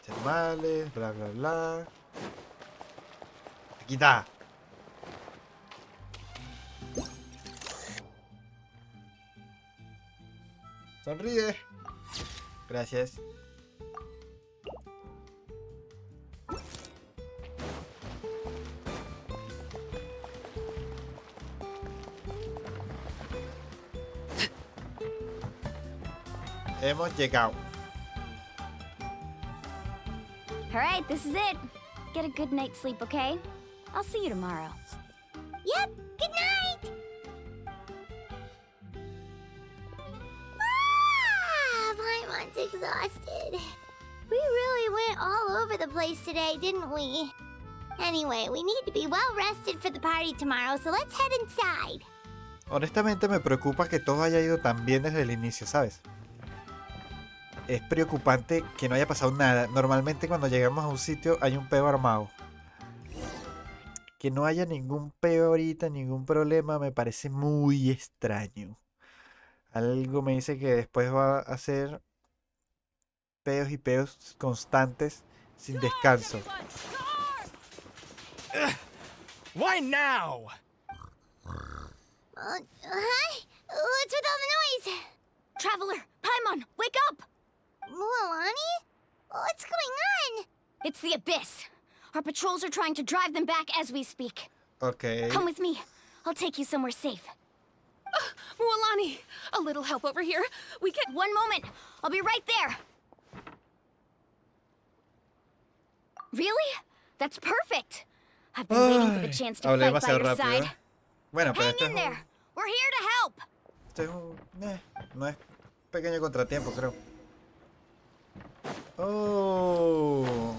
Termales, bla bla bla. Aquí está. Sonríe. Gracias. Hemos llegado. Alright, this is it. Get a good night's sleep, okay? I'll see you tomorrow. Yep, good night! Paimon's exhausted. We really went all over the place today, didn't we? Anyway, we need to be well rested for the party tomorrow, so let's head inside. Honestamente me preocupa que todo haya ido tan bien desde el inicio, ¿sabes? es preocupante que no haya pasado nada. Normalmente cuando llegamos a un sitio hay un peo armado. Que no haya ningún peo ahorita, ningún problema, me parece muy extraño. Algo me dice que después va a ser peos y peos constantes sin descanso. Why now? Hi? What's with all the noise? Traveler, Paimon, wake up! Mualani? What's going on? It's the Abyss. Our patrols are trying to drive them back as we speak. Okay. Come with me. I'll take you somewhere safe. Mualani, a little help over here. We can... One moment. I'll be right there. Really? That's perfect. I've been waiting for the chance to Hablé fight by demasiado your rápido. side. Bueno, pero Hang in there. We're here to help. Esto es un... no es pequeño contratiempo, creo. Oh.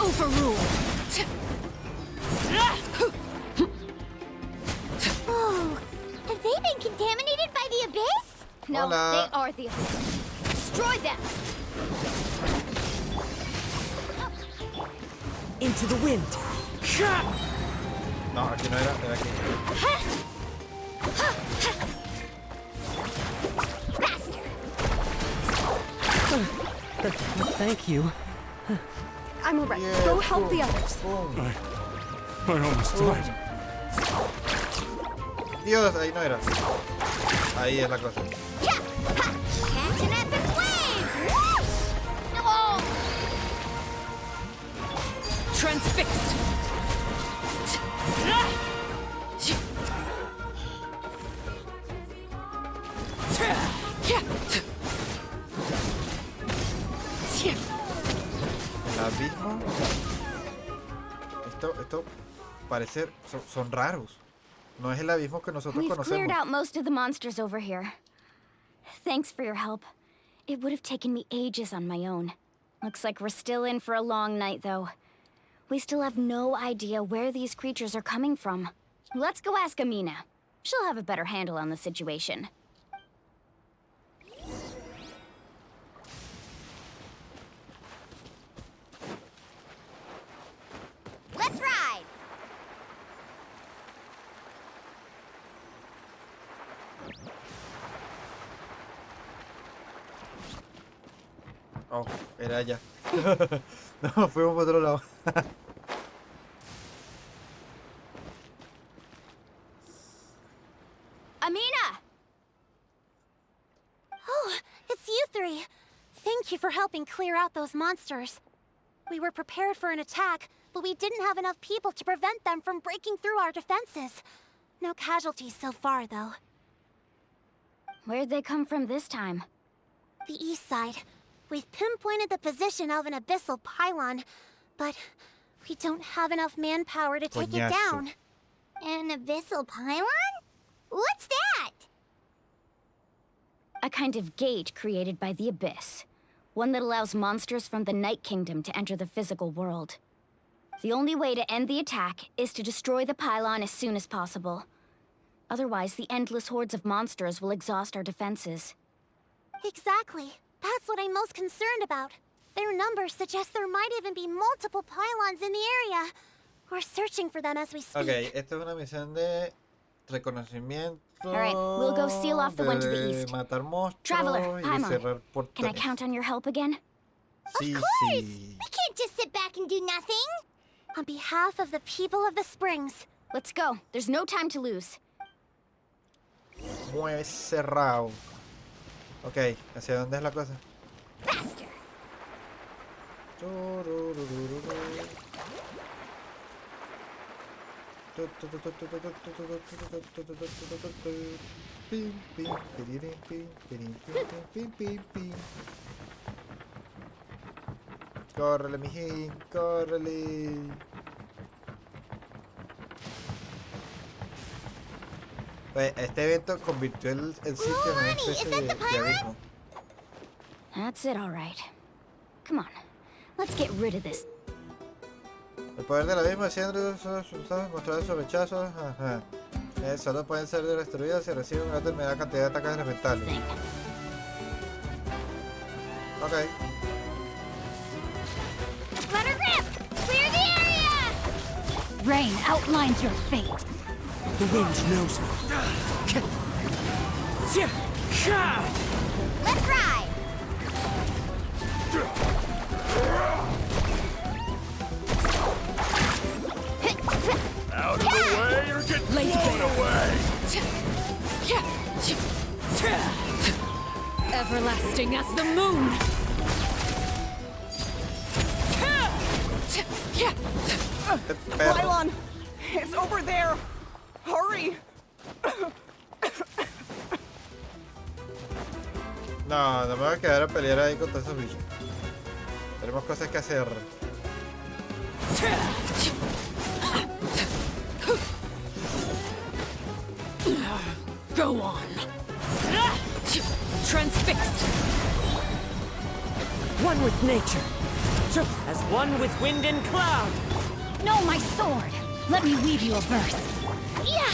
Overruled. Oh, have they been contaminated by the Abyss? No, Hola. they are the Abyss. Destroy them. Into the wind. No, aquí no era, era aquí. Thank you. I'm alright. Go help the others. I almost died. Dios, ahí no era. Ahí es la cosa. Catch an epic wave! Oh! Transfixed. El abismo. Esto parece... son raros. No es el abismo que nosotros We've cleared conocemos. out most of the monsters over here. Thanks for your help. It would have taken me ages on my own. Looks like we're still in for a long night, though. We still have no idea where these creatures are coming from. Let's go ask Amina. She'll have a better handle on the situation. Let's ride! Oh, era allá. No, fuimos por otro lado. Amina! Oh, it's you three. Thank you for helping clear out those monsters. We were prepared for an attack, but we didn't have enough people to prevent them from breaking through our defenses. No casualties so far, though. Where'd they come from this time? The east side. We've pinpointed the position of an abyssal pylon, but we don't have enough manpower to take it down. An abyssal pylon? What's that? A kind of gate created by the Abyss. One that allows monsters from the Night Kingdom to enter the physical world. The only way to end the attack is to destroy the pylon as soon as possible. Otherwise, the endless hordes of monsters will exhaust our defenses. Exactly. That's what I'm most concerned about. Their numbers suggest there might even be multiple pylons in the area. We're searching for them as we speak. Ok, esta es una misión de reconocimiento. Alright, we'll go seal off the one to the east. Matar monstruos Traveler, y de Paimon, cerrar can I portones. count on your help again? Sí, Of course! sí. We can't just sit back and do nothing! On behalf of the people of the Springs. Let's go. There's no time to lose. Muy cerrado. Ok, ¿hacia dónde es la cosa? Faster! Córrele, mijín, córrele. Pues, este evento convirtió el sitio en una especie de abismo. That's it, all right. Come on. Let's get rid of this. El poder de la misma haciendo mostrar su rechazo. Ajá. Solo pueden ser destruidas si reciben una determinada cantidad de ataques elementales. Ok. Let her rip! Clear the area! Rain outlines your fate. The wind knows me. Let's ride! Out of the way or get blown away! Everlasting as the moon. Pylon! It's over there! Hurry! No, no me voy a quedar a pelear ahí contra esos bichos. Tenemos cosas que hacer. Go on. Transfixed. One with nature, as one with wind and cloud. No, my sword. Let me weave you a verse. Yeah,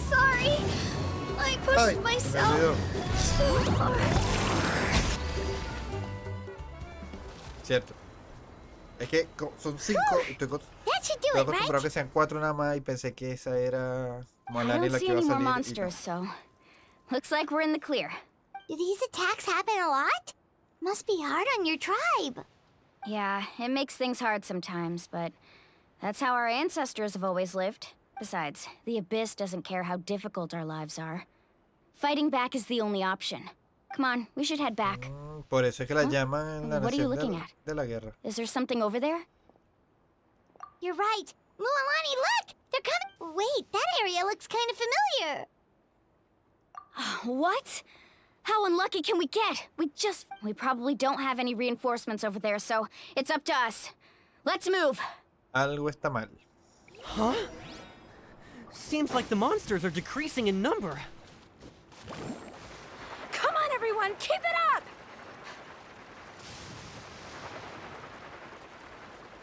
sorry. I pushed myself too hard. Cierto. Es que son 5 y estoy acostumbrado que sean 4 nada más y pensé que esa era Malani la que iba a salir. Monsters, so looks like we're in the clear. Do these attacks happen a lot? Must be hard on your tribe. Yeah, it makes things hard sometimes, but that's how our ancestors have always lived. Besides, the Abyss doesn't care how difficult our lives are. Fighting back is the only option. Come on, we should head back. Por eso es que la llaman la What are you nación looking at? de la guerra. Is there something over there? You're right. Mualani, look! They're coming. Wait, that area looks kind of familiar. What? How unlucky can we get? We probably don't have any reinforcements over there, so it's up to us. Let's move. Algo está mal. Huh? Seems like the monsters are decreasing in number. Come on, everyone, keep it up!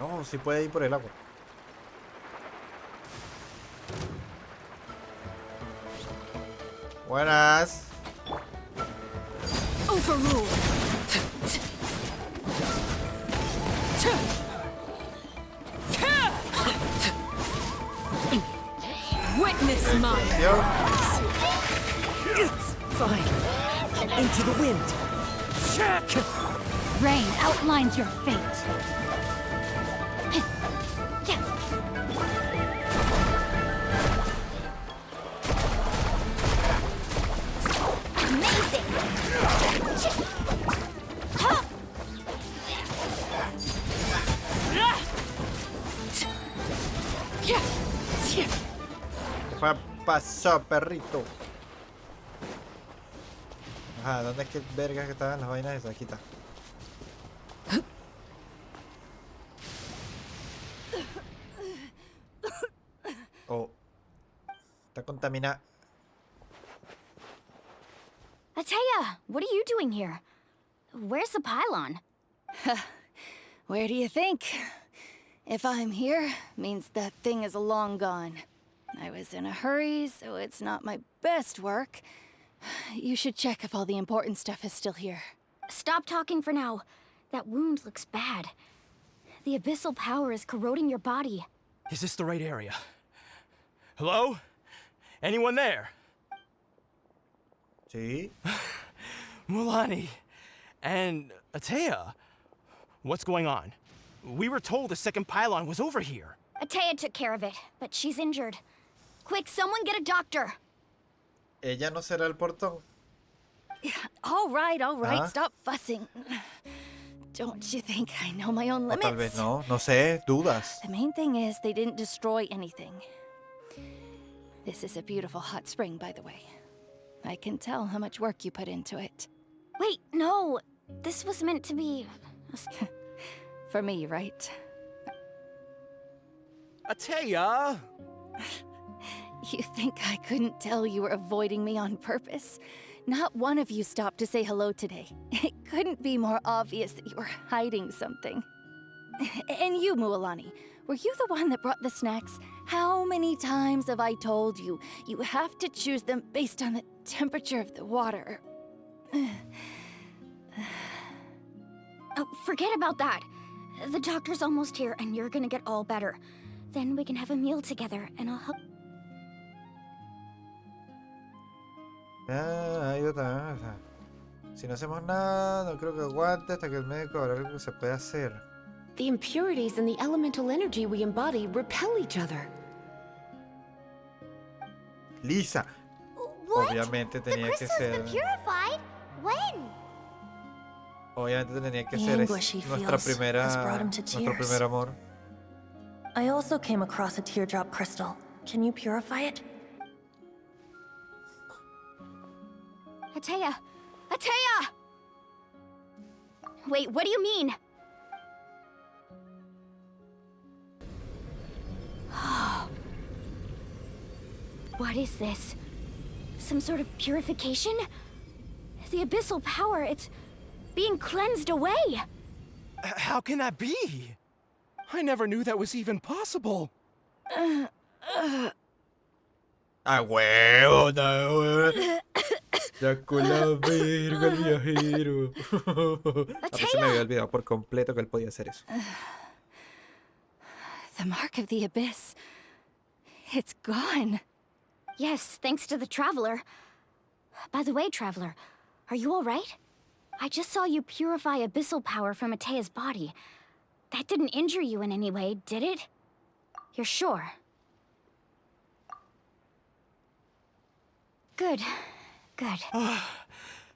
No, sí puede ir por el agua. Buenas. Overruled. Witness mine. It's fine. Into the wind. Rain outlines your fate. ¿Qué pasó, perrito? Ajá, ¿dónde es que vergas que estaban las vainas esas? Aquí está. Oh. Está contaminada. Ateya, what are you doing here? Where's the pylon? Where do you think? If I'm here, means that thing is long gone. I was in a hurry, so it's not my best work. You should check if all the important stuff is still here. Stop talking for now. That wound looks bad. The abyssal power is corroding your body. Is this the right area? Hello? Anyone there? Sí. Mualani and Ateya. What's going on? We were told the second pylon was over here. Ateya took care of it, but she's injured. Quick, someone get a doctor. Ella no será el portón. All right, ¿Ah? stop fussing. Don't you think I know my own O limits? tal vez no, no sé, dudas. The main thing is they didn't destroy anything. This is a beautiful hot spring, by the way. I can tell how much work you put into it. Wait, no. This was meant to be... For me, right? Ateya! You think I couldn't tell you were avoiding me on purpose? Not one of you stopped to say hello today. It couldn't be more obvious that you were hiding something. And you, Mualani, were you the one that brought the snacks? How many times have I told you, you have to choose them based on the temperature of the water? Oh, forget about that. The doctor's almost here, and you're gonna get all better. Then we can have a meal together, and I'll help. Ahí otra. Si no hacemos nada, no creo que aguante hasta que el médico haga algo que se pueda hacer. The impurities in the elemental energy we embody repel each other. Lisa. What? Obviamente The tenía que crystal's ser. been purified? When? Obviamente tenía que The ser anguish he nuestro feels has brought him to primer tears. amor. I also came across a teardrop crystal. Can you purify it? Atea! Atea! Wait, what do you mean? What is this? Some sort of purification? The abyssal power, it's being cleansed away! How can that be? I never knew that was even possible. ¡A huevo, no! Ya con la verga el viajero. A mí se me había olvidado por completo que él podía hacer eso. The mark of the abyss. It's gone. Yes, thanks to the Traveler. By the way, Traveler, are you alright? I just saw you purify abyssal power from Atea's body. That didn't injure you in any way, did it? You're sure? Good. Good.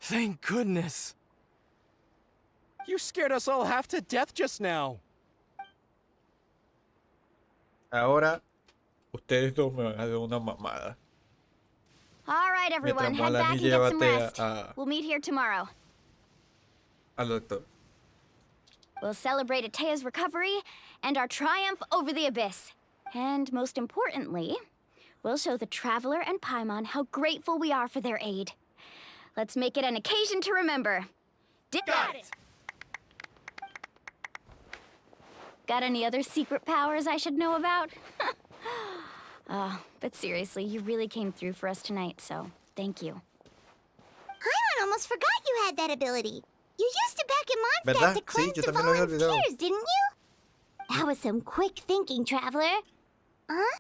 Thank goodness. You scared us all half to death just now. Ahora, ustedes dos me van a dar una mamada. Alright, everyone, head back and get some rest. We'll meet here tomorrow. Al doctor. We'll celebrate Atea's recovery and our triumph over the abyss. And most importantly, we'll show the Traveler and Paimon how grateful we are for their aid. Let's make it an occasion to remember. Got it! Got any other secret powers I should know about? But seriously, you really came through for us tonight, so thank you. Paimon almost forgot you had that ability. You used it back in Mondstadt ¿Verdad? to Sí, cleanse yo the también lo había fallen's olvidado. tears, didn't you? That was some quick thinking, Traveler. Huh?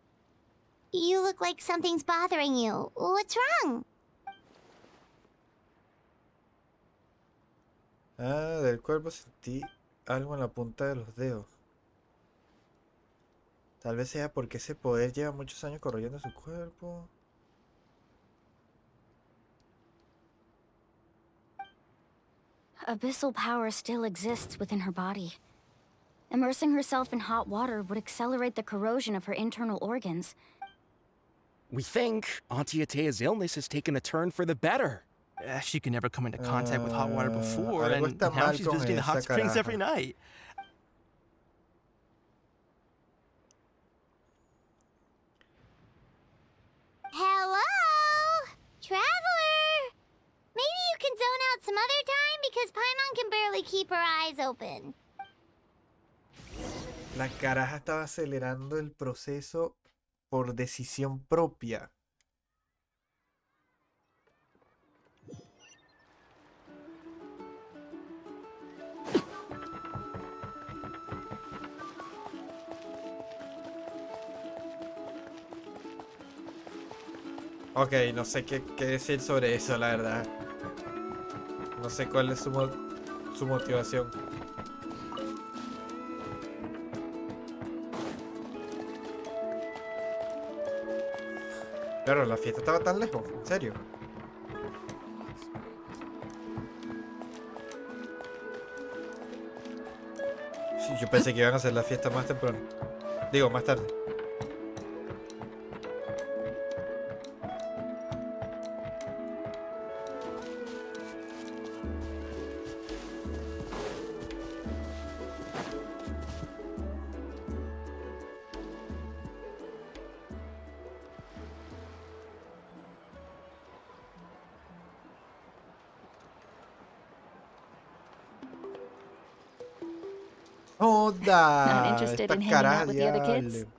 You look like something's bothering you. What's wrong? Del cuerpo sentí algo en la punta de los dedos. Tal vez sea porque ese poder lleva muchos años corroyendo su cuerpo. Abyssal power still exists within her body. Immersing herself in hot water would accelerate the corrosion of her internal organs. We think Auntie Atea's illness has taken a turn for the better. She could never come into contact with hot water before, algo and está now mal she's con visiting the hot esa springs caraja. every night. Hello? Traveler? Maybe you can zone out some other time because Paimon can barely keep her eyes open. La caraja estaba acelerando el proceso por decisión propia. Ok, no sé qué decir sobre eso, la verdad. No sé cuál es su motivación. Claro, la fiesta estaba tan lejos, en serio. Sí, yo pensé que iban a hacer la fiesta más temprano. Digo, más tarde. Joda. Not interested Esta in hanging cara out with the other kids? diable.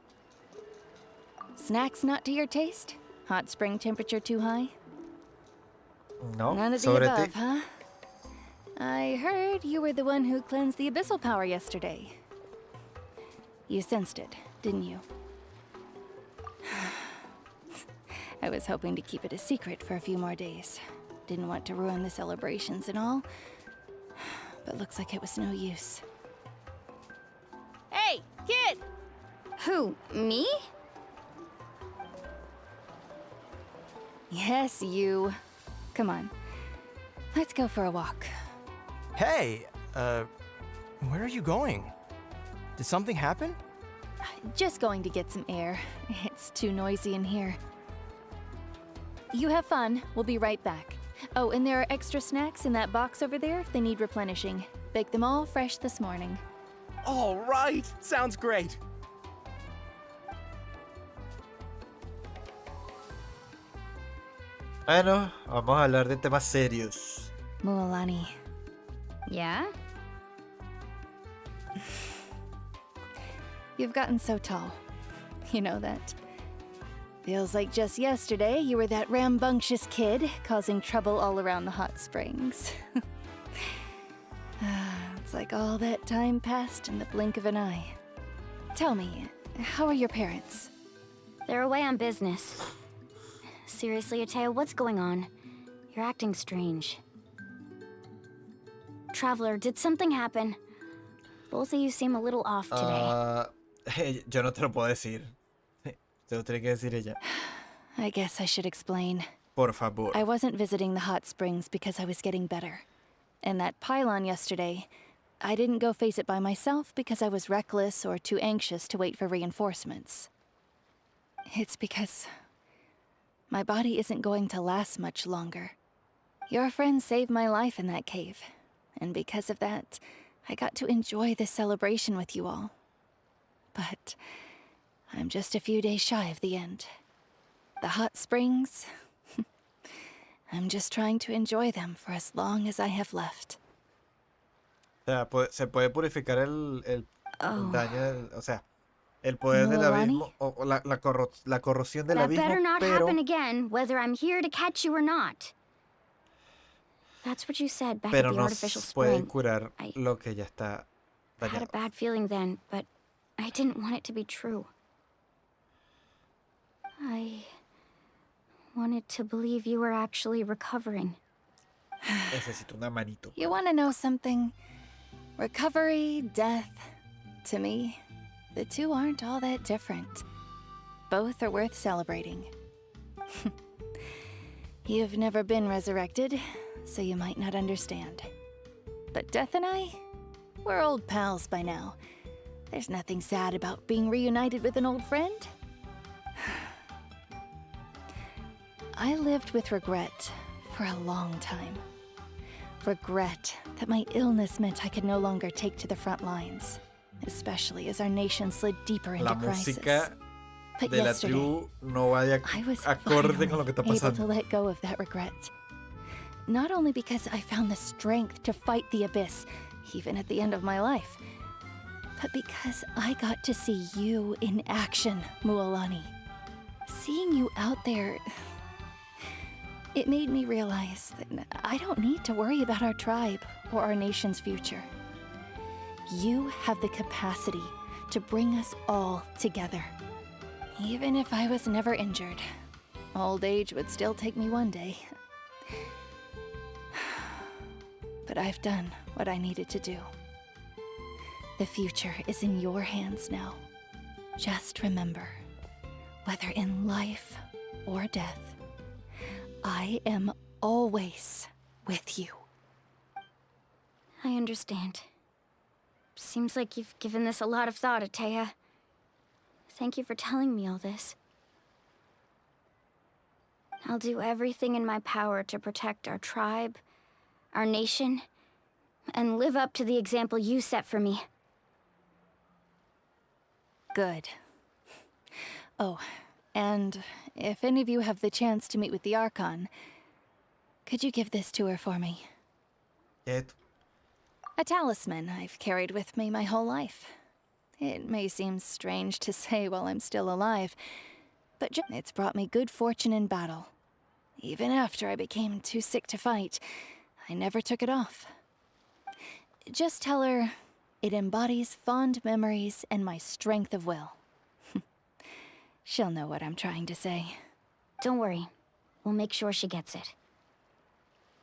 Snacks not to your taste? Hot spring temperature too high? No, None of the sobre above, ti. huh? I heard you were the one who cleansed the abyssal power yesterday. You sensed it, didn't you? I was hoping to keep it a secret for a few more days. Didn't want to ruin the celebrations and all. But looks like it was no use. Hey, kid! Who, me? Yes, you. Come on. Let's go for a walk. Hey, where are you going? Did something happen? Just going to get some air. It's too noisy in here. You have fun. We'll be right back. Oh, and there are extra snacks in that box over there if they need replenishing. Baked them all fresh this morning. All right, sounds great. Bueno, vamos a hablar de temas serios. Mualani. Yeah? You've gotten so tall. You know that. Feels like just yesterday you were that rambunctious kid causing trouble all around the hot springs. It's like all that time passed in the blink of an eye. Tell me, how are your parents? They're away on business. Seriously, Ateo, what's going on? You're acting strange. Traveler, did something happen? Both of you seem a little off today. Yo no te lo puedo decir. Te lo tiene que decir ella. I guess I should explain. Por favor. I wasn't visiting the hot springs because I was getting better. And that pylon yesterday, I didn't go face it by myself because I was reckless or too anxious to wait for reinforcements. It's because my body isn't going to last much longer. Your friend saved my life in that cave, and because of that, I got to enjoy this celebration with you all. But I'm just a few days shy of the end. The hot springs, I'm just trying to enjoy them for as long as I have left. O sea, se puede purificar el daño, o sea, el poder del Mualani? abismo, o la corrosión del That abismo, better not pero, happen again, whether I'm here to catch you or not. That's what you said back at pero the no artificial puede spring. curar lo que ya está I had a dañado. bad feeling then, but I didn't want it to be true. I wanted to believe you were actually recovering. Necesito una manito. You want to know something? Recovery, death, to me, the two aren't all that different. Both are worth celebrating. You've never been resurrected, so you might not understand. But Death and I, we're old pals by now. There's nothing sad about being reunited with an old friend. I lived with regret for a long time. Regret that my illness meant I could no longer take to the front lines, especially as our nation slid deeper into La crisis. música But de la yesterday, tribu no va de I was acorde con lo que está able to pasando. let go of that regret. Not only because I found the strength to fight the abyss, even at the end of my life, but because I got to see you in action, Mualani. Seeing you out there, it made me realize that I don't need to worry about our tribe or our nation's future. You have the capacity to bring us all together. Even if I was never injured, old age would still take me one day. But I've done what I needed to do. The future is in your hands now. Just remember, whether in life or death, I am always with you. I understand. Seems like you've given this a lot of thought, Atea. Thank you for telling me all this. I'll do everything in my power to protect our tribe, our nation, and live up to the example you set for me. Good. Oh, and if any of you have the chance to meet with the Archon, could you give this to her for me? Quieto. A talisman I've carried with me my whole life. It may seem strange to say while I'm still alive, but it's brought me good fortune in battle. Even after I became too sick to fight, I never took it off. Just tell her it embodies fond memories and my strength of will. She'll know what I'm trying to say. Don't worry. We'll make sure she gets it.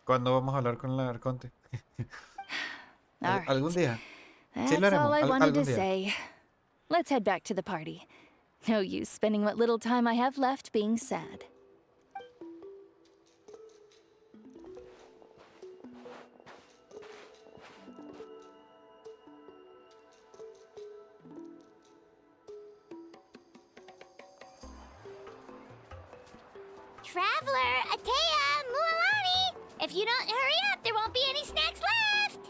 ¿Cuándo vamos a hablar con la arconte? All right. ¿Algún día? That's Sí, lo haremos. all I wanted to Algún día. say. Let's head back to the party. No use spending what little time I have left being sad. Traveler, Atea, Mualani! If you don't hurry up, there won't be any snacks left!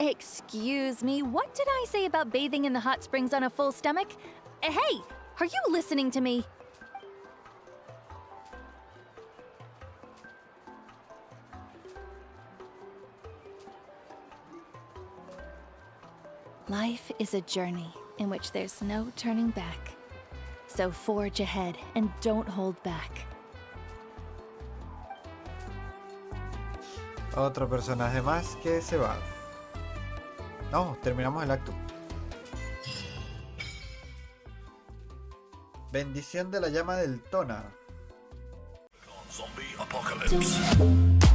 Excuse me, what did I say about bathing in the hot springs on a full stomach? Hey, are you listening to me? Life is a journey in which there's no turning back. So forge ahead and don't hold back. Otro personaje más que se va. No, terminamos el acto. Bendición de la llama del Tona. Zombie apocalypse.